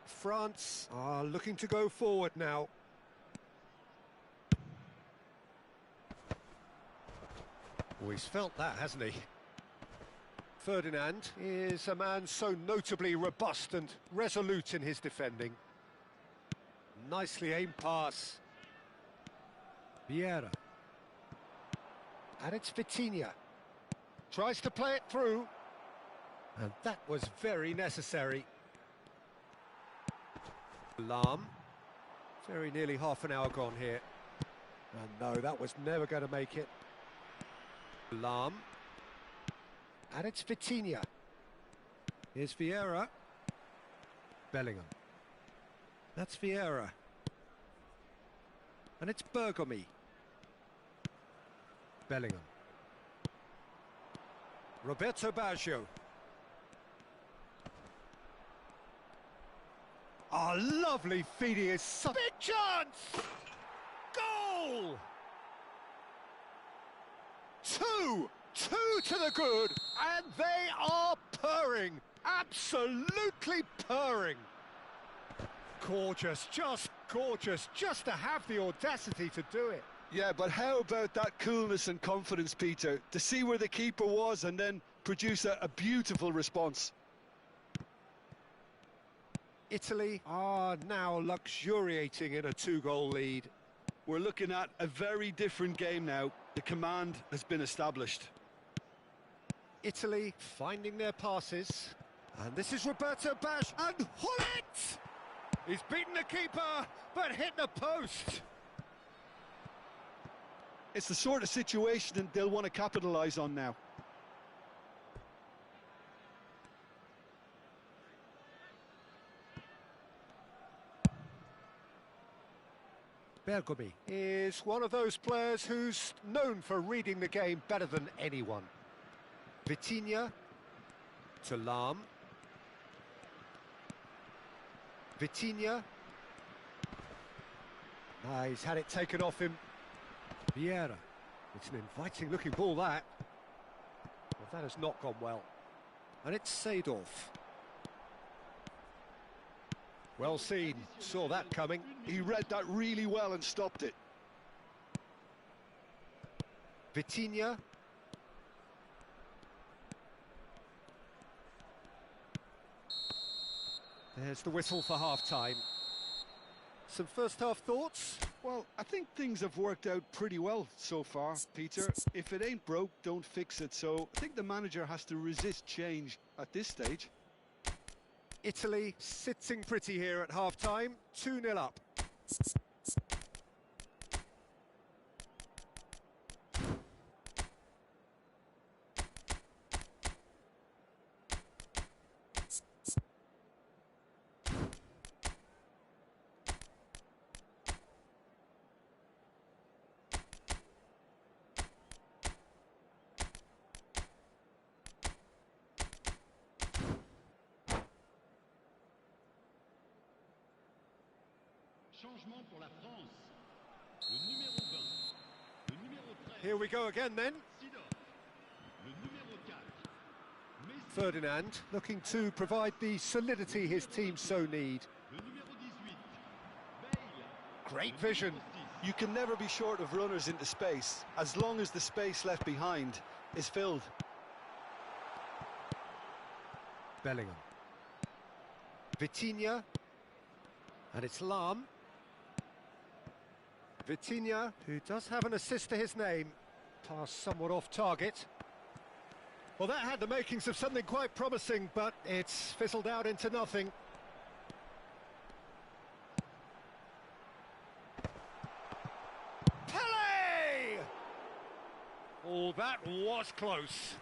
France are looking to go forward now. Oh, he's felt that, hasn't he? Ferdinand is a man so notably robust and resolute in his defending. Nicely aimed pass. Vieira. And it's Vitinha. Tries to play it through. And that was very necessary. Alarm. Very nearly half an hour gone here. And no, that was never going to make it. Alarm. And it's Vitinha. Here's Vieira. Bellingham. That's Vieira. And it's Bergomi. Bellingham. Roberto Baggio. Oh, lovely feeding is big chance! Goal! Two to the good, and they are purring, absolutely purring. Gorgeous, just to have the audacity to do it. Yeah, but how about that coolness and confidence, Peter, to see where the keeper was and then produce a beautiful response. Italy are now luxuriating in a 2-goal lead. We're looking at a very different game now. The command has been established. Italy finding their passes. And this is Roberto Baggio. And Hullet! He's beaten the keeper, but hit the post. It's the sort of situation that they'll want to capitalise on now. Bergomi is one of those players who's known for reading the game better than anyone. Vitinha to Lahm. Vitinha. He's had it taken off him. Vieira. It's an inviting looking ball, that. Well, that has not gone well. And it's Seedorf. Well seen, saw that coming. He read that really well and stopped it. Vitinha. There's the whistle for half-time. Some first-half thoughts? Well, I think things have worked out pretty well so far, Peter. If it ain't broke, don't fix it. So I think the manager has to resist change at this stage. Italy sitting pretty here at half-time, 2-0 up. Changement pour la France. Le numéro 20. Le numéro 13. Here we go again then. Seedorf. Le numéro 4. Ferdinand looking to provide the solidity his team so need. Le numéro 18. Bale. Great vision. You can never be short of runners into space, as long as the space left behind is filled. Bellingham. Vitinha. And it's Lam. Vitinha, who does have an assist to his name. Pass somewhat off target. Well, that had the makings of something quite promising, but it's fizzled out into nothing. Pele! Oh, that was close.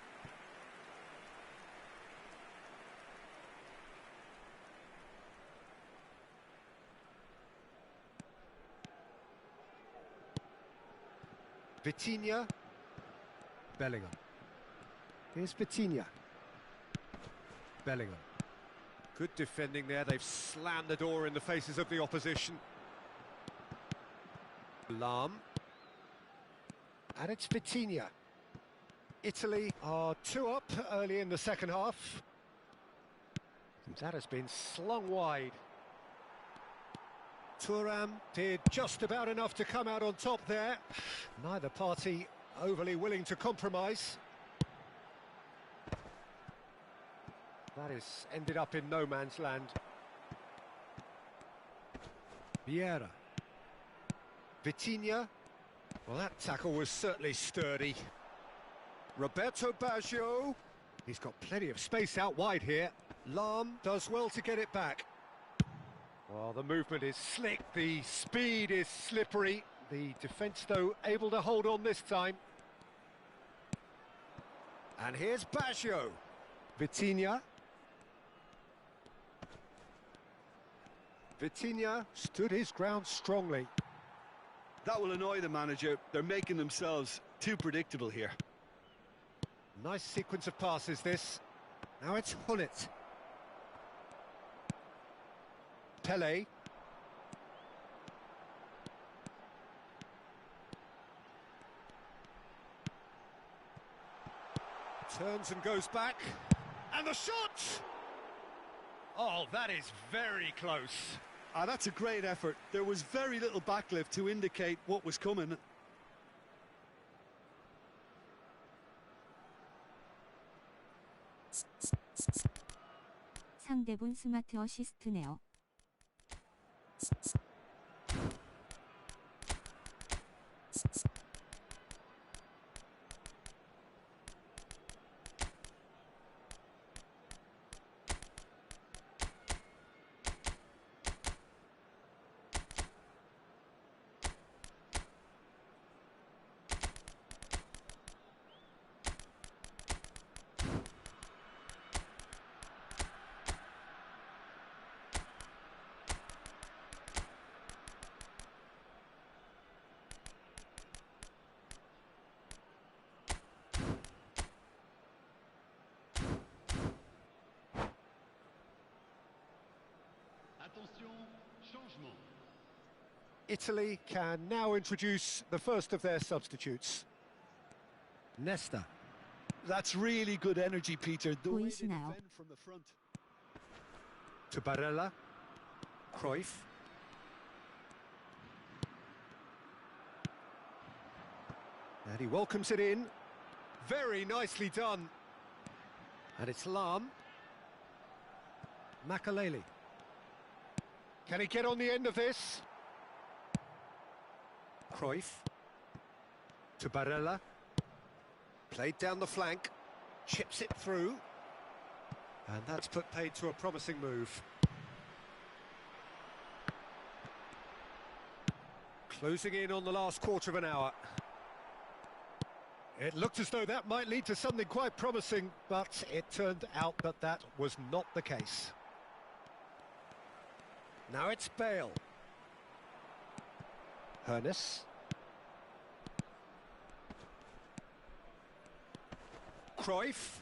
Vitinha. Bellingham. Here's Vitinha. Bellingham. Good defending there. They've slammed the door in the faces of the opposition. Lam. And it's Vitinha. Italy are 2 up early in the second half. That has been slung wide. Thuram did just about enough to come out on top there. Neither party overly willing to compromise. That has ended up in no man's land. Vieira. Vitinha. Well, that tackle was certainly sturdy. Roberto Baggio. He's got plenty of space out wide here. Lam does well to get it back. Well, the movement is slick, the speed is slippery. The defence, though, able to hold on this time. And here's Baggio. Vitinha. Vitinha stood his ground strongly. That will annoy the manager. They're making themselves too predictable here. Nice sequence of passes, this. Now it's Hullet. Pele. Turns and goes back. And the shot! Oh, that is very close. That's a great effort. There was very little backlift to indicate what was coming. 상대분 스마트 어시스트네요. Attention, changement. Italy can now introduce the first of their substitutes. Nesta. That's really good energy, Peter. The way they 보이시나요? defend from the front. To Barella. Cruyff. And he welcomes it in. Very nicely done. And it's Lam. Makaleli. Can he get on the end of this? Cruyff. To Barella. Played down the flank. Chips it through. And that's put paid to a promising move. Closing in on the last quarter of an hour. It looked as though that might lead to something quite promising, but it turned out that that was not the case. Now it's Bale. Hernes. Cruyff.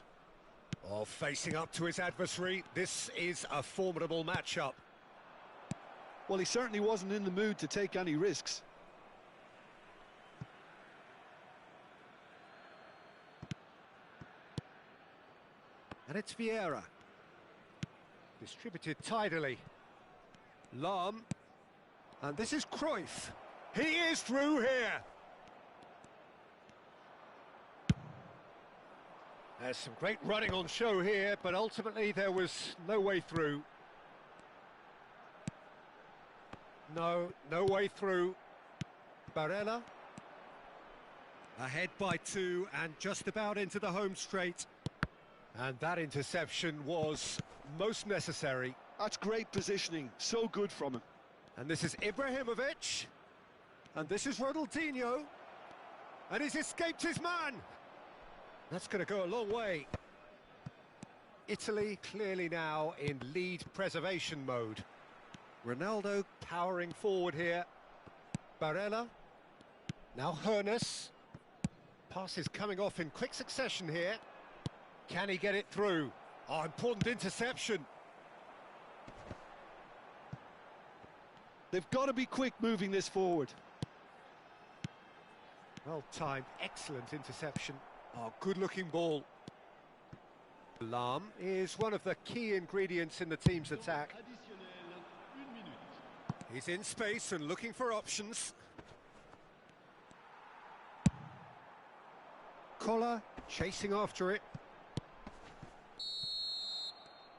Oh, facing up to his adversary. This is a formidable matchup. Well, he certainly wasn't in the mood to take any risks. And it's Vieira. Distributed tidily. Lam. And this is Cruyff. He is through here. There's some great running on show here, but ultimately there was no way through. No, no way through. Barella. Ahead by 2 and just about into the home straight. And that interception was most necessary. That's great positioning, so good from him. And this is Ibrahimovic. And this is Ronaldinho. And he's escaped his man. That's going to go a long way. Italy clearly now in lead preservation mode. Ronaldo powering forward here. Barella. Now Hoeneß. Pass is coming off in quick succession here. Can he get it through? Oh, important interception. They've got to be quick moving this forward. Well timed, excellent interception. Oh, good-looking ball. Alarm is one of the key ingredients in the team's attack. He's in space and looking for options. Collar chasing after it.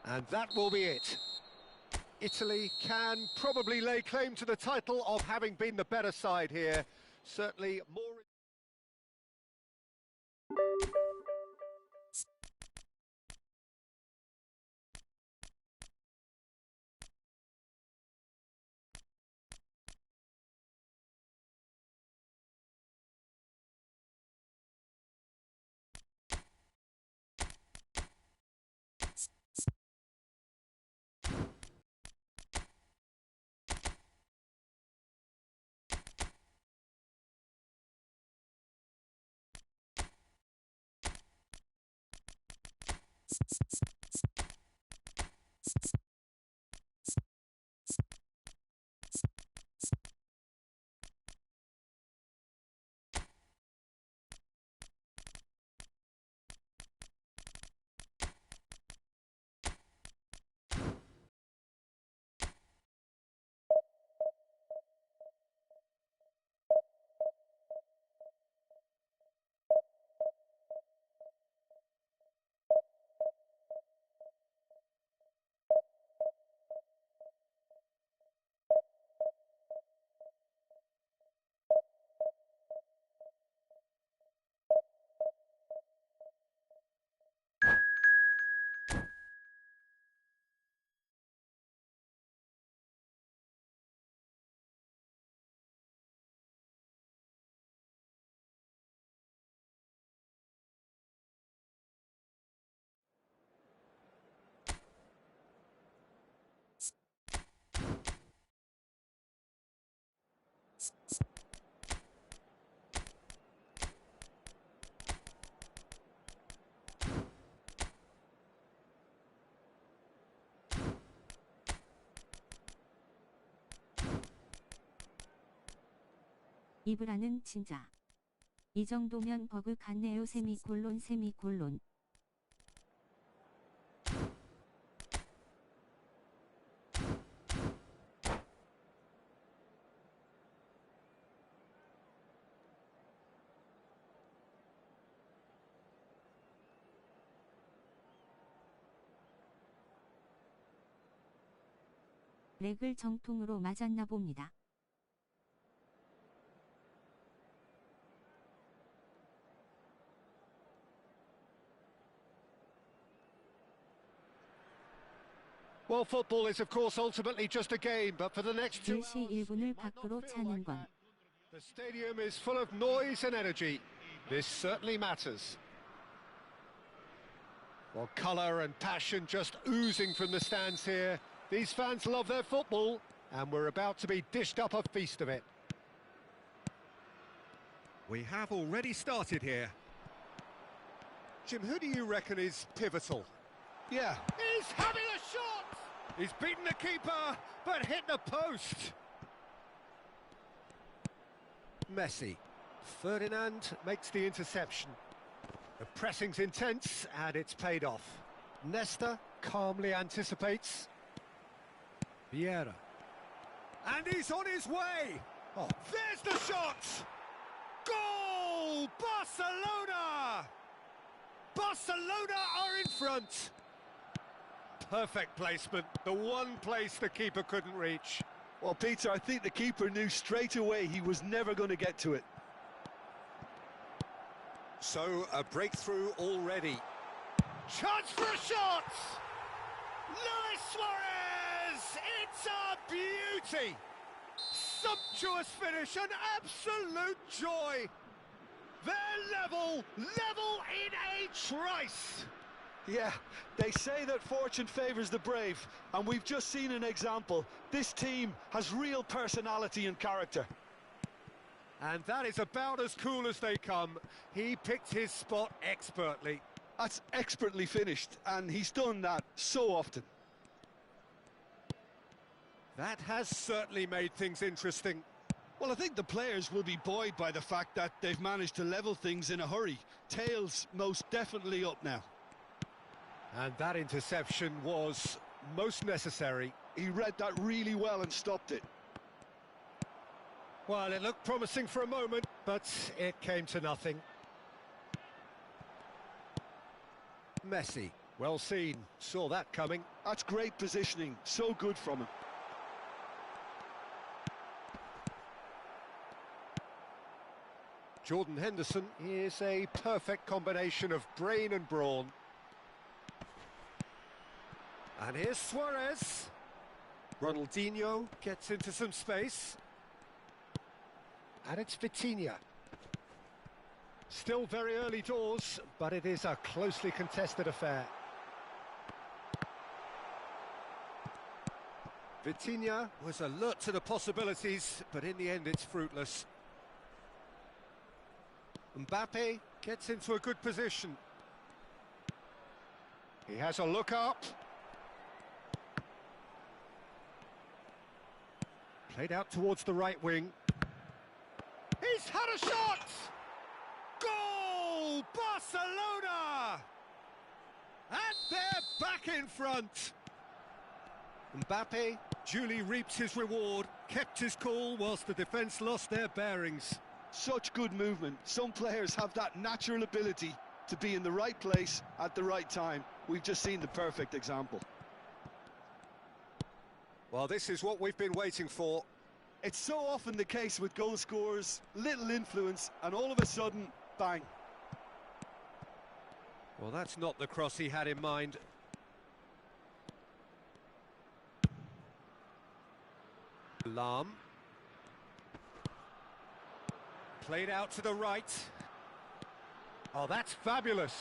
And that will be it. Italy can probably lay claim to the title of having been the better side here. Certainly more... 이브라는 진짜. 이 정도면 버그 같네요. 세미콜론 세미콜론. 렉을 정통으로 맞았나 봅니다. Well, football is of course ultimately just a game, but for the next 2 일시 1분을 밖으로 차는 건 the stadium is full of noise and energy. This certainly matters. Well, colour and passion just oozing from the stands here. These fans love their football, and we're about to be dished up a feast of it. We have already started here. Jim, who do you reckon is pivotal? Yeah. He's having a shot! He's beaten the keeper, but hit the post. Messi. Ferdinand makes the interception. The pressing's intense, and it's paid off. Nesta calmly anticipates. Vieira. And he's on his way! Oh, there's the shot! Goal! Barcelona! Barcelona are in front! Perfect placement, the one place the keeper couldn't reach. Well, Peter, I think the keeper knew straight away he was never going to get to it. So, a breakthrough already. Chance for a shot! Luis Suarez! It's a beauty! Sumptuous finish, an absolute joy! They're level in a trice! Yeah, they say that fortune favours the brave, and we've just seen an example. This team has real personality and character. And that is about as cool as they come. He picked his spot expertly. That's expertly finished, and he's done that so often. That has certainly made things interesting. Well, I think the players will be buoyed by the fact that they've managed to level things in a hurry. Tails most definitely up now. And that interception was most necessary. He read that really well and stopped it. Well, it looked promising for a moment, but it came to nothing. Messi, well seen, saw that coming. That's great positioning, so good from him. Jordan Henderson is a perfect combination of brain and brawn. And here's Suarez. Ronaldinho gets into some space. And it's Vitinha. Still very early doors, but it is a closely contested affair. Vitinha was alert to the possibilities, but in the end it's fruitless. Mbappe gets into a good position. He has a look up. Played out towards the right wing. He's had a shot! Goal! Barcelona! And they're back in front. Mbappe duly reaps his reward, kept his cool whilst the defence lost their bearings. Such good movement. Some players have that natural ability to be in the right place at the right time. We've just seen the perfect example. Well, this is what we've been waiting for. It's so often the case with goal scorers, little influence, and all of a sudden, bang. Well, that's not the cross he had in mind. Lam. Played out to the right. Oh, that's fabulous.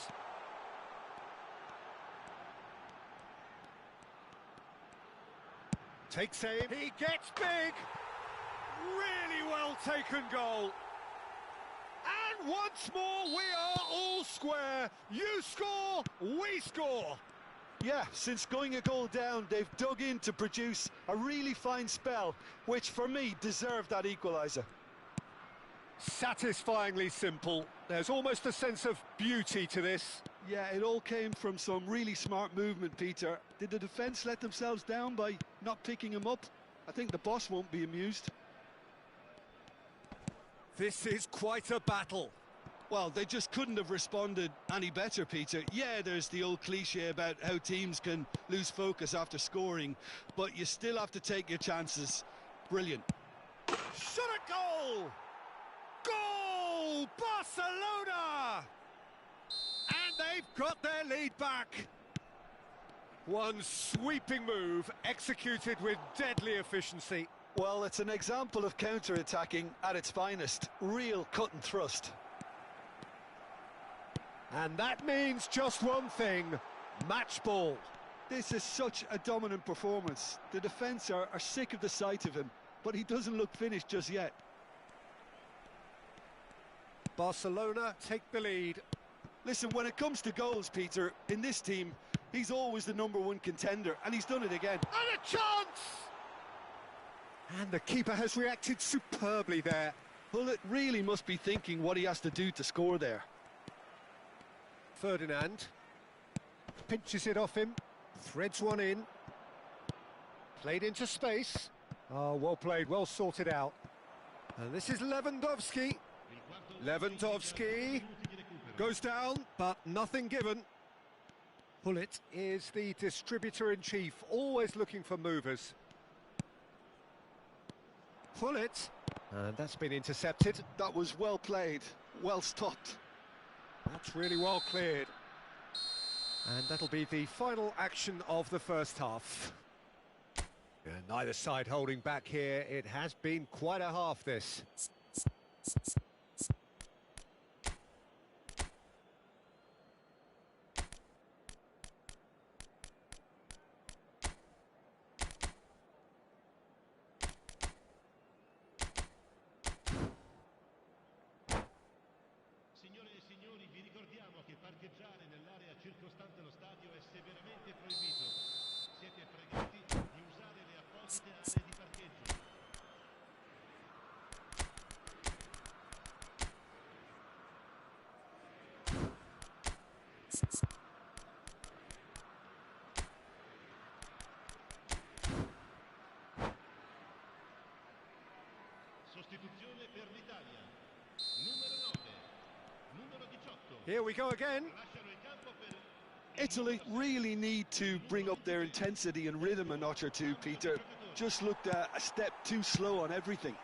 Takes aim. He gets big. Really well taken goal. And once more, we are all square. You score, we score. Yeah, since going a goal down, they've dug in to produce a really fine spell, which for me deserved that equaliser. Satisfyingly simple. There's almost a sense of beauty to this. Yeah, it all came from some really smart movement, Peter. Did the defence let themselves down by not picking him up? I think the boss won't be amused. This is quite a battle. Well, they just couldn't have responded any better, Peter. Yeah, there's the old cliche about how teams can lose focus after scoring, but you still have to take your chances. Brilliant. Shot a goal! Goal! Barcelona! And they've got their lead back. One sweeping move executed with deadly efficiency. Well, it's an example of counter-attacking at its finest. Real cut and thrust. And that means just one thing, match ball. This is such a dominant performance. The defence are sick of the sight of him, but he doesn't look finished just yet. Barcelona take the lead. Listen, when it comes to goals, Peter, in this team, he's always the #1 contender, and he's done it again. And a chance! And the keeper has reacted superbly there. Pullet really must be thinking what he has to do to score there. Ferdinand pinches it off him, threads one in. Played into space. Oh, well played, well sorted out. And this is Lewandowski. Lewandowski goes down, but nothing given. Pullet is the distributor-in-chief, always looking for movers. Pull it. And that's been intercepted. That was well played, well stopped. That's really well cleared. And that'll be the final action of the first half. And neither side holding back here. It has been quite a half, this. Signore e signori, vi ricordiamo che parcheggiare nell'area circostante lo stadio è severamente proibito. Siete pregati di usare le apposite aree di parcheggio. Sostituzione per l'Italia. Numero 9. Numero 18. Here we go again. Lasciano il campo per Italy really need to bring up their intensity and rhythm a notch or two, Peter. Just looked a step too slow on everything.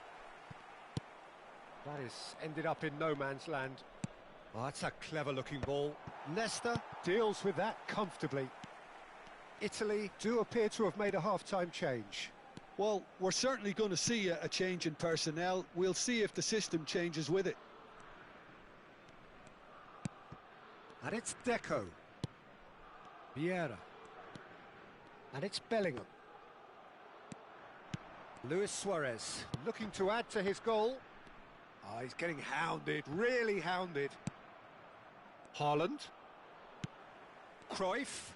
That has ended up in no man's land. Oh, that's a clever-looking ball. Nesta deals with that comfortably. Italy do appear to have made a half-time change. Well, we're certainly going to see a change in personnel. We'll see if the system changes with it. And it's Deco. Vieira. And it's Bellingham. Luis Suarez looking to add to his goal. Oh, he's getting hounded, really hounded. Haaland. Cruyff.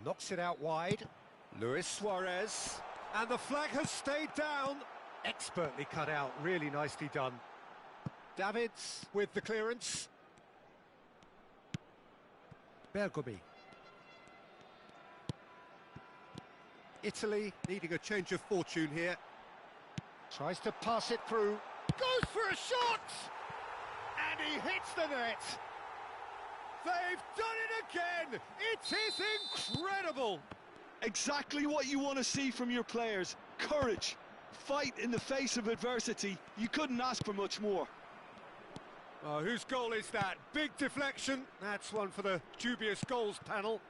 Knocks it out wide. Luis Suarez. And the flag has stayed down. Expertly cut out, really nicely done. Davids with the clearance. Bergomi. Italy needing a change of fortune here. Tries to pass it through. Goes for a shot! And he hits the net. They've done it again! It is incredible! Exactly what you want to see from your players. Courage. Fight in the face of adversity. You couldn't ask for much more. Oh, whose goal is that? Big deflection. That's one for the dubious goals panel.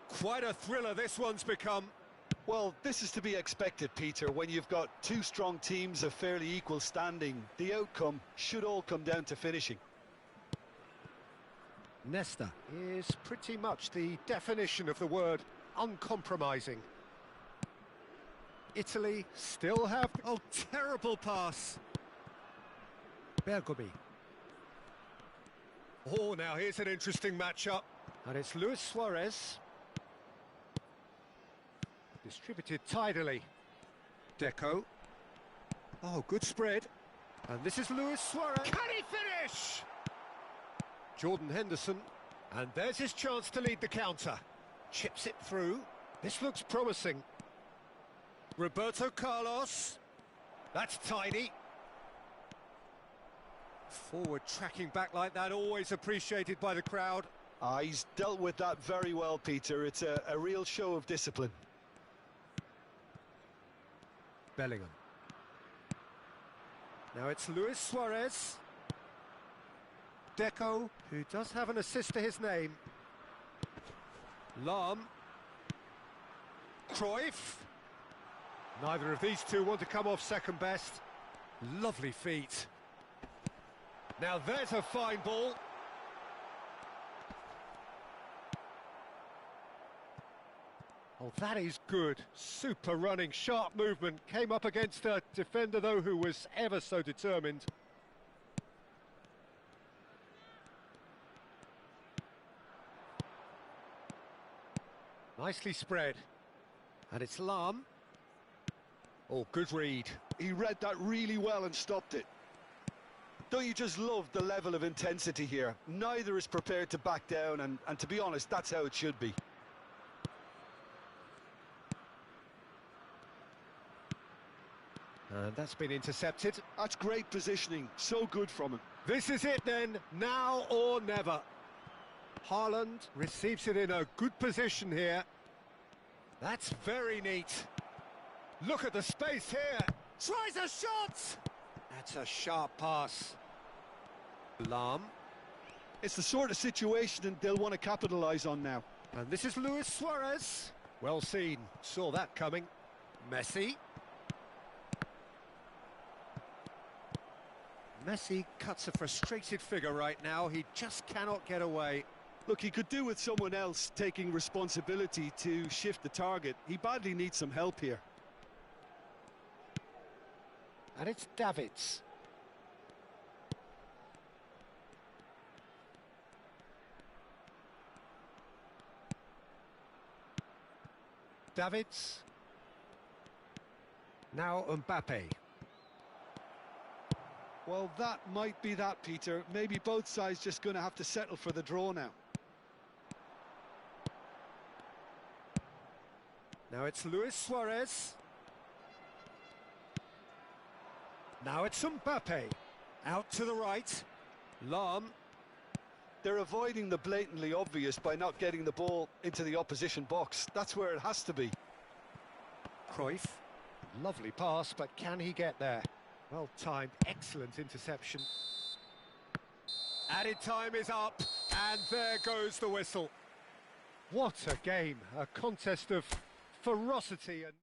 Quite a thriller this one's become. Well, this is to be expected, Peter. When you've got two strong teams of fairly equal standing, the outcome should all come down to finishing. Nesta is pretty much the definition of the word uncompromising. Italy still have... Oh, terrible pass. Bergomi. Oh, now here's an interesting matchup. And it's Luis Suarez. Distributed tidily. Deco. Oh, good spread. And this is Luis Suarez. Can he finish? Jordan Henderson. And there's his chance to lead the counter. Chips it through. This looks promising. Roberto Carlos. That's tidy. Forward tracking back like that, always appreciated by the crowd. He's dealt with that very well, Peter. It's a real show of discipline. Bellingham. Now it's Luis Suarez. Deco, who does have an assist to his name. Lahm. Cruyff. Neither of these two want to come off second best. Lovely feet. Now there's a fine ball. Oh, that is good. Super running, sharp movement. Came up against a defender, though, who was ever so determined. Nicely spread. And it's Lahm. Oh, good read. He read that really well and stopped it. Don't you just love the level of intensity here? Neither is prepared to back down, and to be honest, that's how it should be. And that's been intercepted. That's great positioning. So good from him. This is it then, now or never. Haaland receives it in a good position here. That's very neat. Look at the space here. Tries a shot. That's a sharp pass. Lam. It's the sort of situation they'll want to capitalise on now. And this is Luis Suarez. Well seen. Saw that coming. Messi. Messi cuts a frustrated figure right now. He just cannot get away. Look, he could do with someone else taking responsibility to shift the target. He badly needs some help here. And it's Davids. Davids. Now Mbappe. Well, that might be that, Peter. Maybe both sides just going to have to settle for the draw now. Now it's Luis Suarez. Now it's Mbappe. Out to the right. Lam. They're avoiding the blatantly obvious by not getting the ball into the opposition box. That's where it has to be. Cruyff. Lovely pass, but can he get there? Well timed, excellent interception. Added time is up, and there goes the whistle. What a game, a contest of ferocity and...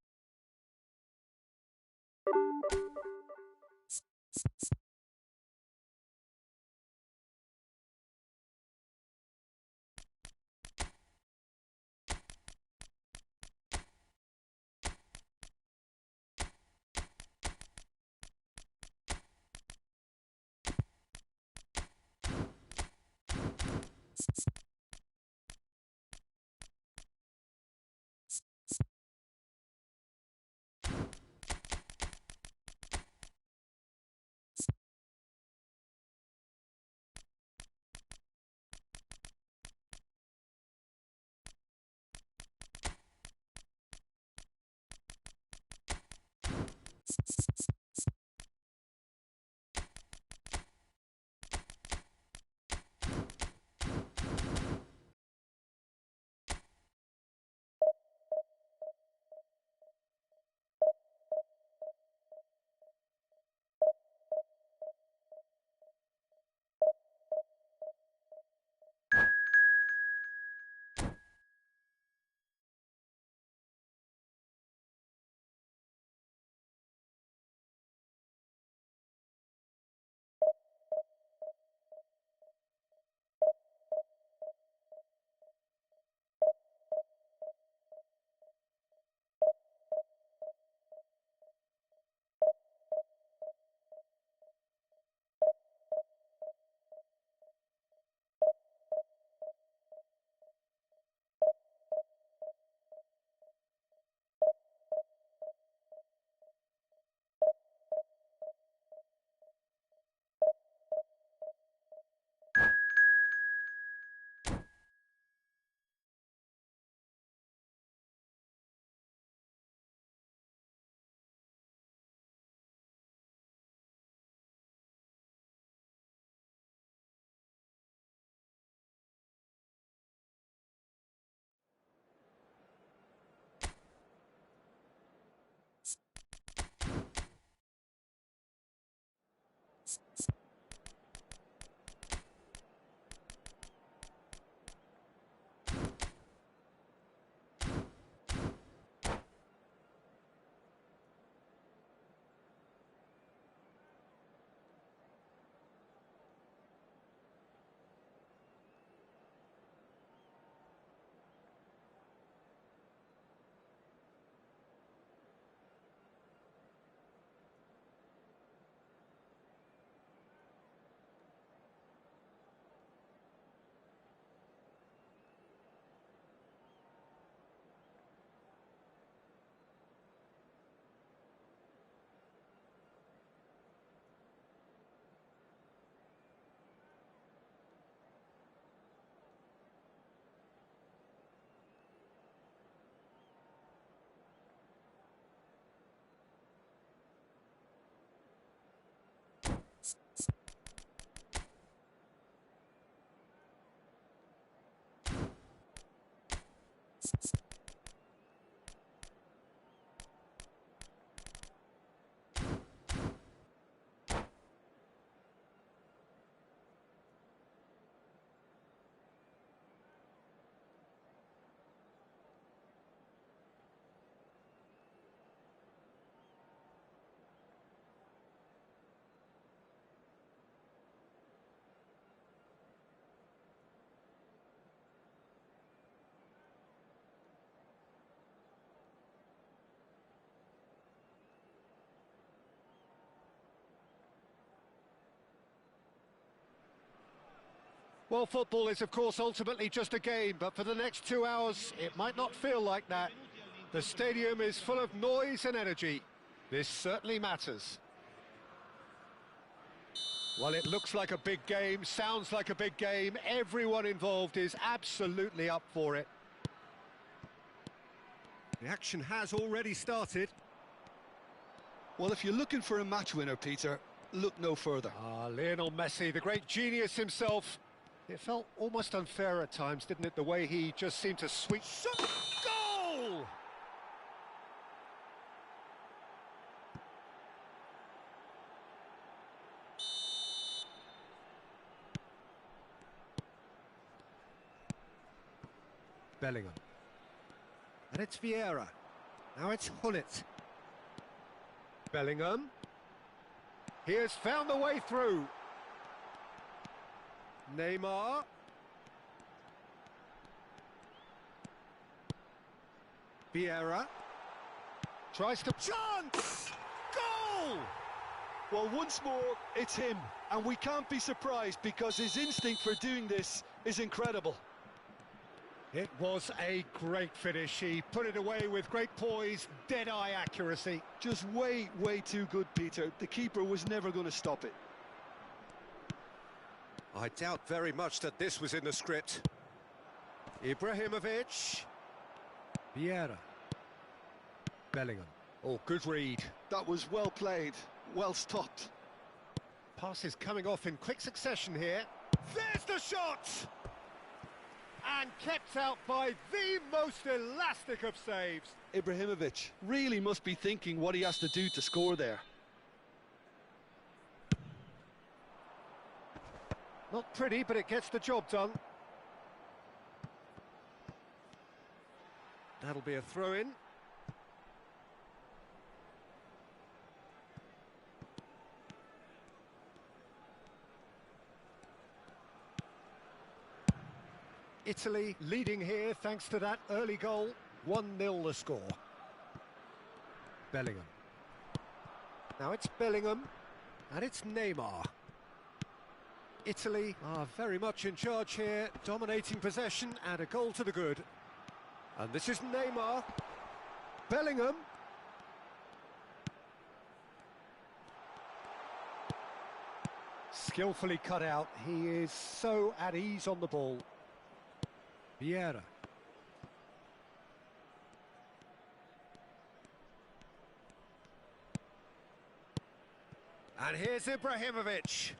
Well, football is, of course, ultimately just a game, but for the next 2 hours, it might not feel like that. The stadium is full of noise and energy. This certainly matters. Well, it looks like a big game, sounds like a big game. Everyone involved is absolutely up for it. The action has already started. Well, if you're looking for a match winner, Peter, look no further. Lionel Messi, the great genius himself. It felt almost unfair at times, didn't it? The way he just seemed to sweep. Goal! Bellingham. And it's Vieira. Now it's Hullet. Bellingham. He has found the way through. Neymar. Vieira. Tries to... Chance! Goal! Well, once more, it's him. And we can't be surprised because his instinct for doing this is incredible. It was a great finish. He put it away with great poise, dead-eye accuracy. Just way, way too good, Peter. The keeper was never going to stop it. I doubt very much that this was in the script. Ibrahimovic. Vieira. Bellingham. Oh, good read. That was well played, well stopped. Passes coming off in quick succession here. There's the shot! And kept out by the most elastic of saves. Ibrahimovic really must be thinking what he has to do to score there. Not pretty, but it gets the job done. That'll be a throw-in. Italy leading here thanks to that early goal. 1-0 the score. Bellingham. Now it's Bellingham, and it's Neymar. Italy are very much in charge here, dominating possession and a goal to the good. And this is Neymar. Bellingham. Skillfully cut out. He is so at ease on the ball. Vieira. And here's Ibrahimovic.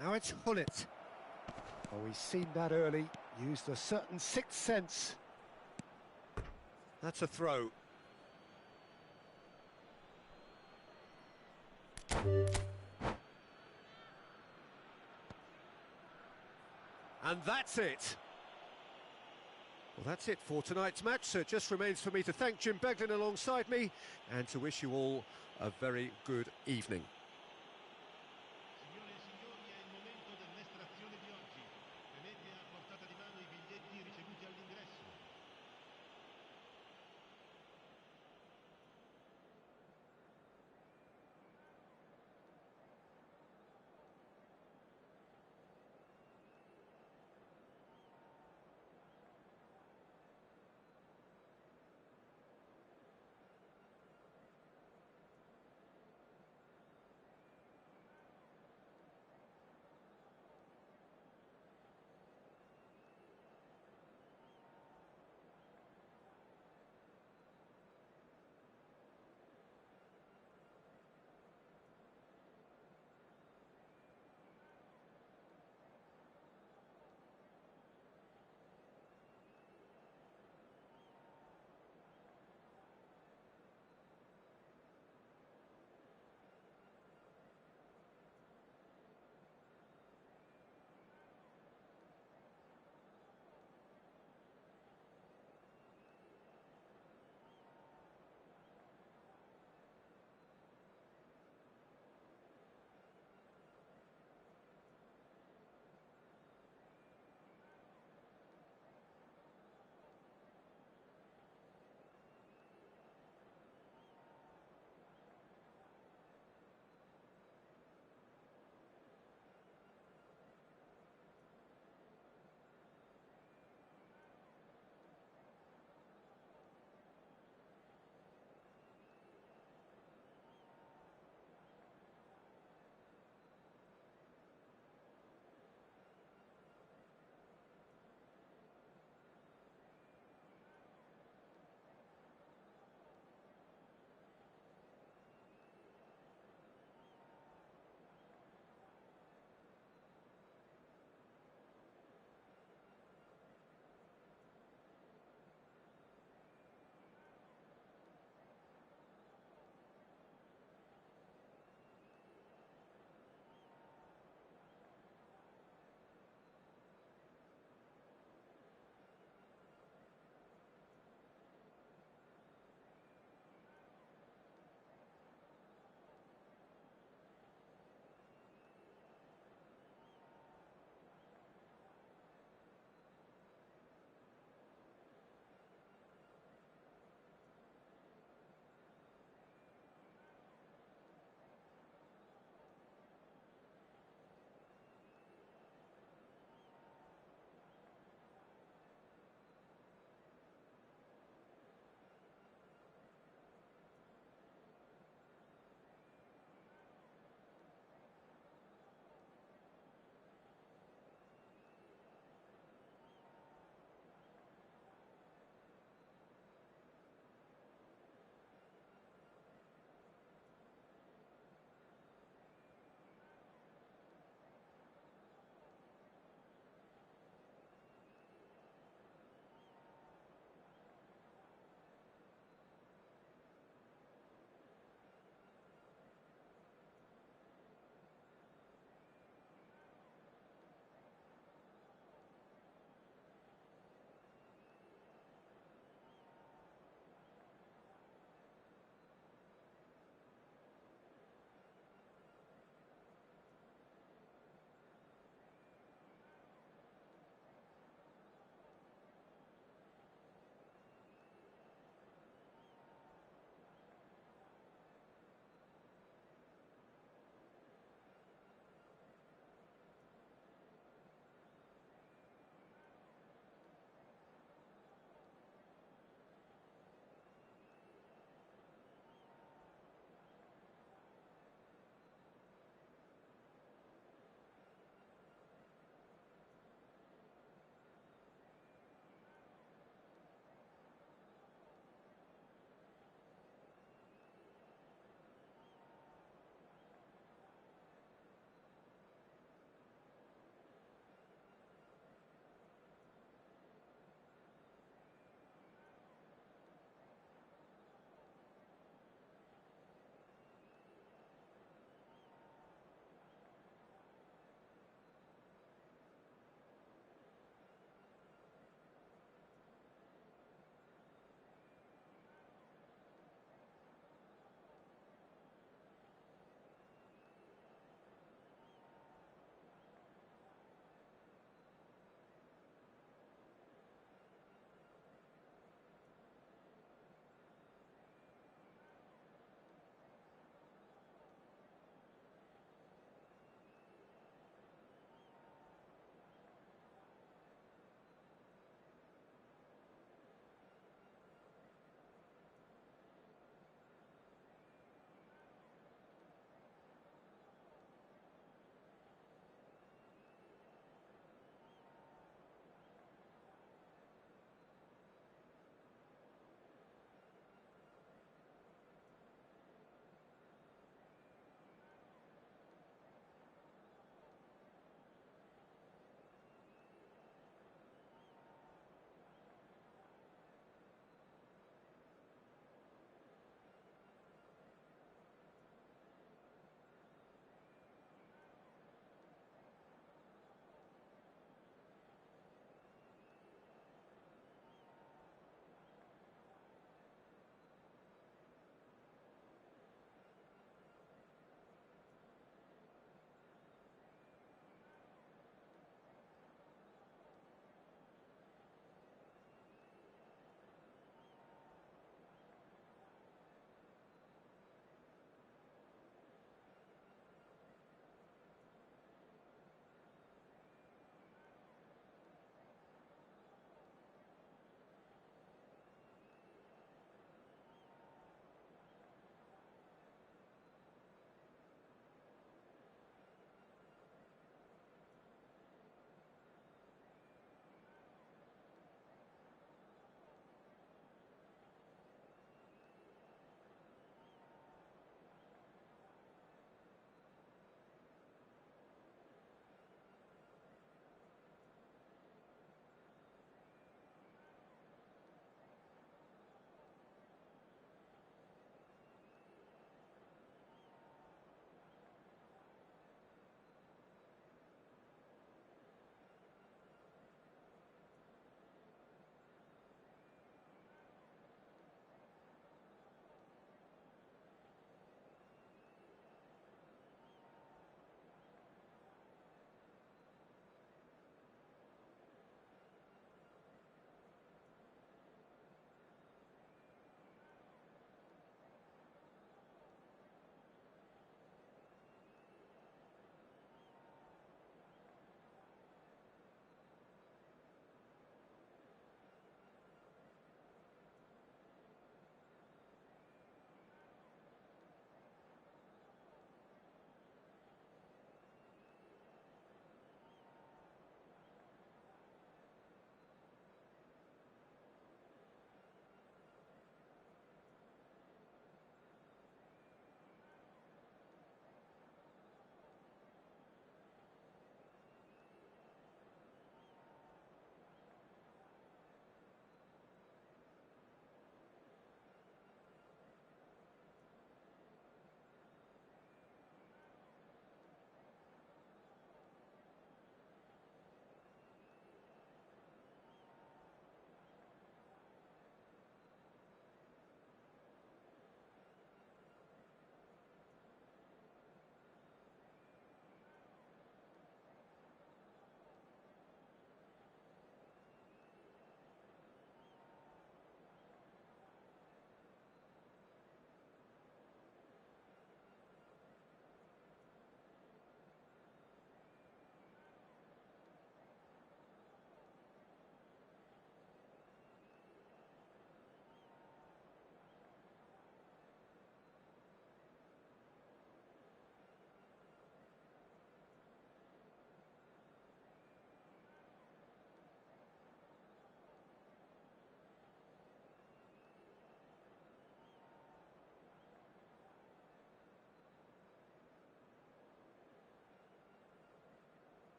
Now it's Hullet. Oh, we've seen that early. Used a certain sixth sense. That's a throw. And that's it. Well, that's it for tonight's match, so it just remains for me to thank Jim Beglin alongside me and to wish you all a very good evening.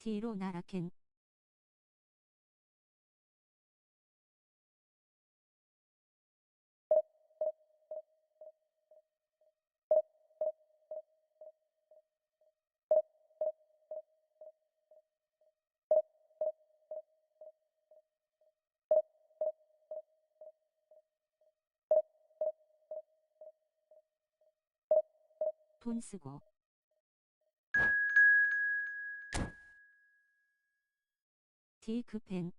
뒤로 나락행. 돈 쓰고. 뒤 급행.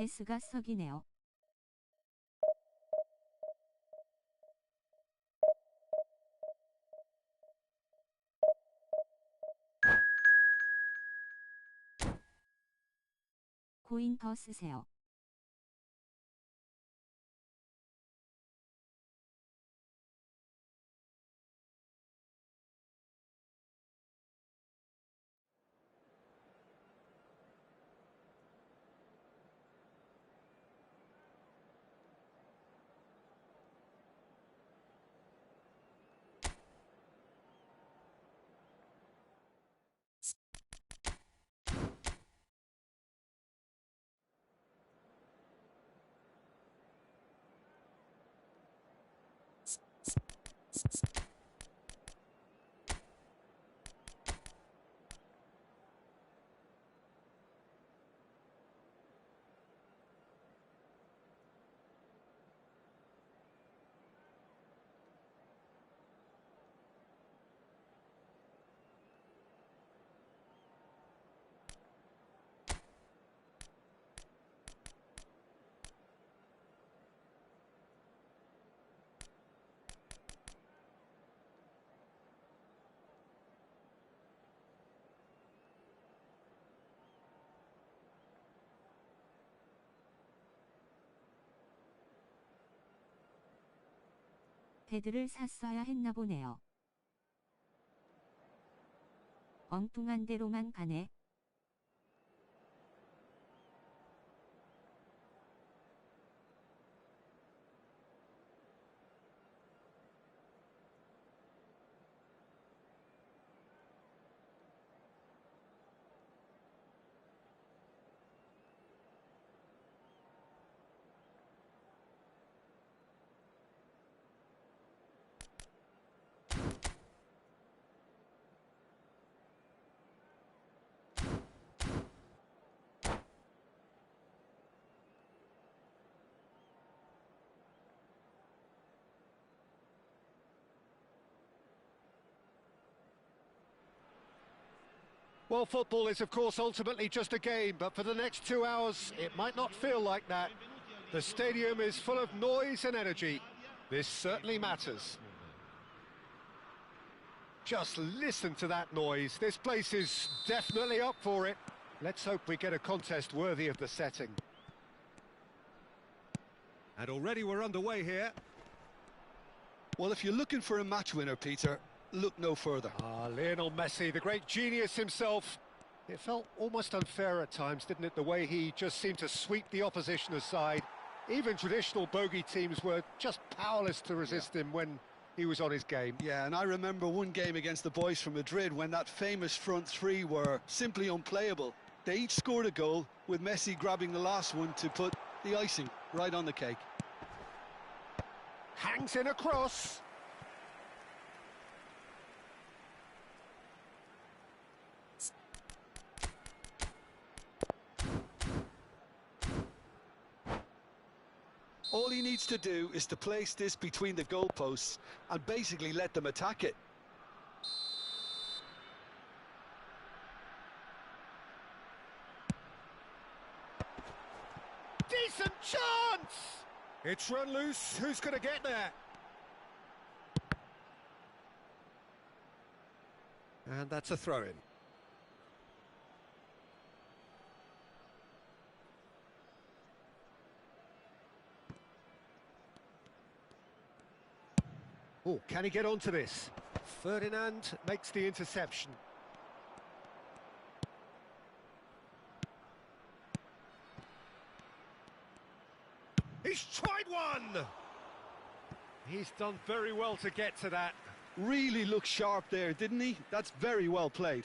패스가 썩이네요. 코인 더 쓰세요. 패드를 샀어야 했나 보네요. 엉뚱한 대로만 가네. Well, football is, of course, ultimately just a game, but for the next 2 hours, it might not feel like that. The stadium is full of noise and energy. This certainly matters. Just listen to that noise. This place is definitely up for it. Let's hope we get a contest worthy of the setting. And already we're underway here. Well, if you're looking for a match winner, Peter, look no further. Lionel Messi, the great genius himself. It felt almost unfair at times, didn't it? The way he just seemed to sweep the opposition aside. Even traditional bogey teams were just powerless to resist him when he was on his game. Yeah, and I remember one game against the boys from Madrid when that famous front three were simply unplayable. They each scored a goal, with Messi grabbing the last one to put the icing right on the cake. Hangs in a cross. All he needs to do is to place this between the goalposts and basically let them attack it. Decent chance! It's run loose. Who's going to get there? And that's a throw-in. Oh, can he get onto this? Ferdinand makes the interception. He's tried one! He's done very well to get to that. Really looked sharp there, didn't he? That's very well played.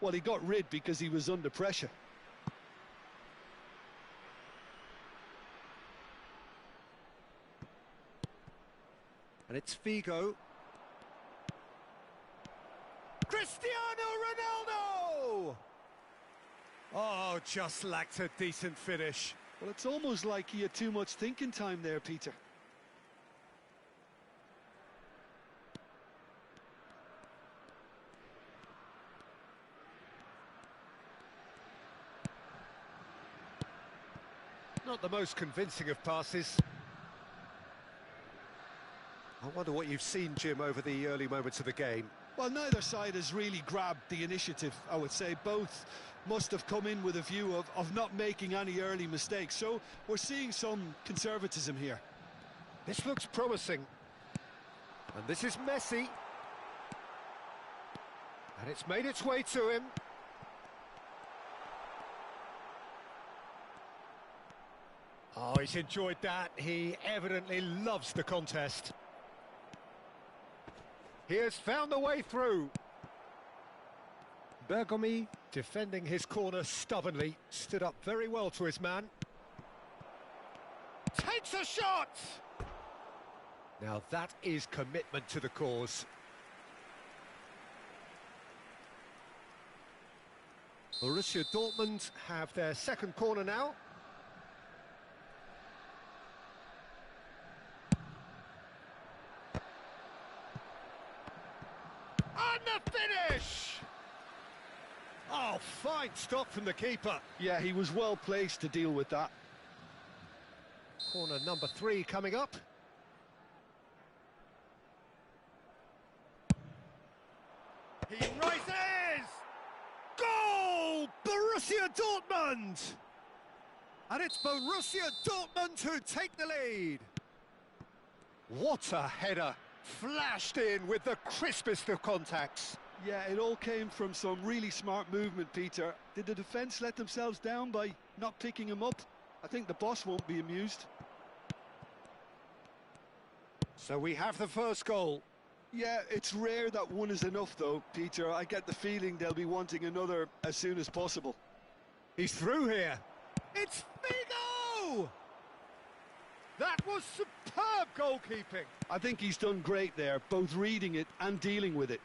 Well, he got rid because he was under pressure. And it's Figo. Cristiano Ronaldo! Oh, just lacked a decent finish. Well, it's almost like he had too much thinking time there, Peter. Not the most convincing of passes. I wonder what you've seen, Jim, over the early moments of the game. Well, neither side has really grabbed the initiative, I would say. Both must have come in with a view of not making any early mistakes. So we're seeing some conservatism here. This looks promising. And this is Messi. And it's made its way to him. Oh, he's enjoyed that. He evidently loves the contest. He has found the way through. Bergomi, defending his corner stubbornly, stood up very well to his man. Takes a shot! Now that is commitment to the cause. Borussia Dortmund have their second corner now. And the finish! Oh, fine stop from the keeper. Yeah, he was well placed to deal with that. Corner number 3 coming up. Dortmund! And it's Borussia Dortmund who take the lead. What a header! Flashed in with the crispest of contacts. Yeah, it all came from some really smart movement, Peter. Did the defence let themselves down by not picking him up? I think the boss won't be amused. So we have the first goal. Yeah, it's rare that one is enough though, Peter. I get the feeling they'll be wanting another as soon as possible. He's through here. It's Figo! That was superb goalkeeping. I think he's done great there, both reading it and dealing with it.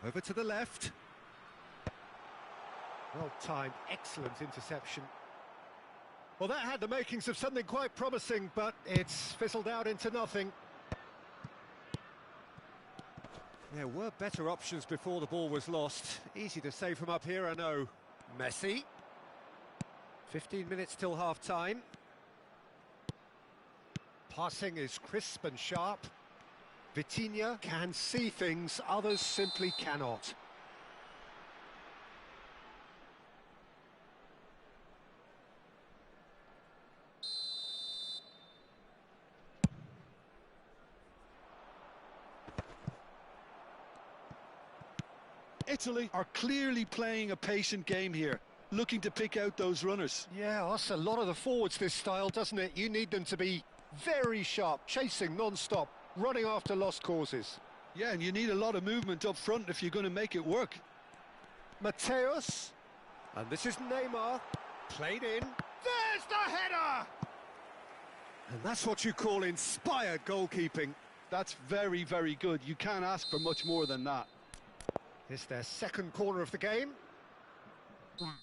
Over to the left. Well timed, excellent interception. Well, that had the makings of something quite promising, but it's fizzled out into nothing. There were better options before the ball was lost. Easy to say from up here, I know. Messi. 15 minutes till half-time. Passing is crisp and sharp. Vitinha can see things others simply cannot. Italy are clearly playing a patient game here, looking to pick out those runners. Yeah, that's a lot of the forwards, this style, doesn't it? You need them to be very sharp, chasing non-stop, running after lost causes. Yeah, and you need a lot of movement up front if you're going to make it work. Mateus, and this is Neymar, played in. There's the header! And that's what you call inspired goalkeeping. That's very, very good. You can't ask for much more than that. It's their second corner of the game. 와.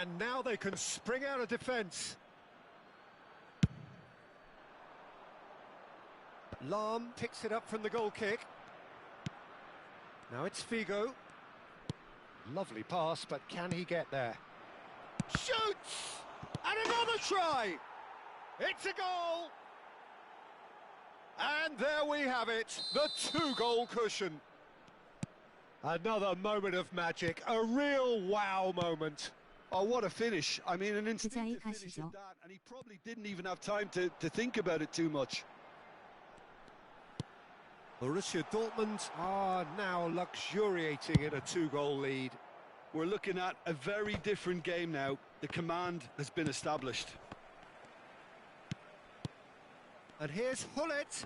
And now they can spring out of defence. Lahm picks it up from the goal kick. Now it's Figo. Lovely pass, but can he get there? Shoots! And another try! It's a goal! And there we have it, the two-goal cushion. Another moment of magic, a real wow moment. Oh, what a finish. I mean, an instinctive 기자의 finish 가시죠. at that, and he probably didn't even have time to think about it too much. Borussia Dortmund are now luxuriating in a two-goal lead. We're looking at a very different game now. The command has been established. And here's Hullet.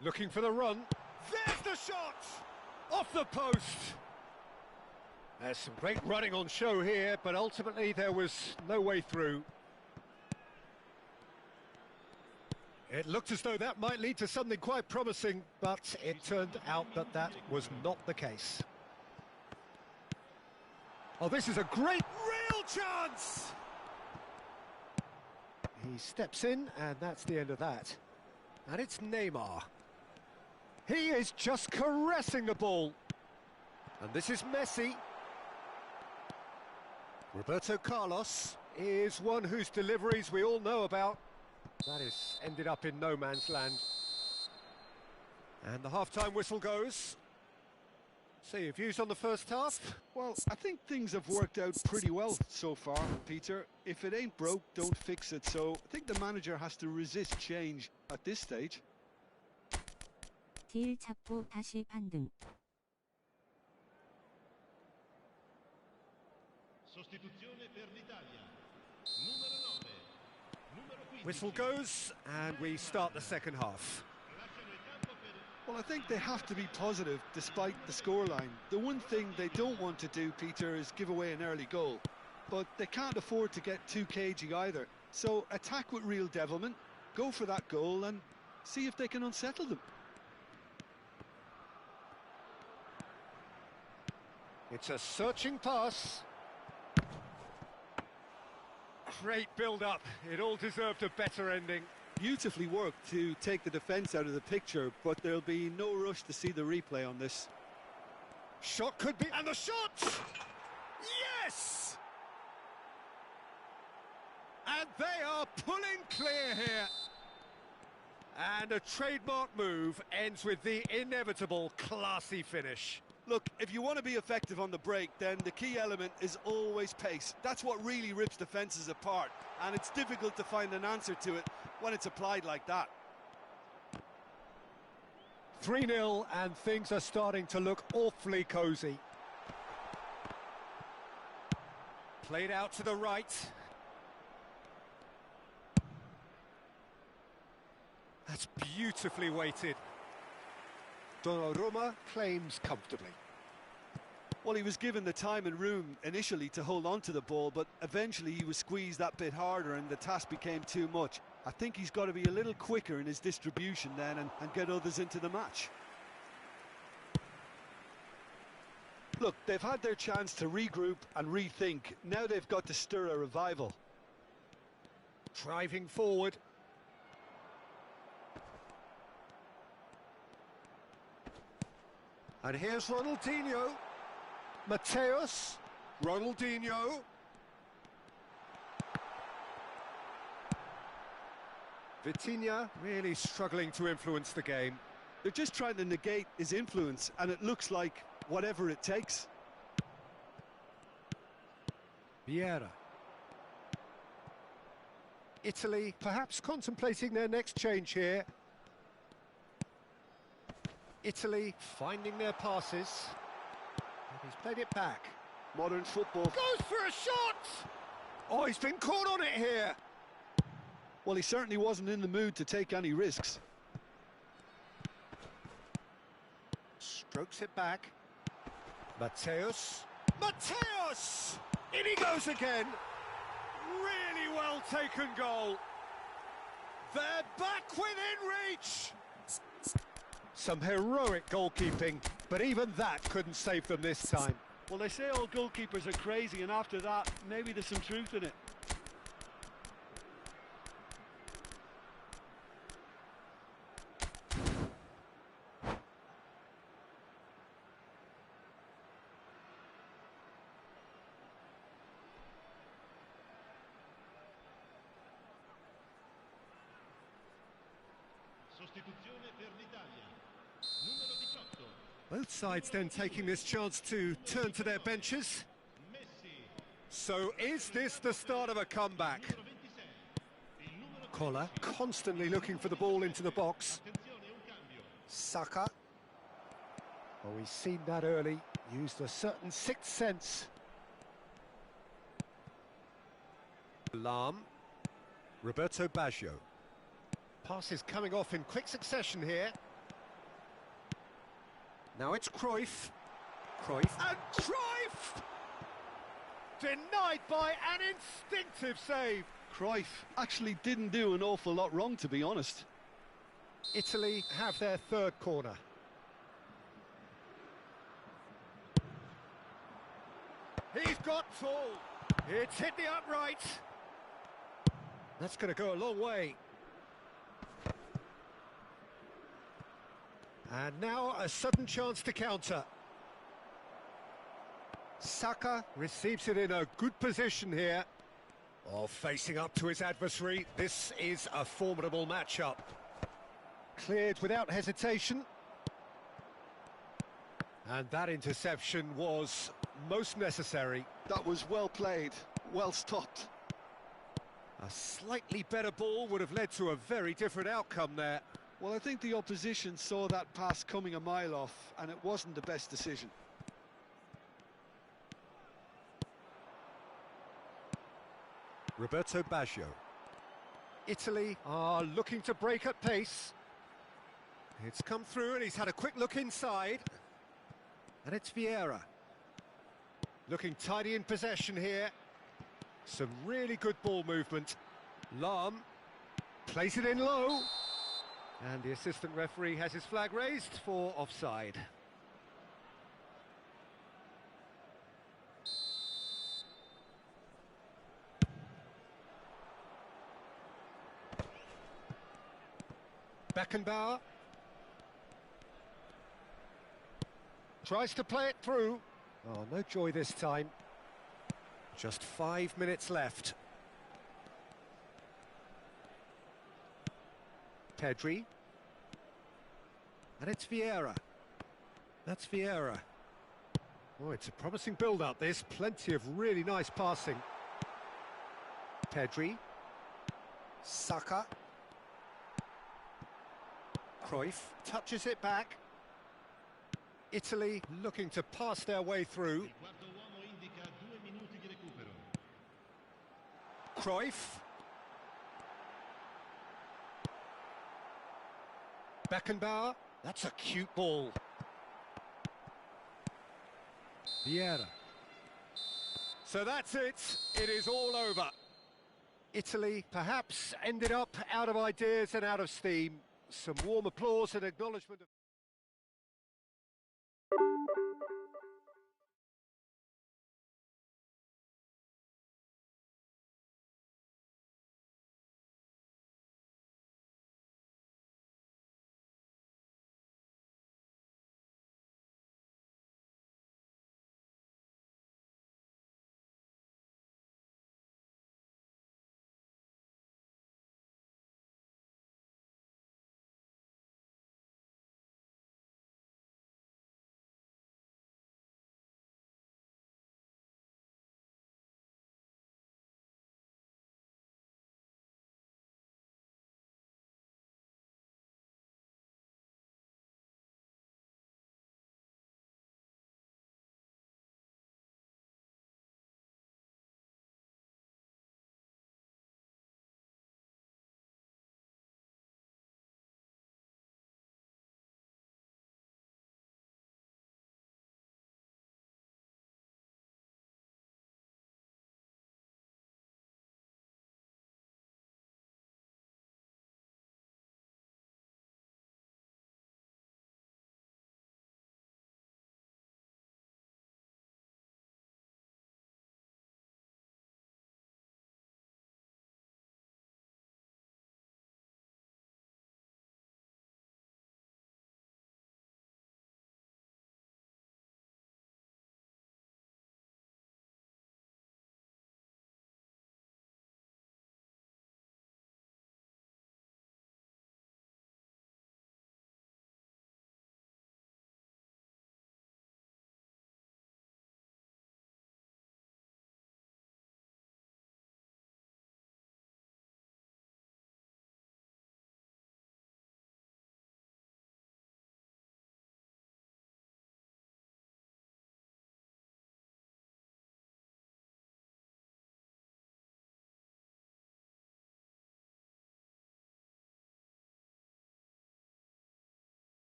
Looking for the run. There's the shot! Off the post! There's some great running on show here, but ultimately there was no way through. It looked as though that might lead to something quite promising, but it turned out that that was not the case. Oh, this is a great, real chance! He steps in, and that's the end of that. And it's Neymar. He is just caressing the ball. And this is Messi. Roberto Carlos is one whose deliveries we all know about. That has ended up in no man's land. And the half-time whistle goes. So your views on the first half? Well, I think things have worked out pretty well so far, Peter. If it ain't broke, don't fix it. So I think the manager has to resist change at this stage. 딜 잡고 다시 반등. Sostituzione per l'Italia. Numero 9. Numero 15. Whistle goes, and we start the second half. Lasciano il campo per Well, I think they have to be positive despite the scoreline. The one thing they don't want to do, Peter, is give away an early goal. But they can't afford to get too cagey either. So attack with real devilment, go for that goal and see if they can unsettle them. It's a searching pass. Great build-up. It all deserved a better ending. Beautifully worked to take the defence out of the picture, but there'll be no rush to see the replay on this. Shot could be... And the shot! Yes! And they are pulling clear here. And a trademark move ends with the inevitable classy finish. Look, if you want to be effective on the break, then the key element is always pace. That's what really rips defences apart, and it's difficult to find an answer to it when it's applied like that. 3-0 and things are starting to look awfully cosy. Played out to the right. That's beautifully weighted. Donnarumma claims comfortably. Well, he was given the time and room initially to hold on to the ball, but eventually he was squeezed that bit harder and the task became too much. I think he's got to be a little quicker in his distribution then and get others into the match. Look, they've had their chance to regroup and rethink. Now they've got to stir a revival. Driving forward. And here's Ronaldinho. Mateus. Ronaldinho. Vitinha. Really struggling to influence the game. They're just trying to negate his influence, and it looks like whatever it takes. Vieira. Italy perhaps contemplating their next change here. Italy finding their passes. And he's played it back. Modern football. Goes for a shot! Oh, he's been caught on it here. Well, he certainly wasn't in the mood to take any risks. Strokes it back. Mateus. Mateus! In he goes again. Really well taken goal. They're back within reach. Some heroic goalkeeping, but even that couldn't save them this time. Well, they say all goalkeepers are crazy, and after that, maybe there's some truth in it. Sostituzione per l'Italia. Numero 18. Both sides then taking this chance to turn to their benches. Messi. So is this the start of a comeback? Numero 26. Il numero Collar constantly looking for the ball into the box. Attenzione, un cambio. Saka. Oh, he's seen that early. Used a certain sixth sense. Lam. Roberto Baggio. Passes coming off in quick succession here. Now it's Cruyff. Cruyff. And Cruyff! Denied by an instinctive save. Cruyff actually didn't do an awful lot wrong, to be honest. Italy have their third corner. He's got tall. It's hit the upright. That's going to go a long way. And now a sudden chance to counter. Saka receives it in a good position here. Oh, facing up to his adversary. This is a formidable matchup. Cleared without hesitation. And that interception was most necessary. That was well played, well stopped. A slightly better ball would have led to a very different outcome there. Well, I think the opposition saw that pass coming a mile off, and it wasn't the best decision. Roberto Baggio. Italy are looking to break at pace. It's come through and he's had a quick look inside. And it's Vieira. Looking tidy in possession here. Some really good ball movement. Lam plays it in low. And the assistant referee has his flag raised for offside. Beckenbauer tries to play it through. Oh, no joy this time. Just 5 minutes left. Pedri. And it's Vieira. That's Vieira. Oh, it's a promising build-up, this. Plenty of really nice passing. Pedri. Saka. Cruyff touches it back. Italy looking to pass their way through. Il quarto uomo indica 2 minuti di recupero. Cruyff. Beckenbauer. That's a cute ball. Vieira. So that's it. It is all over. Italy perhaps ended up out of ideas and out of steam. Some warm applause and acknowledgement of...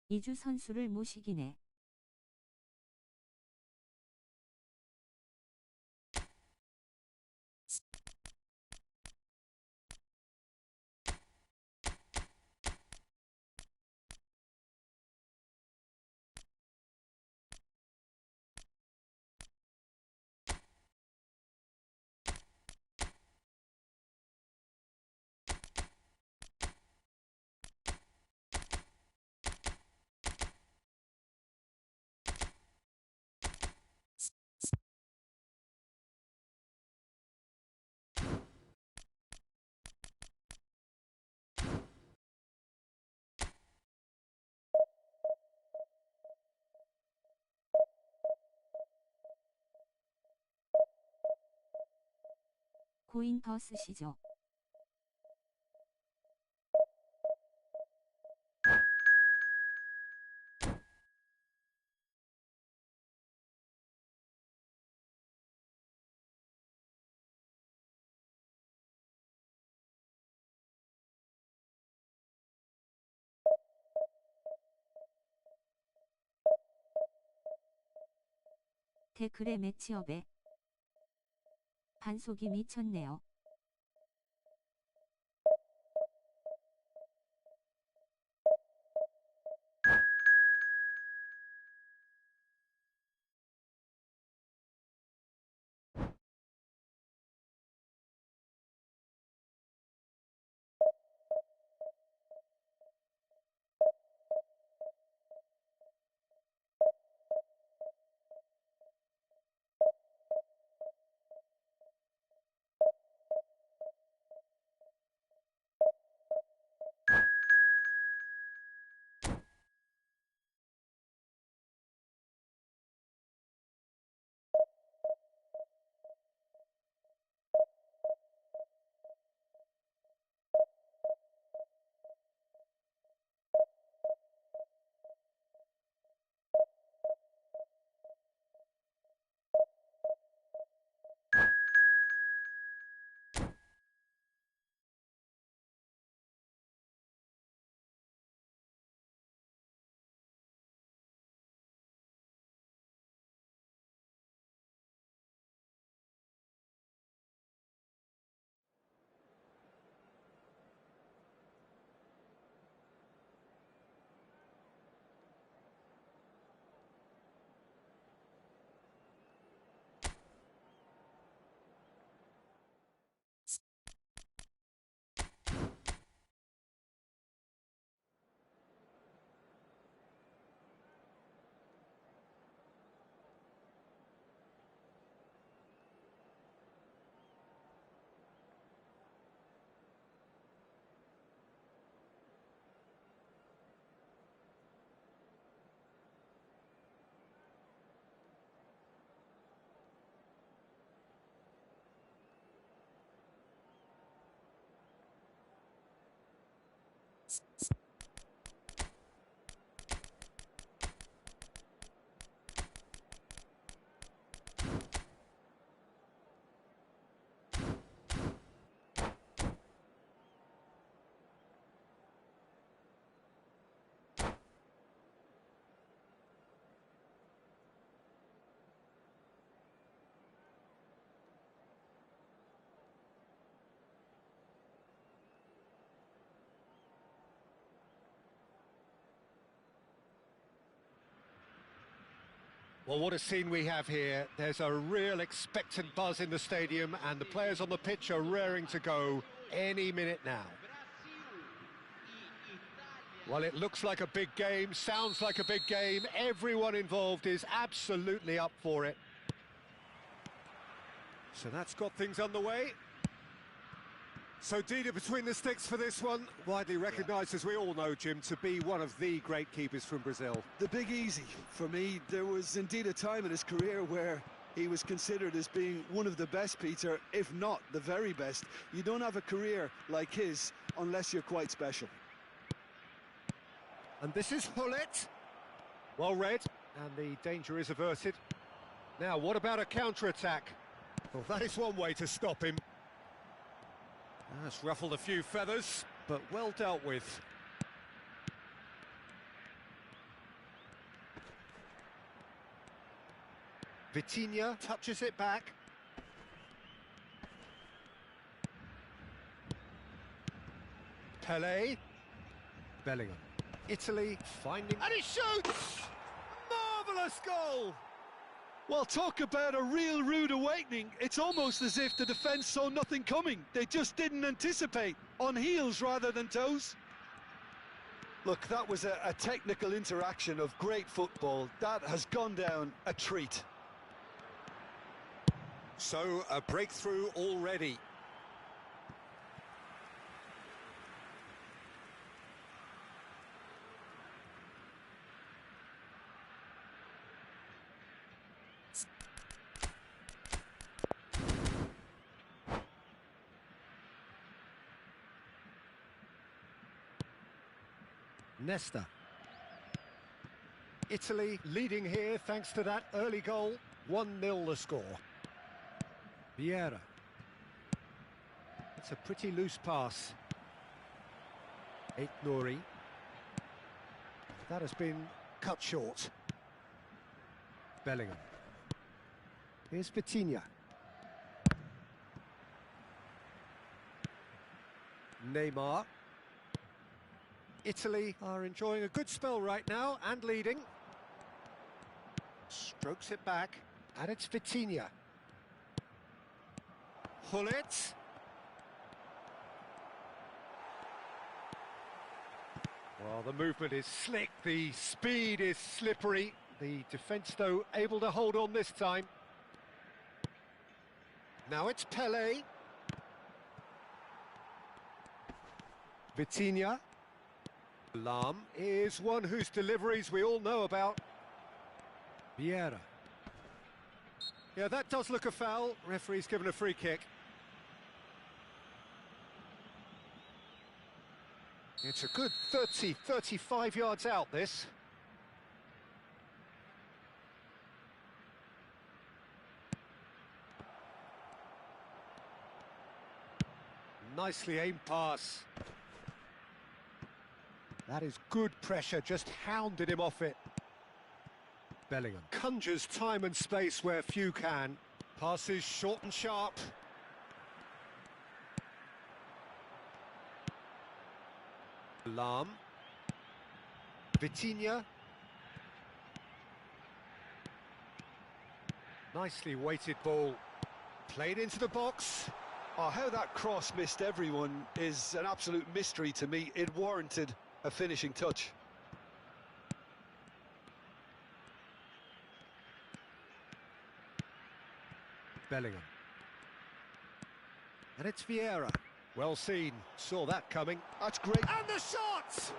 이주 선수를 모시기네. 코인 더 쓰시죠. 태클의 매치업에 반속이 미쳤네요. Well, what a scene we have here. There's a real expectant buzz in the stadium, and the players on the pitch are raring to go any minute now. Well, it looks like a big game, sounds like a big game. Everyone involved is absolutely up for it. So that's got things underway. So Dida between the sticks for this one, widely recognised, as we all know, Jim, to be one of the great keepers from Brazil. The Big Easy, for me, there was indeed a time in his career where he was considered as being one of the best, Peter, if not the very best. You don't have a career like his unless you're quite special. And this is Hullet. Well read, and the danger is averted. Now, what about a counter-attack? Well, that is one way to stop him. That's ruffled a few feathers, but well dealt with. Vitinha touches it back. Pelé. Bellingham. Italy finding... And he shoots! Marvellous goal! Well, talk about a real rude awakening. It's almost as if the defence saw nothing coming. They just didn't anticipate. On heels rather than toes. Look, that was a technical interaction of great football. That has gone down a treat. So, a breakthrough already. Nesta. Italy leading here thanks to that early goal. 1-0 the score. Vieira. It's a pretty loose pass. Nuri. That has been cut short. Bellingham. Here's Vitinha. Neymar. Italy are enjoying a good spell right now and leading. Strokes it back, and it's Vitinha. Hullet. Well, the movement is slick, the speed is slippery. The defence, though, able to hold on this time. Now it's Pelé. Vitinha. Lam is one whose deliveries we all know about. Vieira. Yeah, that does look a foul. Referee's given a free kick. It's a good 30, 35 yards out, this. Nicely aimed pass. That is good pressure, just hounded him off it. Bellingham conjures time and space where few can. Passes short and sharp. Lam. Vitinha. Nicely weighted ball. Played into the box. Oh, how that cross missed everyone is an absolute mystery to me. It warranted a finishing touch. Bellingham. And it's Vieira. Well seen. Saw that coming. That's great. And the shot!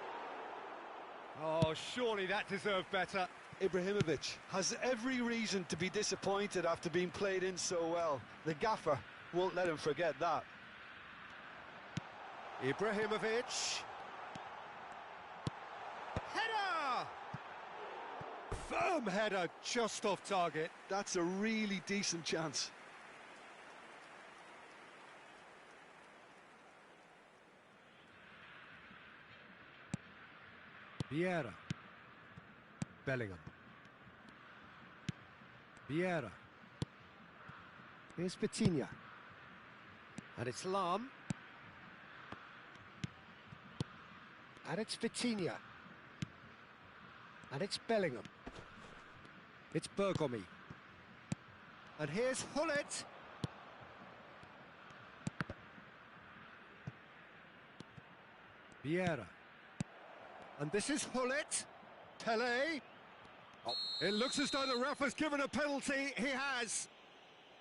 Oh, surely that deserved better. Ibrahimovic has every reason to be disappointed after being played in so well. The gaffer won't let him forget that. Ibrahimovic. Header! Firm header, just off target. That's a really decent chance. Vieira. Bellingham. Vieira. Here's Vitinha. And it's Lam. And it's Vitinha. And it's Bellingham. It's Bergomi. And here's Hullet. Vieira. And this is Hullet. Pelé. Oh, it looks as though the ref has given a penalty. He has.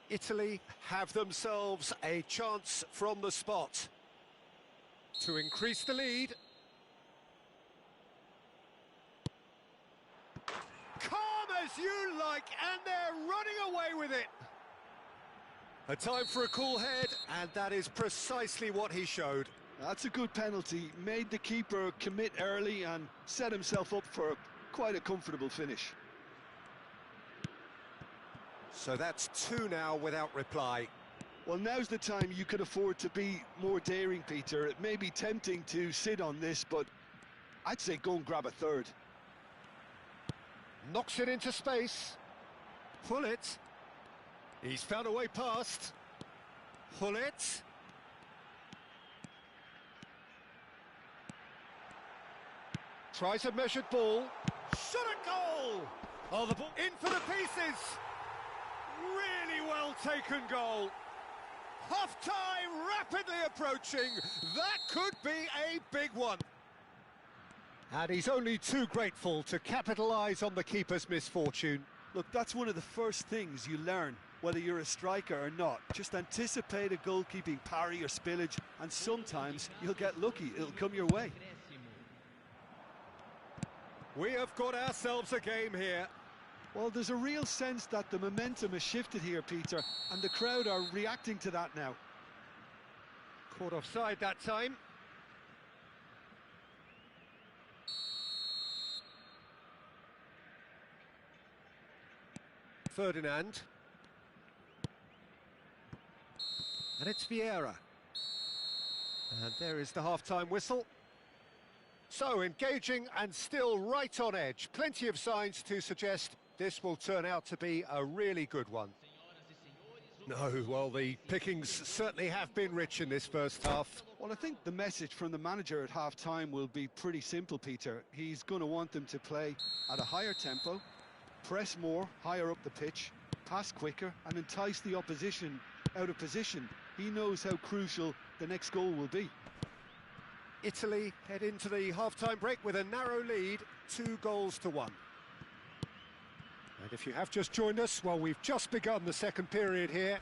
Italy have themselves a chance from the spot to increase the lead. Calm as you like, and they're running away with it. A time for a cool head, and that is precisely what he showed. That's a good penalty. Made the keeper commit early and set himself up for quite a comfortable finish. So that's 2 now without reply. Well, now's the time you could afford to be more daring, Peter. It may be tempting to sit on this, but I'd say go and grab a third. Knocks it into space. Pull it. He's found a way past. Hullet. Tries a measured ball. Shot a goal! Oh, the ball in for the pieces! Really well taken goal. Half-time rapidly approaching. That could be a big one. And he's only too grateful to capitalise on the keeper's misfortune. Look, that's one of the first things you learn, whether you're a striker or not. Just anticipate a goalkeeping parry or spillage, and sometimes you'll get lucky. It'll come your way. We have got ourselves a game here. Well, there's a real sense that the momentum has shifted here, Peter, and the crowd are reacting to that now. Caught offside that time. Ferdinand. And it's Vieira. And there is the half-time whistle. So, engaging and still right on edge. Plenty of signs to suggest this will turn out to be a really good one. No, well, the pickings certainly have been rich in this first half. Well, I think the message from the manager at half-time will be pretty simple, Peter. He's going to want them to play at a higher tempo, press more, higher up the pitch, pass quicker, and entice the opposition out of position. He knows how crucial the next goal will be. Italy head into the half-time break with a narrow lead, 2-1. And if you have just joined us, well, we've just begun the second period here.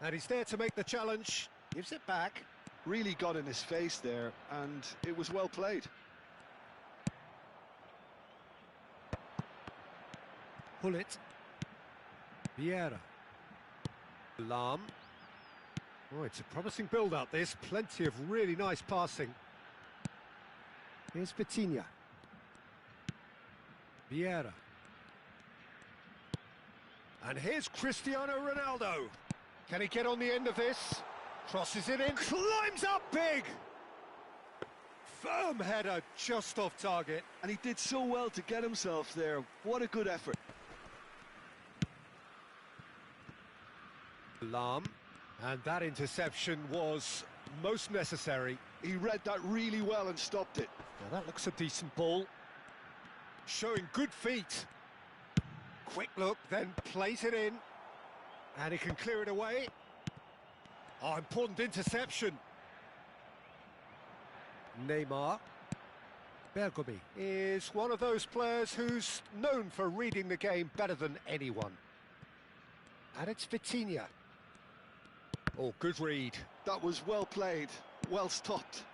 And he's there to make the challenge, gives it back. Really got in his face there, and it was well played. Hullet. Vieira. Lam. Oh, it's a promising build-up, this. Plenty of really nice passing. Here's Vitinha. Vieira. And here's Cristiano Ronaldo. Can he get on the end of this? Crosses it in. Climbs up big! Firm header, just off target. And he did so well to get himself there. What a good effort. Lam. And that interception was most necessary. He read that really well and stopped it. Now that looks a decent ball. Showing good feet. Quick look, then plays it in. And he can clear it away. Oh, important interception. Neymar. Bergomi is one of those players who's known for reading the game better than anyone. And it's Vitinha. Oh, good read. That was well played, well stopped.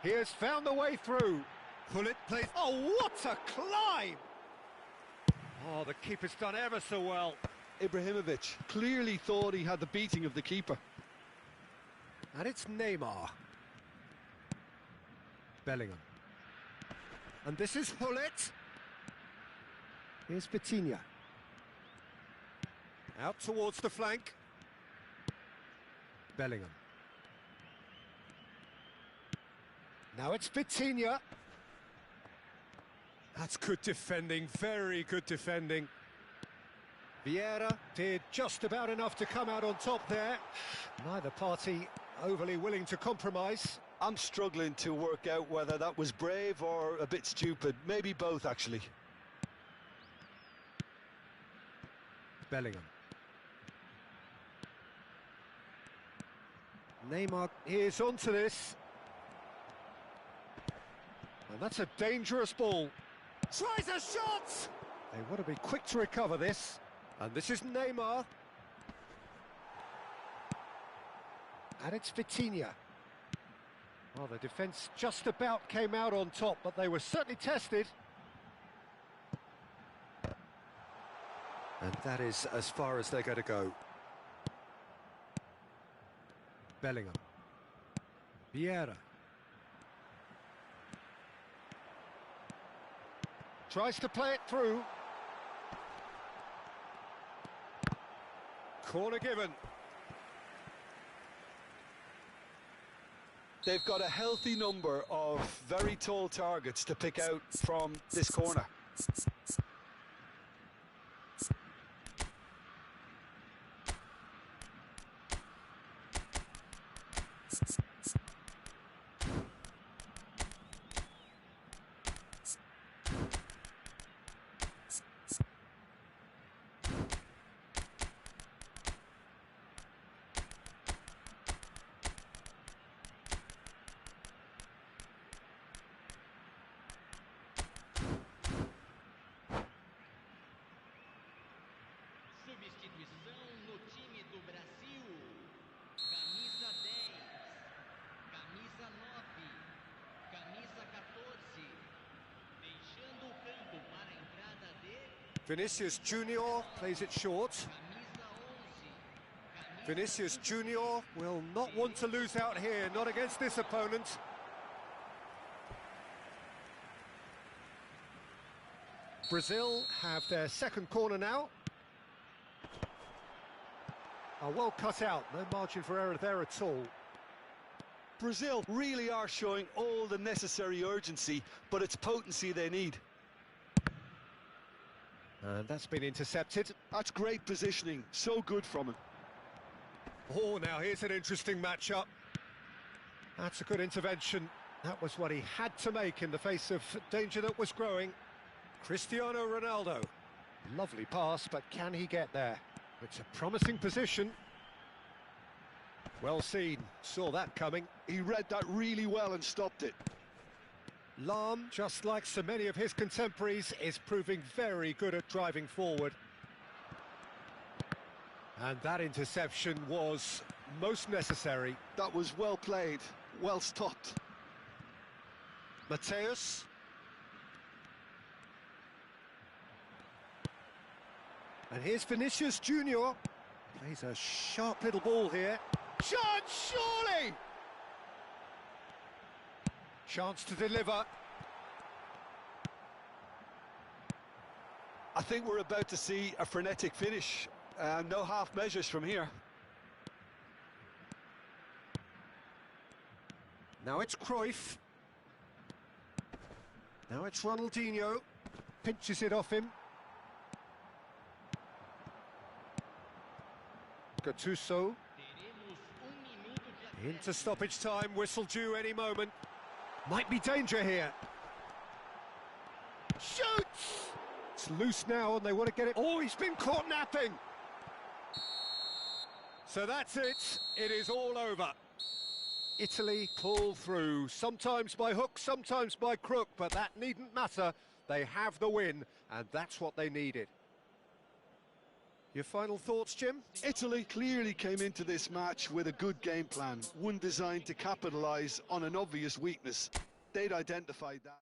He has found the way through. Hullet plays. Oh, what a climb! Oh, the keeper's done ever so well. Ibrahimovic clearly thought he had the beating of the keeper. And it's Neymar. Bellingham. And this is Hullet. Here's Vitinha. Out towards the flank. Bellingham. Now it's Vitinha. That's good defending, very good defending. Vieira did just about enough to come out on top there. Neither party overly willing to compromise. I'm struggling to work out whether that was brave or a bit stupid. Maybe both, actually. Bellingham. Neymar is onto this. And that's a dangerous ball. Tries a shot! They want to be quick to recover this. And this is Neymar. And it's Vitinha. Well, the defence just about came out on top, but they were certainly tested. And that is as far as they're going to go. Bellingham. Vieira. Tries to play it through. Corner given. They've got a healthy number of very tall targets to pick out from this corner. Vinicius Junior plays it short. Vinicius Junior will not want to lose out here, not against this opponent. Brazil have their second corner now. Well cut out, no margin for error there at all. Brazil really are showing all the necessary urgency, but it's potency they need. And that's been intercepted. That's great positioning, so good from him. Oh, now here's an interesting matchup. That's a good intervention. That was what he had to make in the face of danger that was growing. Cristiano Ronaldo. Lovely pass, but can he get there? It's a promising position. Well seen, saw that coming. He read that really well and stopped it. Lahm, just like so many of his contemporaries, is proving very good at driving forward. And that interception was most necessary. That was well played, well stopped. Mateus. And here's Vinicius Junior. Plays a sharp little ball here. Chance, surely! Chance to deliver. I think we're about to see a frenetic finish. No half measures from here. Now it's Cruyff. Now it's Ronaldinho. Pinches it off him. Gattuso. Into stoppage time, whistle due any moment. Might be danger here. Shoots! It's loose now and they want to get it. Oh, he's been caught napping! So that's it. It is all over. Italy pull through, sometimes by hook, sometimes by crook, but that needn't matter. They have the win, and that's what they needed. Your final thoughts, Jim? Italy clearly came into this match with a good game plan, one designed to capitalise on an obvious weakness. They'd identified that.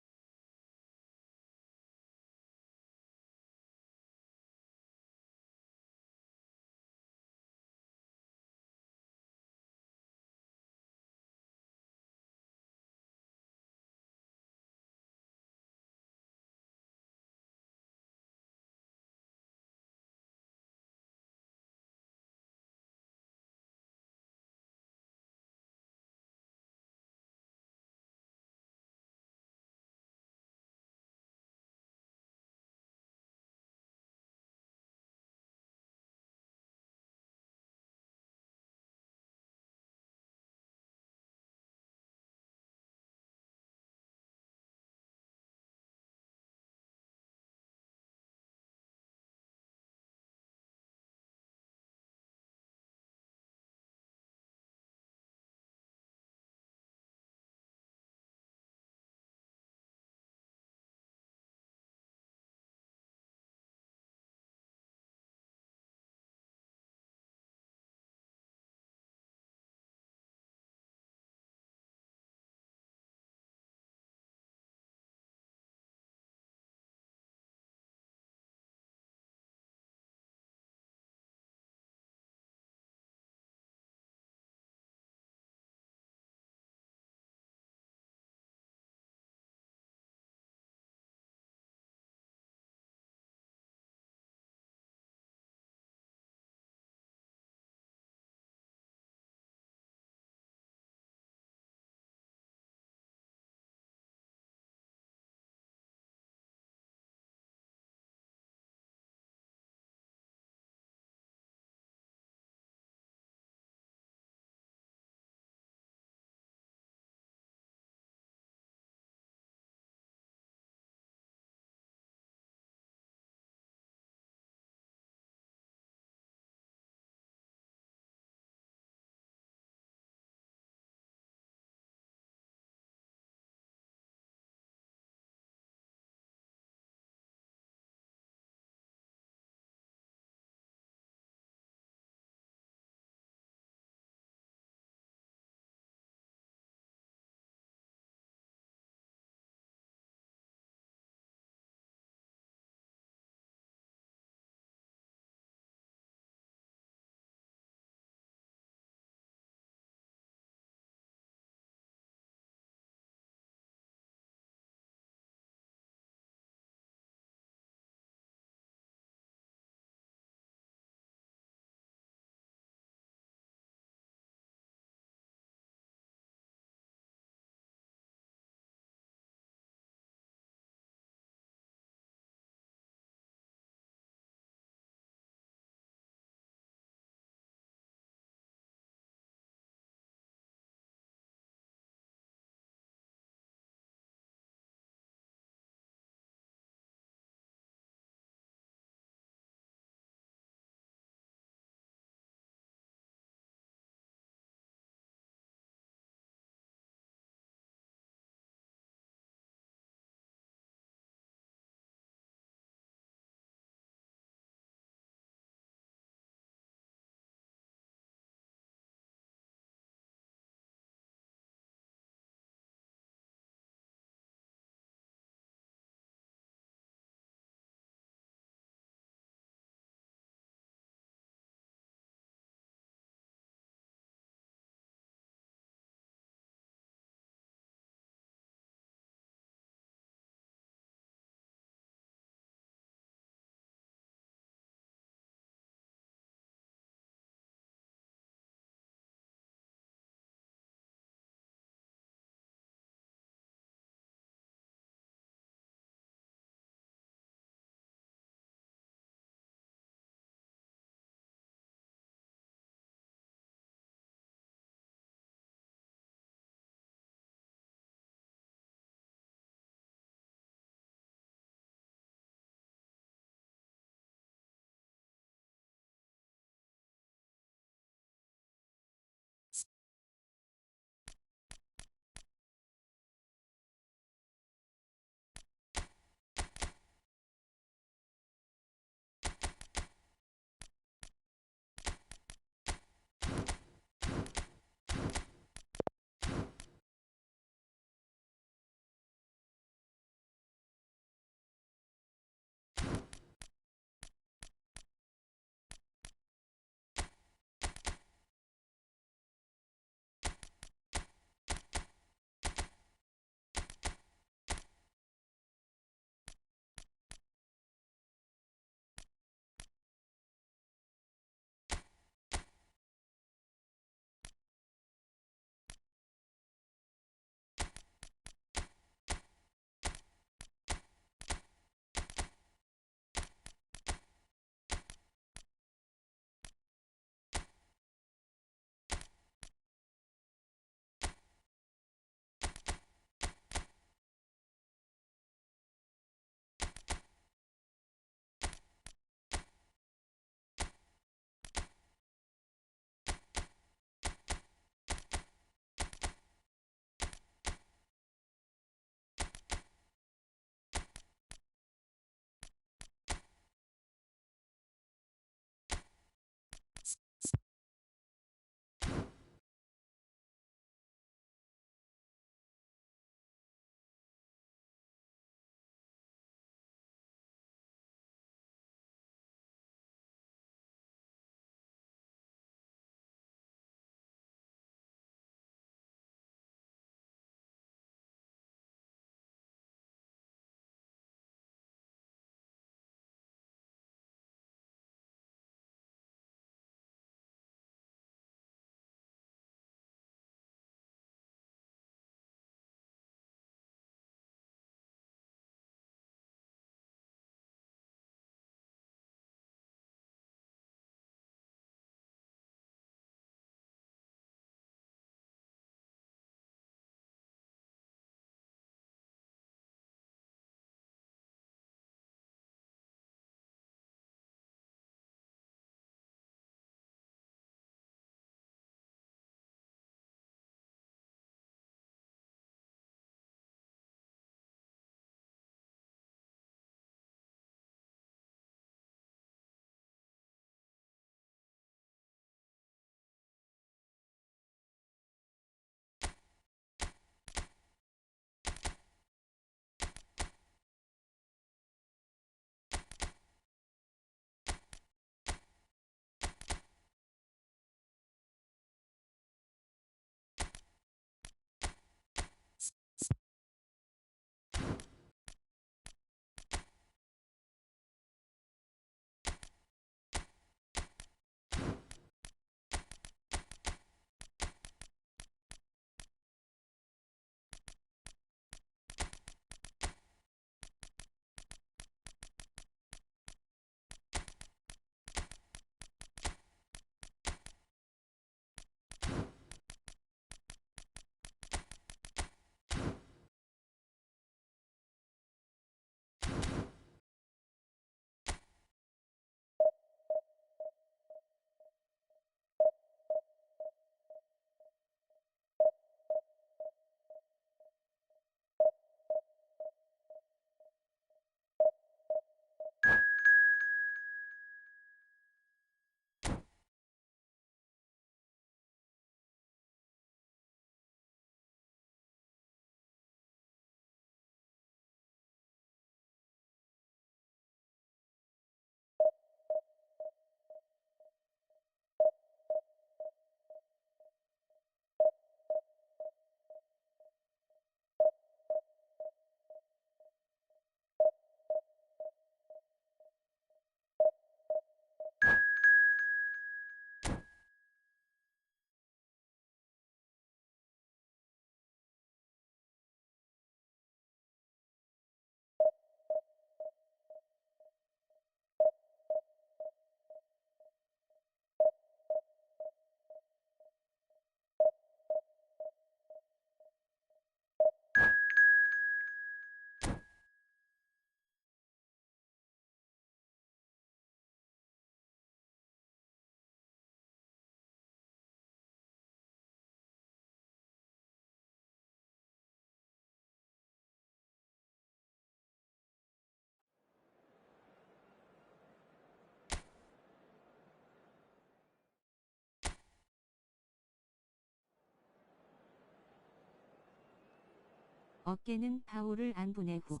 어깨는 파울을 안 보내고.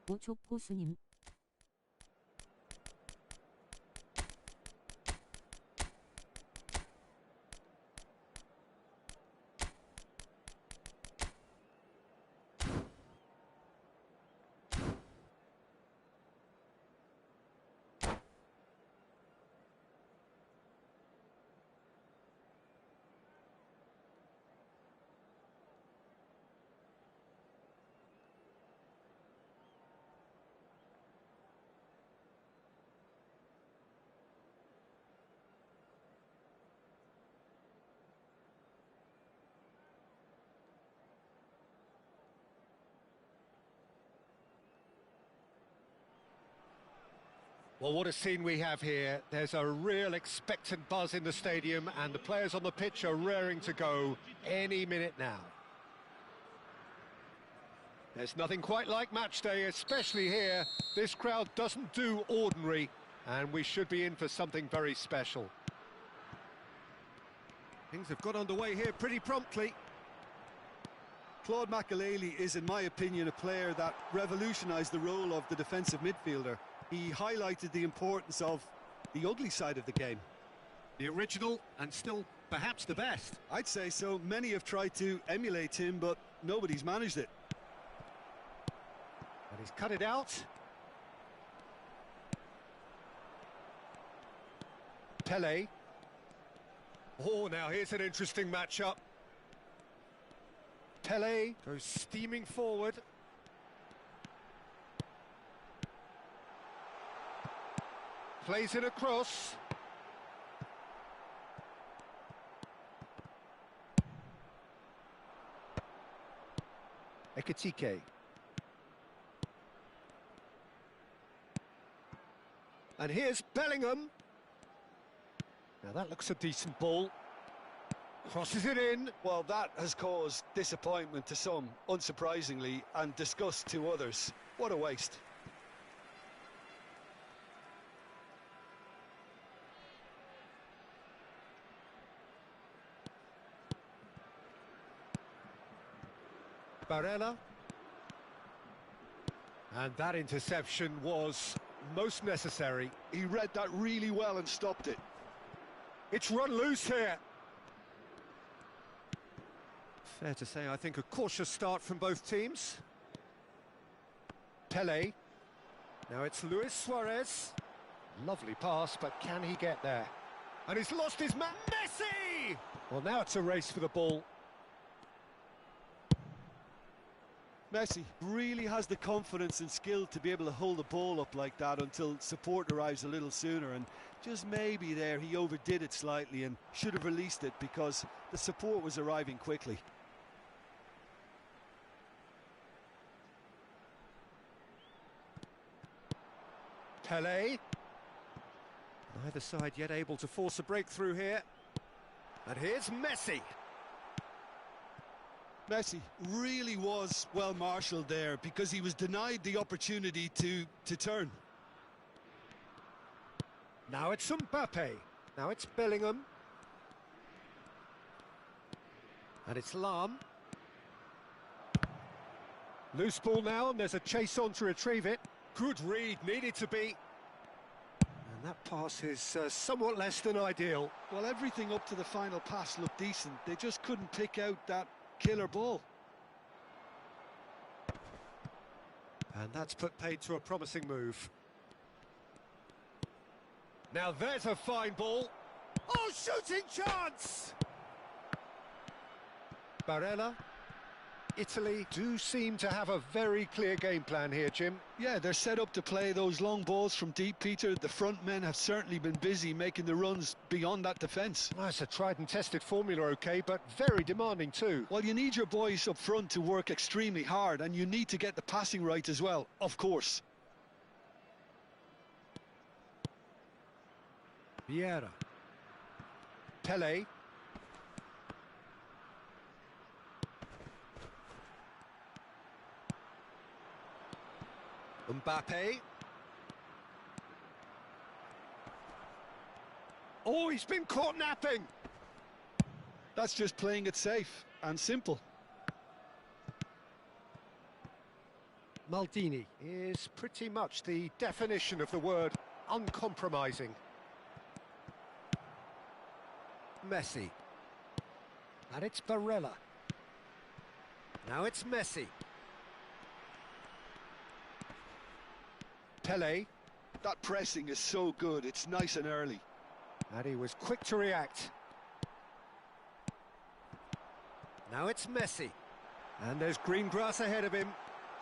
오족 고수님. Well, what a scene we have here. There's a real expectant buzz in the stadium, and the players on the pitch are raring to go any minute now. There's nothing quite like match day, especially here. This crowd doesn't do ordinary, and we should be in for something very special. Things have got underway here pretty promptly. Claude Makelele is, in my opinion, a player that revolutionised the role of the defensive midfielder. He highlighted the importance of the ugly side of the game. The original, and still perhaps the best. I'd say so. Many have tried to emulate him, but nobody's managed it. And he's cut it out. Pele. Oh, now here's an interesting matchup. Pele goes steaming forward. Plays it across. Ekitike. And here's Bellingham. Now that looks a decent ball. Crosses it in. Well, that has caused disappointment to some, unsurprisingly, and disgust to others. What a waste. Barella. And that interception was most necessary. He read that really well and stopped it. It's run loose here. Fair to say, I think a cautious start from both teams. Pele. Now it's Luis Suarez. Lovely pass, but can he get there? And he's lost his man. Messi! Well, now it's a race for the ball. Messi really has the confidence and skill to be able to hold the ball up like that until support arrives a little sooner, and just maybe there he overdid it slightly and should have released it because the support was arriving quickly. Pele. Neither side yet able to force a breakthrough here. And here's Messi. Messi really was well marshalled there because he was denied the opportunity to turn. Now it's Mbappe. Now it's Bellingham. And it's Lam. Loose ball now, and there's a chase on to retrieve it. Good read, needed to be. And that pass is somewhat less than ideal. Well, everything up to the final pass looked decent. They just couldn't pick out that killer ball. And that's put paid to a promising move. Now there's a fine ball. Oh, shooting chance! Barella. Italy do seem to have a very clear game plan here, Jim. Yeah, they're set up to play those long balls from deep, Peter. The front men have certainly been busy making the runs beyond that defence. Well, it's a tried and tested formula, OK, but very demanding too. Well, you need your boys up front to work extremely hard, and you need to get the passing right as well, of course. Vieira. Pele. Mbappe. Oh, he's been caught napping. That's just playing it safe and simple. Maldini is pretty much the definition of the word uncompromising. Messi. And it's Barella. Now it's Messi. Pele. That pressing is so good, it's nice and early. And he was quick to react. Now it's Messi. And there's green grass ahead of him.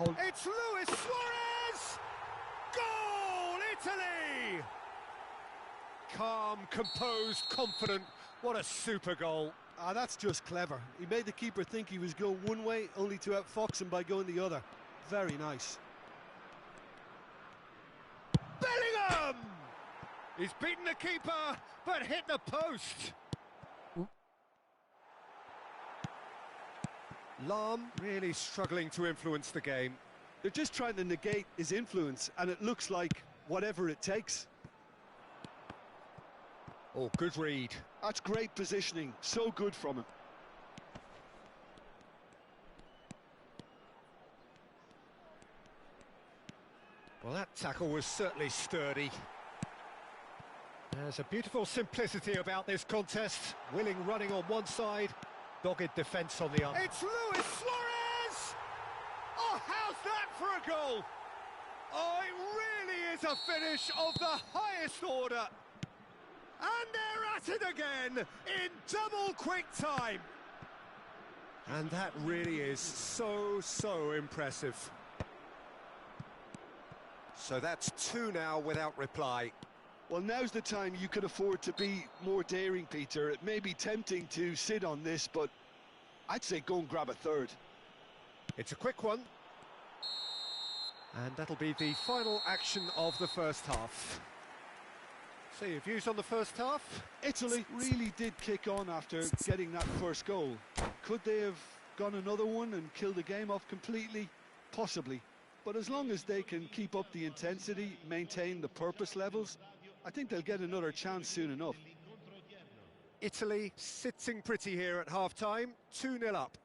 It's Luis Suarez! Goal, Italy! Calm, composed, confident. What a super goal. Ah, that's just clever. He made the keeper think he was going one way, only to outfox him by going the other. Very nice. Bellingham! He's beaten the keeper, but hit the post. Lahm really struggling to influence the game. They're just trying to negate his influence, and it looks like whatever it takes. Oh, good read. That's great positioning, so good from him. Well, that tackle was certainly sturdy. There's a beautiful simplicity about this contest. Willing running on one side, dogged defence on the other. It's Luis Suarez! Oh, how's that for a goal? Oh, it really is a finish of the highest order. And they're at it again in double quick time. And that really is so impressive. So that's two now without reply. Well, now's the time you can afford to be more daring, Peter. It may be tempting to sit on this, but I'd say go and grab a third. It's a quick one. And that'll be the final action of the first half. So your views on the first half? Italy really did kick on after getting that first goal. Could they have gone another one and killed the game off completely? Possibly. But as long as they can keep up the intensity, maintain the purpose levels, I think they'll get another chance soon enough. Italy sitting pretty here at half-time, 2-0 up.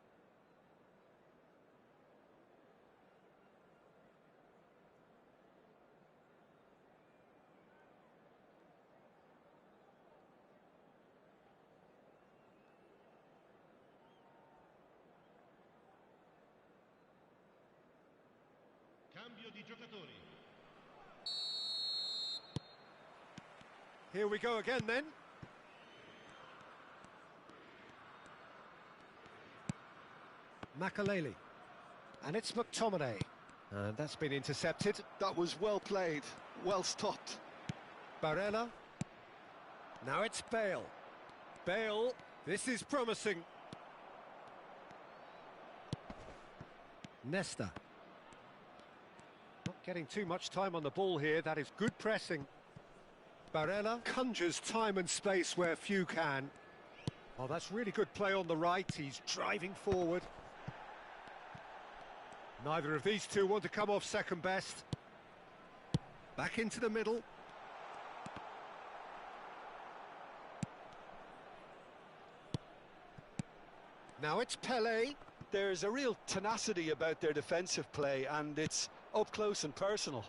Cambio di giocatori. Here we go again then. Makaleli. And it's McTominay. And that's been intercepted. That was well played, well stopped. Barella. Now it's Bale. Bale, this is promising. Nesta. Not getting too much time on the ball here, that is good pressing. Barella conjures time and space where few can. Oh, that's really good play on the right, he's driving forward. Neither of these two want to come off second best. Back into the middle. Now it's Pele. There's a real tenacity about their defensive play, and it's up close and personal.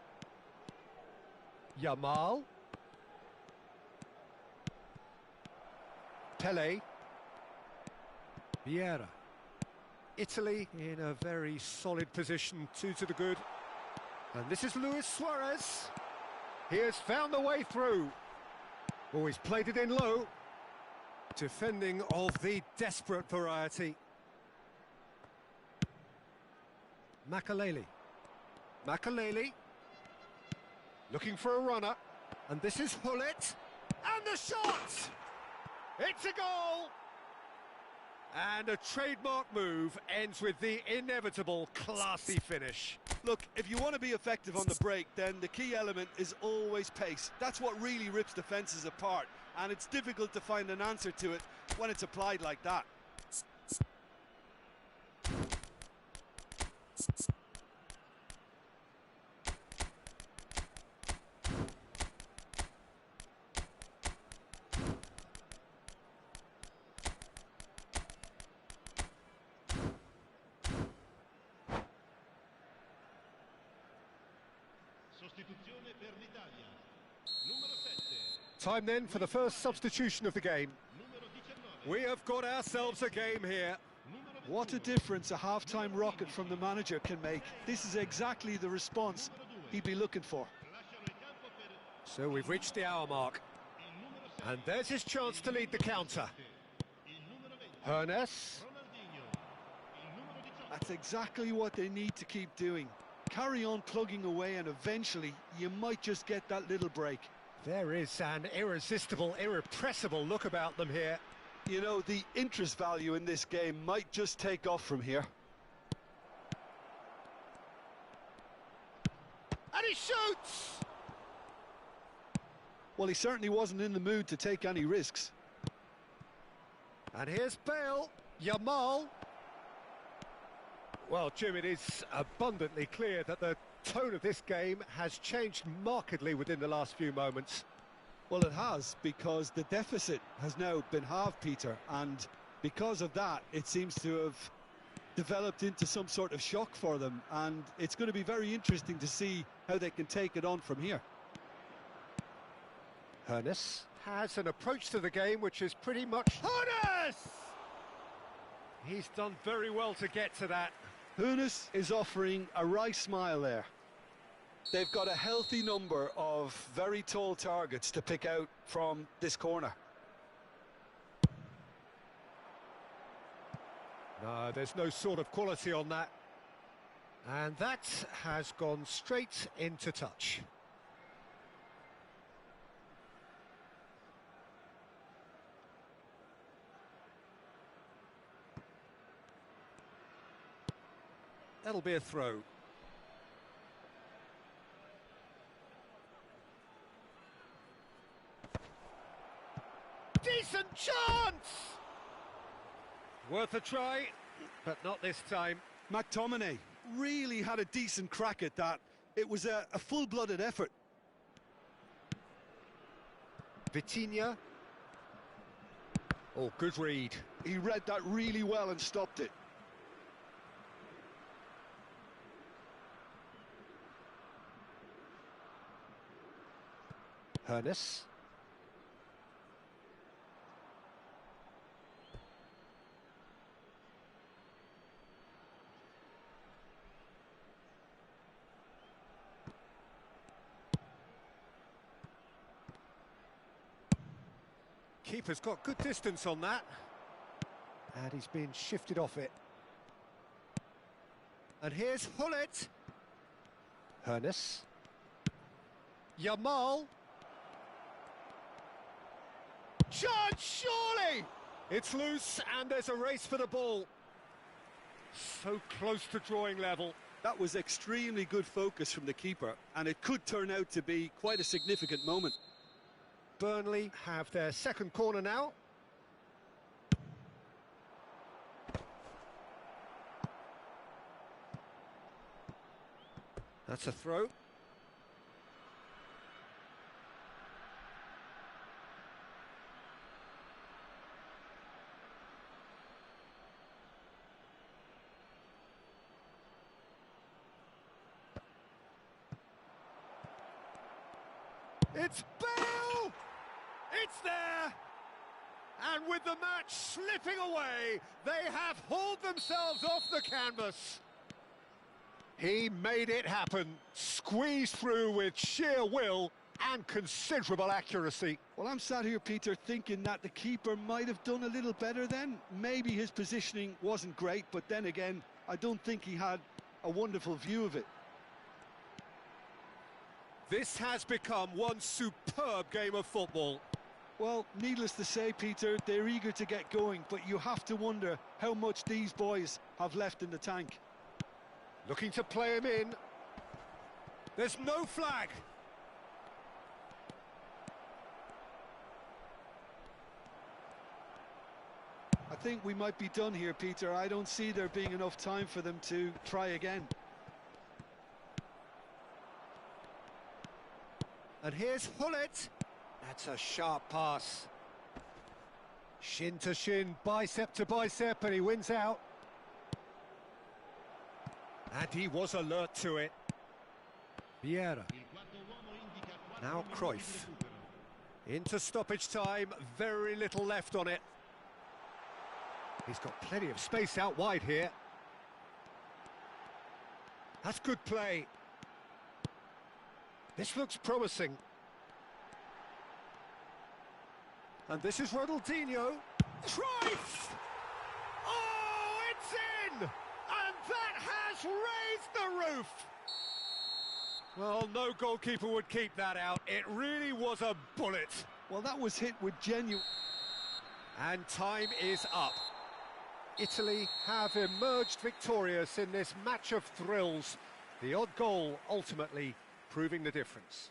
Yamal. Pele. Vieira. Italy in a very solid position, 2 to the good. And this is Luis Suarez. He has found the way through. Oh, he's played it in low. Defending of the desperate variety. Makaleli. Makaleli. Looking for a runner. And this is Hullet. And the shot! It's a goal! And a trademark move ends with the inevitable classy finish. Look, if you want to be effective on the break, then the key element is always pace. That's what really rips defences apart, and it's difficult to find an answer to it when it's applied like that. sostituzione per l'Italia. Numero 7. Time then for the first substitution of the game. Numero 19. We have got ourselves a game here. What a difference a half-time rocket from the manager can make. This is exactly the response he'd be looking for. Lasciano il campo per So we've reached the hour mark. il numero 7. And there's his chance to lead the counter. Il numero 20. Hernes. Ronaldinho. Il numero 18. That's exactly what they need to keep doing. Carry on plugging away and eventually you might just get that little break. There is an irresistible, irrepressible look about them here. You know, the interest value in this game might just take off from here. And he shoots! Well, he certainly wasn't in the mood to take any risks. And here's Bale, Yamal. Well, Jim, it is abundantly clear that the tone of this game has changed markedly within the last few moments. Well, it has, because the deficit has now been halved, Peter, and because of that, it seems to have developed into some sort of shock for them, and it's going to be very interesting to see how they can take it on from here. Hernes has an approach to the game which is pretty much... Hernes! He's done very well to get to that. Hunis is offering a wry smile there. They've got a healthy number of very tall targets to pick out from this corner. No, there's no sort of quality on that. And that has gone straight into touch. That'll be a throw. Decent chance! Worth a try, but not this time. McTominay really had a decent crack at that. It was a full-blooded effort. Vitinha. Oh, good read. He read that really well and stopped it. Hernes. Keeper's got good distance on that. And he's been shifted off it. And here's Hullet. Hernes. Yamal. Chance, surely! It's loose and there's a race for the ball. So close to drawing level. That was extremely good focus from the keeper, and it could turn out to be quite a significant moment. Burnley have their second corner now. That's a throw. It's Bale! It's there! And with the match slipping away, they have hauled themselves off the canvas. He made it happen, squeezed through with sheer will and considerable accuracy. Well, I'm sat here, Peter, thinking that the keeper might have done a little better then. Maybe his positioning wasn't great, but then again, I don't think he had a wonderful view of it. This has become one superb game of football. Well, needless to say, Peter, they're eager to get going, but you have to wonder how much these boys have left in the tank. Looking to play him in. There's no flag. I think we might be done here, Peter. I don't see there being enough time for them to try again. And here's Hullet. That's a sharp pass. Shin to shin, bicep to bicep, and he wins out. And he was alert to it. Vieira. Il quarto Now Cruyff. Into stoppage time, very little left on it. He's got plenty of space out wide here. That's good play. This looks promising. And this is Ronaldinho. Cruyff! Oh, it's in! And that has raised the roof! Well, no goalkeeper would keep that out. It really was a bullet. Well, that was hit with genuine... And time is up. Italy have emerged victorious in this match of thrills. The odd goal ultimately proving the difference.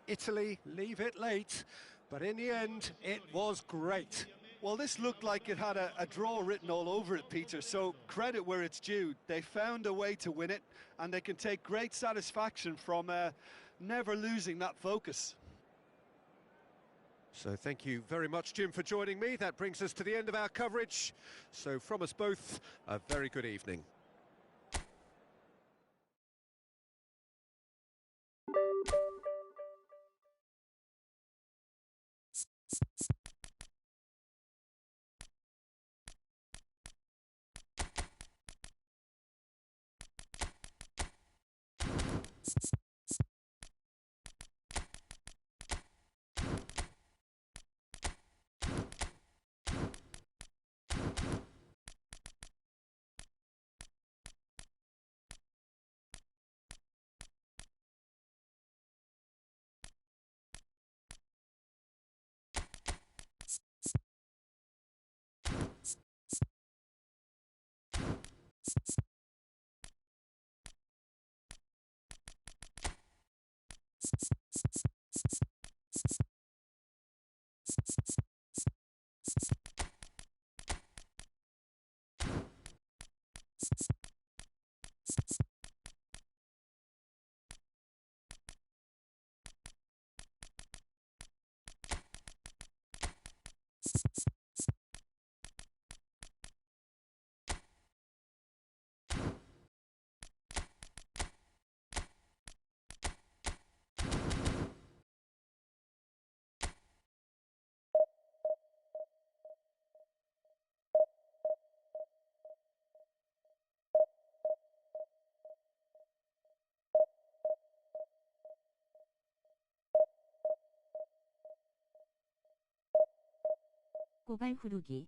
Italy leave it late, but in the end, it was great. Well, this looked like it had a draw written all over it, Peter, so credit where it's due. They found a way to win it, and they can take great satisfaction from never losing that focus. So thank you very much, Jim, for joining me. That brings us to the end of our coverage. So from us both, a very good evening. 꼬발 후르기.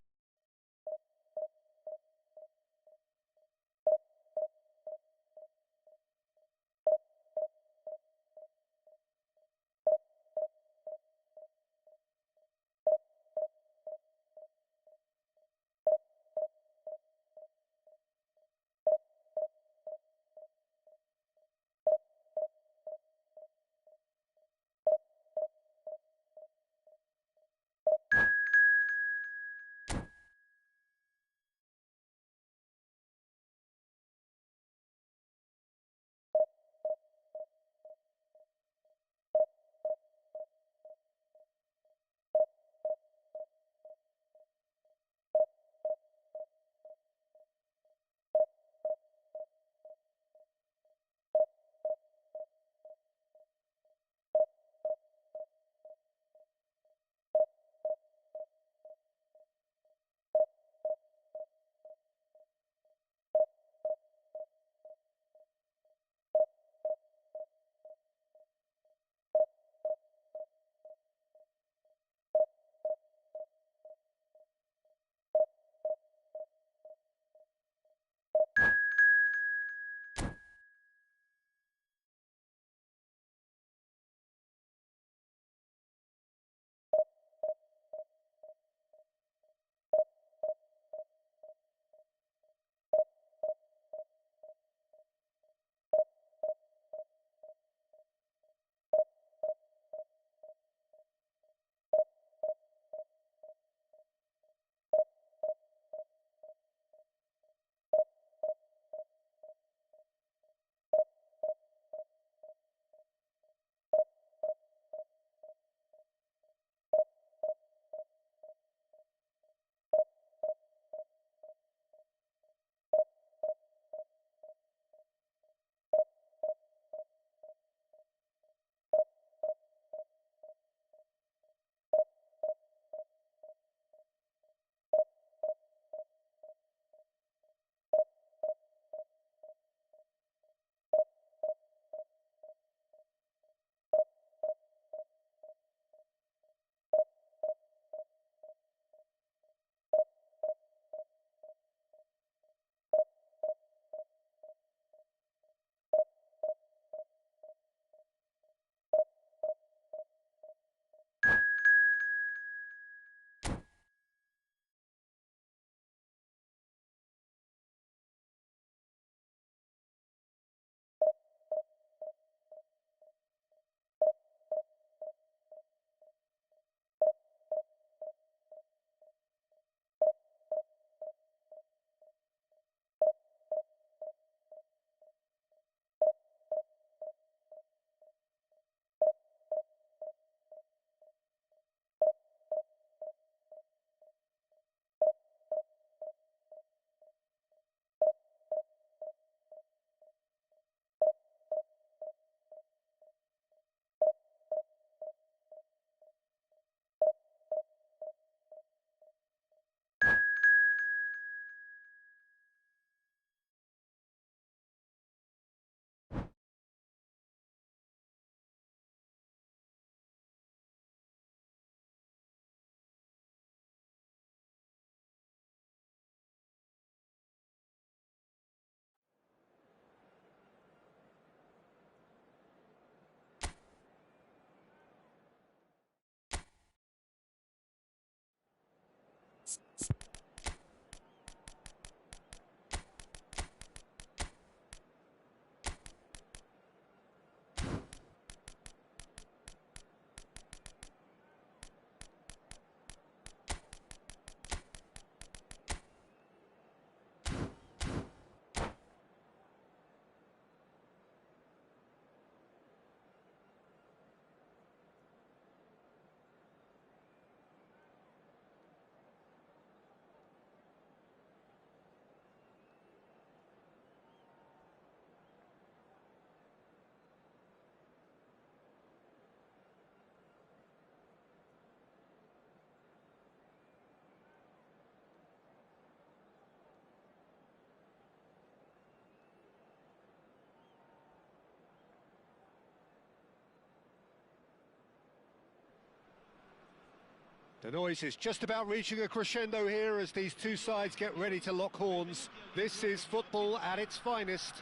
The noise is just about reaching a crescendo here as these two sides get ready to lock horns. This is football at its finest.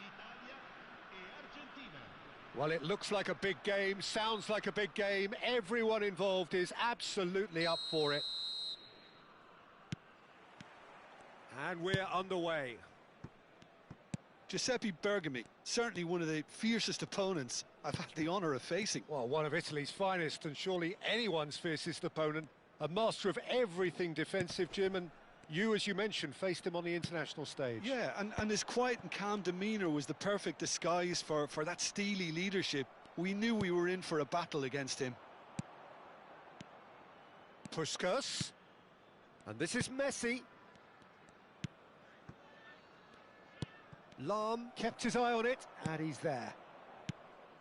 Well, it looks like a big game, sounds like a big game. Everyone involved is absolutely up for it. And we're underway. Giuseppe Bergami, certainly one of the fiercest opponents I've had the honour of facing. Well, one of Italy's finest and surely anyone's fiercest opponent. A master of everything defensive, Jim, and you, as you mentioned, faced him on the international stage. Yeah, and his quiet and calm demeanour was the perfect disguise for that steely leadership. We knew we were in for a battle against him. Puskas. And this is Messi. Lahm kept his eye on it, and he's there.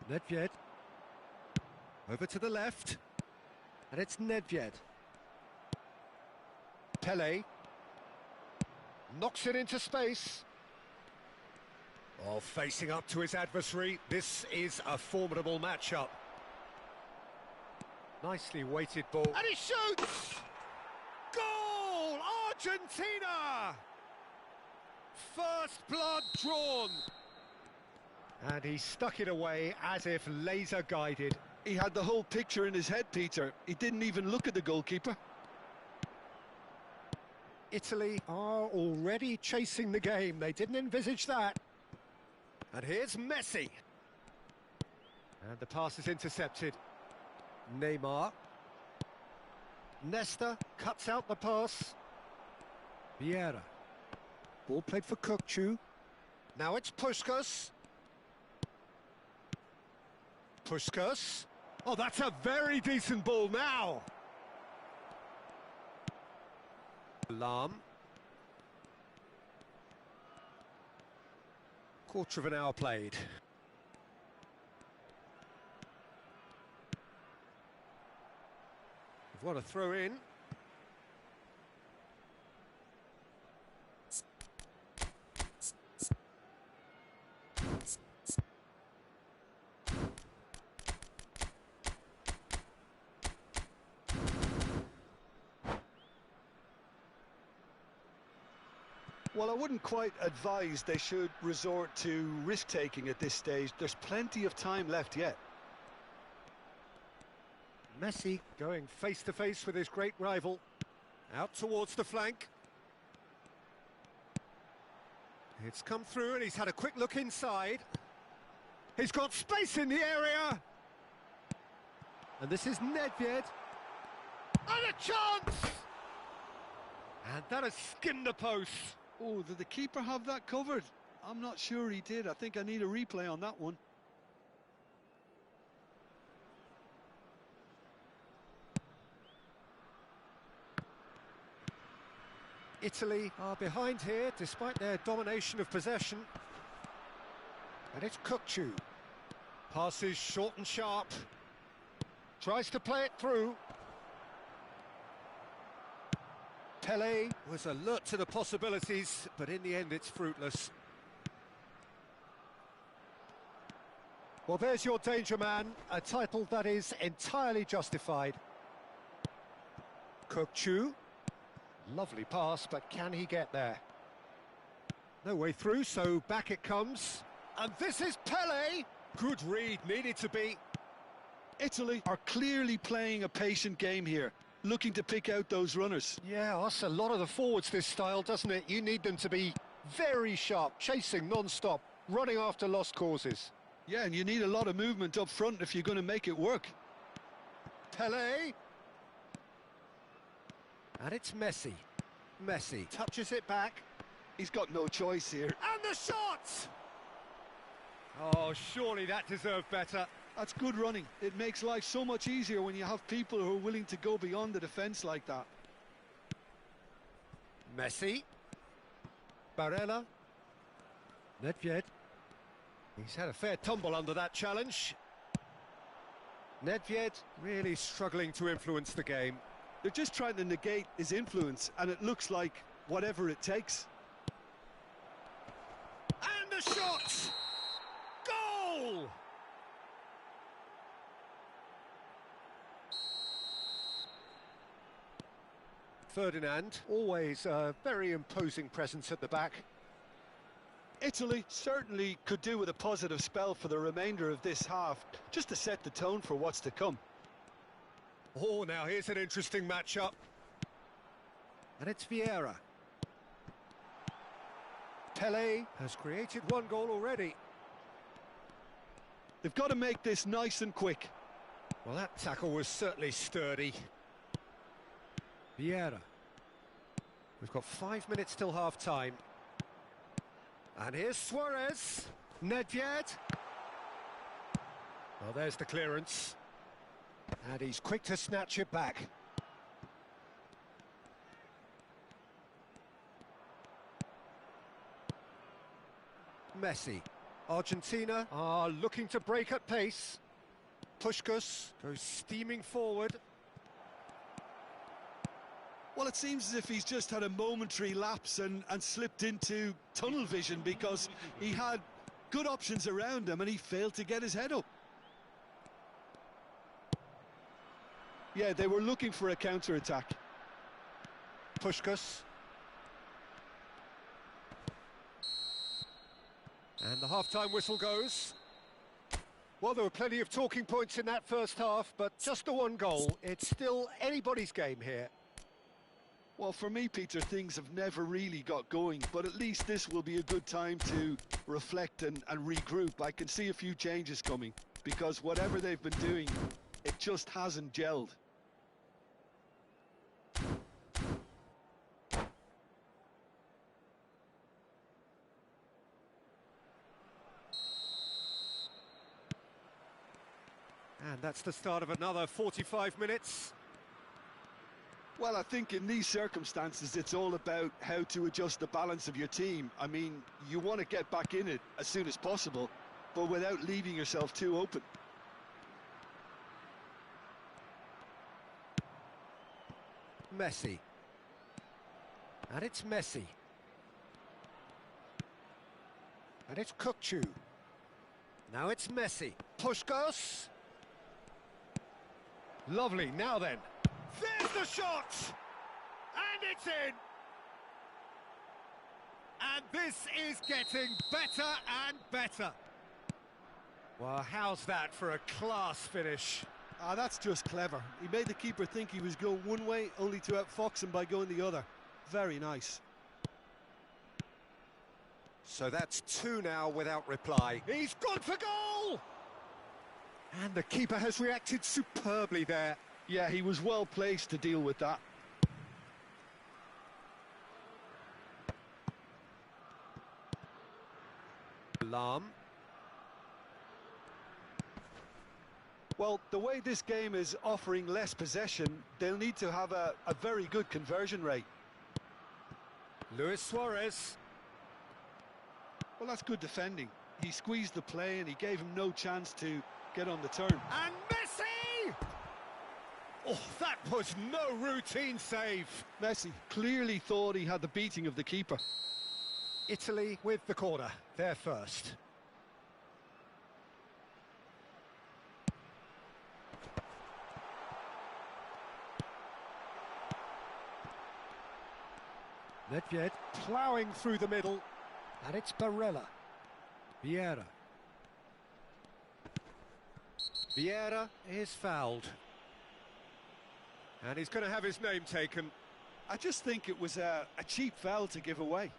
Nedved. Over to the left. And it's Nedved. Pele knocks it into space. Oh, facing up to his adversary. This is a formidable matchup. Nicely weighted ball. And he shoots! Goal! Argentina! First blood drawn. And he stuck it away as if laser guided. He had the whole picture in his head, Peter. He didn't even look at the goalkeeper. Italy are already chasing the game. They didn't envisage that. And here's Messi. And the pass is intercepted. Neymar. Nesta cuts out the pass. Vieira. Ball played for Kukçu. Now it's Puskas. Puskas. Oh, that's a very decent ball now. Lahm. Quarter of an hour played. We've got a throw in. Well, I wouldn't quite advise they should resort to risk-taking at this stage. There's plenty of time left yet. Messi going face-to-face with his great rival. Out towards the flank. It's come through and he's had a quick look inside. He's got space in the area. And this is Nedved. And a chance! And that has skimmed the post. Oh, did the keeper have that covered? I'm not sure he did. I think I need a replay on that one. Italy are behind here, despite their domination of possession. And it's Kukçu. Passes short and sharp. Tries to play it through. Pele was alert to the possibilities, but in the end it's fruitless. Well, there's your danger man, a title that is entirely justified. Kukçu. Lovely pass, but can he get there? No way through, so back it comes. And this is Pele! Good read, needed to be. Italy are clearly playing a patient game here. looking to pick out those runners. Yeah, that's a lot of the forwards, this style, doesn't it? You need them to be very sharp, chasing non-stop, running after lost causes. Yeah, and you need a lot of movement up front if you're going to make it work. Pelé. And it's Messi. Messi touches it back. He's got no choice here. And the shot! Oh, surely that deserved better. That's good running. It makes life so much easier when you have people who are willing to go beyond the defence like that. Messi. Barella. Nedved. He's had a fair tumble under that challenge. Nedved really struggling to influence the game. They're just trying to negate his influence, and it looks like whatever it takes. And the shot! Goal! Ferdinand, always a very imposing presence at the back. Italy certainly could do with a positive spell for the remainder of this half, just to set the tone for what's to come. Oh, now here's an interesting matchup. And it's Vieira. Pelé has created one goal already. They've got to make this nice and quick. Well, that tackle was certainly sturdy. Vieira. We've got 5 minutes till half-time. And here's Suarez. Nedved. Well, there's the clearance. And he's quick to snatch it back. Messi. Argentina are looking to break at pace. Puskás goes steaming forward. Well, it seems as if he's just had a momentary lapse and slipped into tunnel vision, because he had good options around him and he failed to get his head up. Yeah, they were looking for a counter-attack. Puskás. And the half-time whistle goes. Well, there were plenty of talking points in that first half, but just the one goal. It's still anybody's game here. Well, for me, Peter, things have never really got going, but at least this will be a good time to reflect and regroup. I can see a few changes coming, because whatever they've been doing, it just hasn't gelled. And that's the start of another 45 minutes. Well, I think in these circumstances, it's all about how to adjust the balance of your team. I mean, you want to get back in it as soon as possible, but without leaving yourself too open. Messi. And it's Messi. And it's Kukçu. Now it's Messi. Puskás. Lovely, now then. There's the shot! And it's in! And this is getting better and better. Well, how's that for a class finish? Ah, that's just clever. He made the keeper think he was going one way, only to outfox him by going the other. Very nice. So that's 2 now without reply. He's gone for goal! And the keeper has reacted superbly there. Yeah, he was well placed to deal with that. Lam. Well, the way this game is offering less possession, they'll need to have a very good conversion rate. Luis Suarez. Well, that's good defending. He squeezed the play and he gave him no chance to get on the turn. And Messi! Oh, that was no routine save. Messi clearly thought he had the beating of the keeper. Italy with the corner, they're first. Nedved ploughing through the middle, and it's Barella. Vieira. Vieira is fouled. And he's going to have his name taken. I just think it was a cheap foul to give away.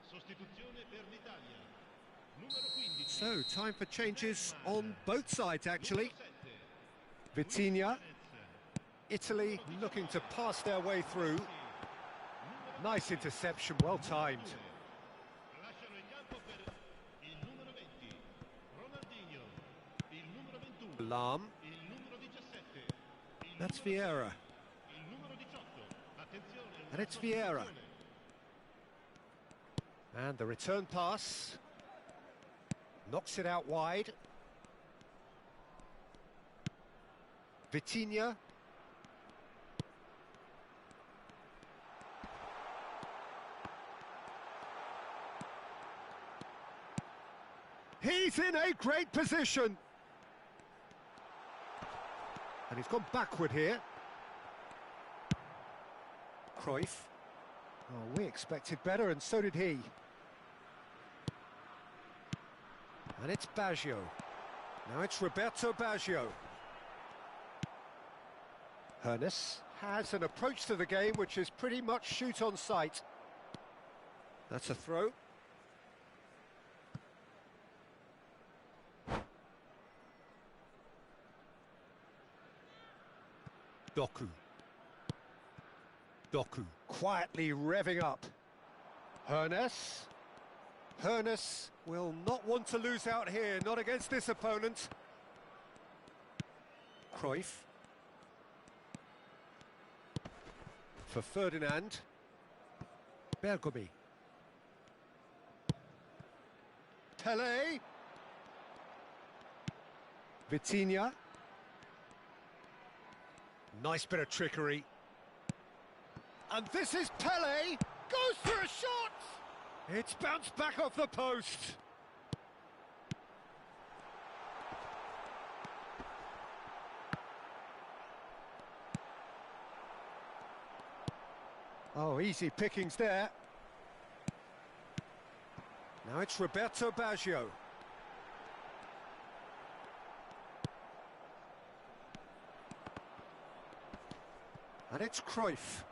Sostituzione per l'Italia. Numero 15. So, time for changes on both sides, actually. Vitinha, Italy looking to pass their way through. Nice interception, well timed. Lasciano il campo per il numero 20. Ronaldinho. Il numero 21. Lam, Il numero 17. Il that's numero Vieira, 16, il numero 18. Attenzione. and it's Vieira. And the return pass. Knocks it out wide. Vitinha. He's in a great position. And he's gone backward here. Cruyff. Oh, we expected better, and so did he. And it's Baggio. Now it's Roberto Baggio. Hernes has an approach to the game which is pretty much shoot on sight. That's a throw. Doku quietly revving up. Hernes. Hernes will not want to lose out here, not against this opponent. Cruyff. For Ferdinand. Bergomi. Pele. Vitinha. Nice bit of trickery. And this is Pele. Goes for a shot. It's bounced back off the post. Oh, easy pickings there. Now it's Roberto Baggio. And it's Cruyff.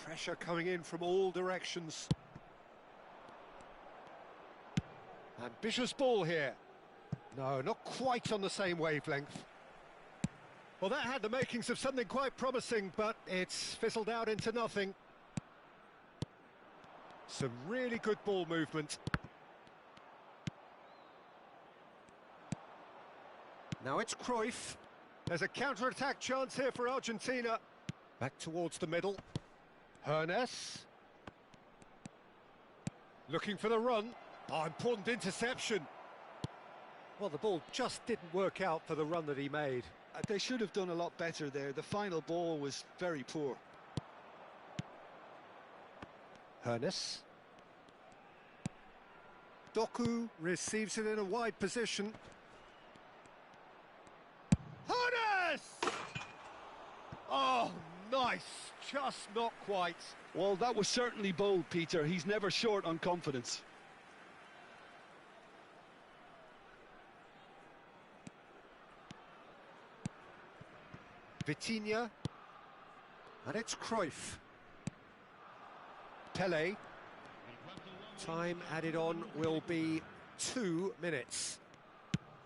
Pressure coming in from all directions. Ambitious ball here. No, not quite on the same wavelength. Well, that had the makings of something quite promising, but it's fizzled out into nothing. Some really good ball movement. Now it's Cruyff. There's a counter-attack chance here for Argentina. Back towards the middle. Hernes. Looking for the run. Oh, important interception. Well, the ball just didn't work out for the run that he made. They should have done a lot better there. The final ball was very poor. Hernes. Doku receives it in a wide position. Hernes! Oh, nice. Just not quite. Well, that was certainly bold, Peter. He's never short on confidence. Vitinha. And it's Cruyff. Pele. Time added on will be 2 minutes.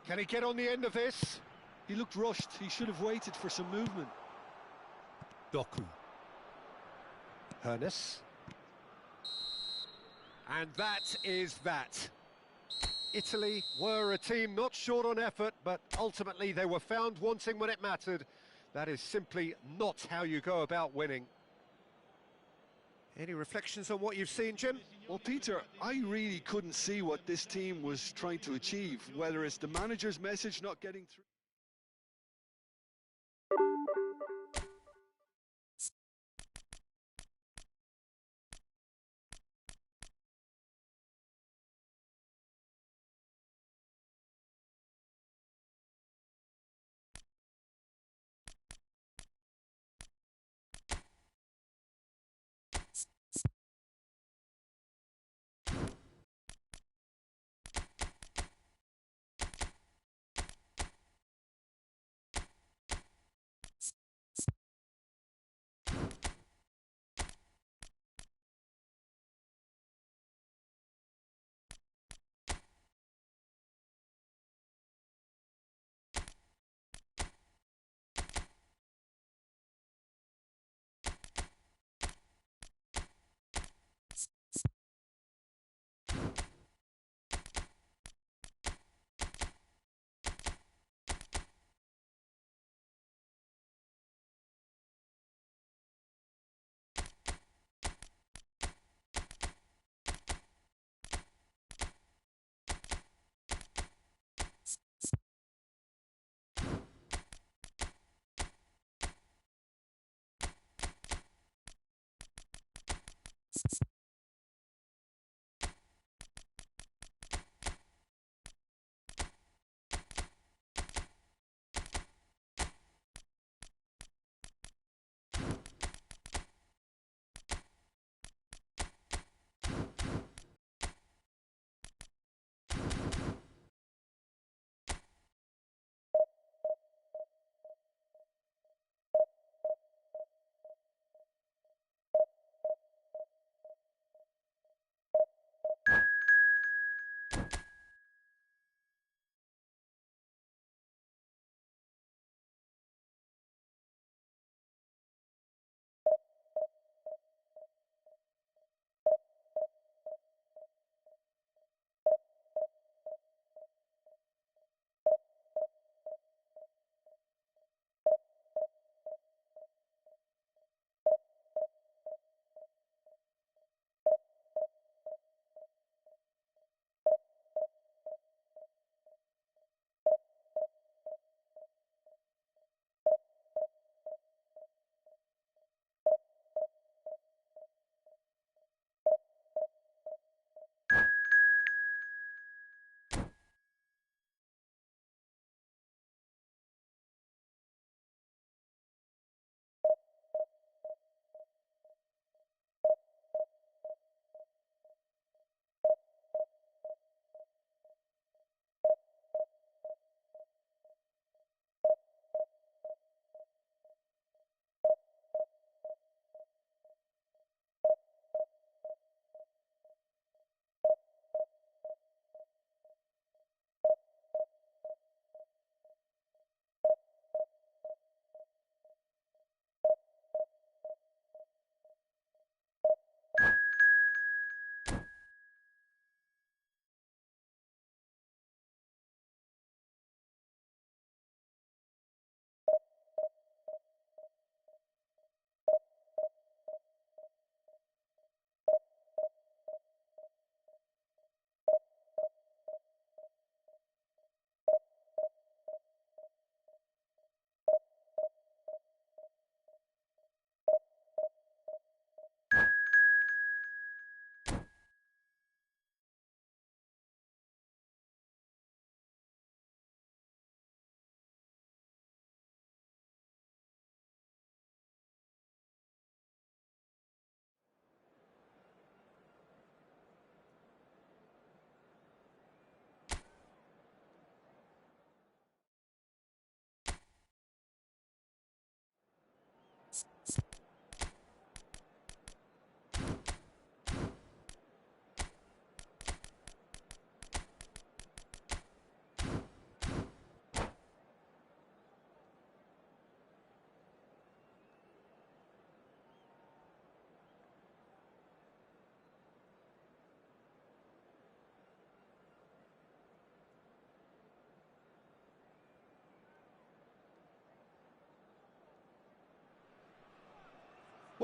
Can he get on the end of this? He looked rushed. He should have waited for some movement. Doku. Hernes. And that is that. Italy were a team not short on effort, but ultimately they were found wanting when it mattered. That is simply not how you go about winning. Any reflections on what you've seen, Jim? Well, Peter, I really couldn't see what this team was trying to achieve, whether it's the manager's message not getting through.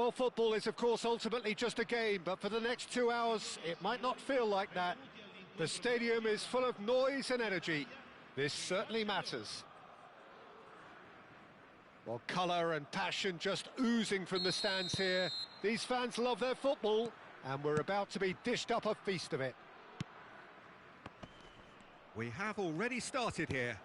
Well, football is, of course, ultimately just a game, but for the next 2 hours, it might not feel like that. The stadium is full of noise and energy. This certainly matters. Well, colour and passion just oozing from the stands here. These fans love their football, and we're about to be dished up a feast of it. We have already started here.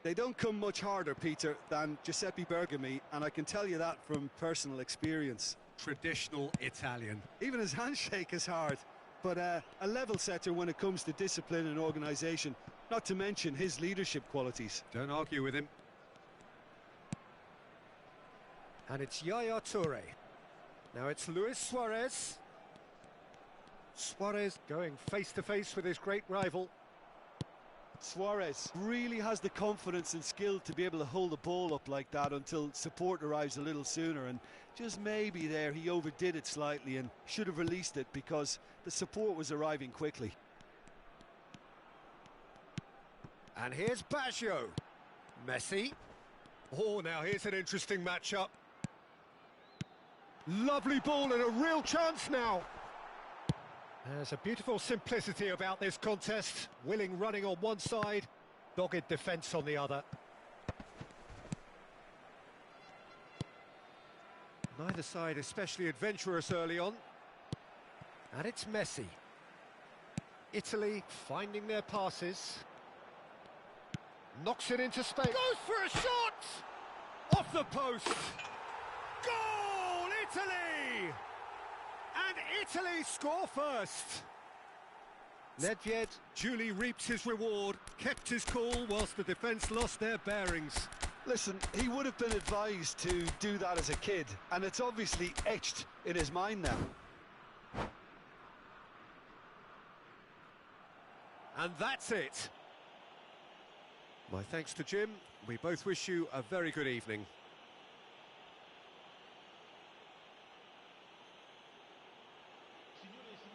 They don't come much harder, Peter, than Giuseppe Bergami, and I can tell you that from personal experience. Traditional Italian. Even his handshake is hard, but a level setter when it comes to discipline and organisation, not to mention his leadership qualities. Don't argue with him. And it's Yaya Toure. Now it's Luis Suarez. Suarez going face-to-face with his great rival. Suarez really has the confidence and skill to be able to hold the ball up like that until support arrives a little sooner, and just maybe there he overdid it slightly and should have released it because the support was arriving quickly. And here's Baggio. Messi. Oh, now here's an interesting matchup. Lovely ball and a real chance now. There's a beautiful simplicity about this contest. Willing running on one side, dogged defence on the other. Neither side especially adventurous early on. And it's Messi. Italy finding their passes. Knocks it into space. Goes for a shot! Off the post! Goal, Italy! And Italy score first. Nedved Duly reaped his reward, kept his cool whilst the defence lost their bearings. Listen, he would have been advised to do that as a kid, and it's obviously etched in his mind now. And that's it. My thanks to Jim. We both wish you a very good evening.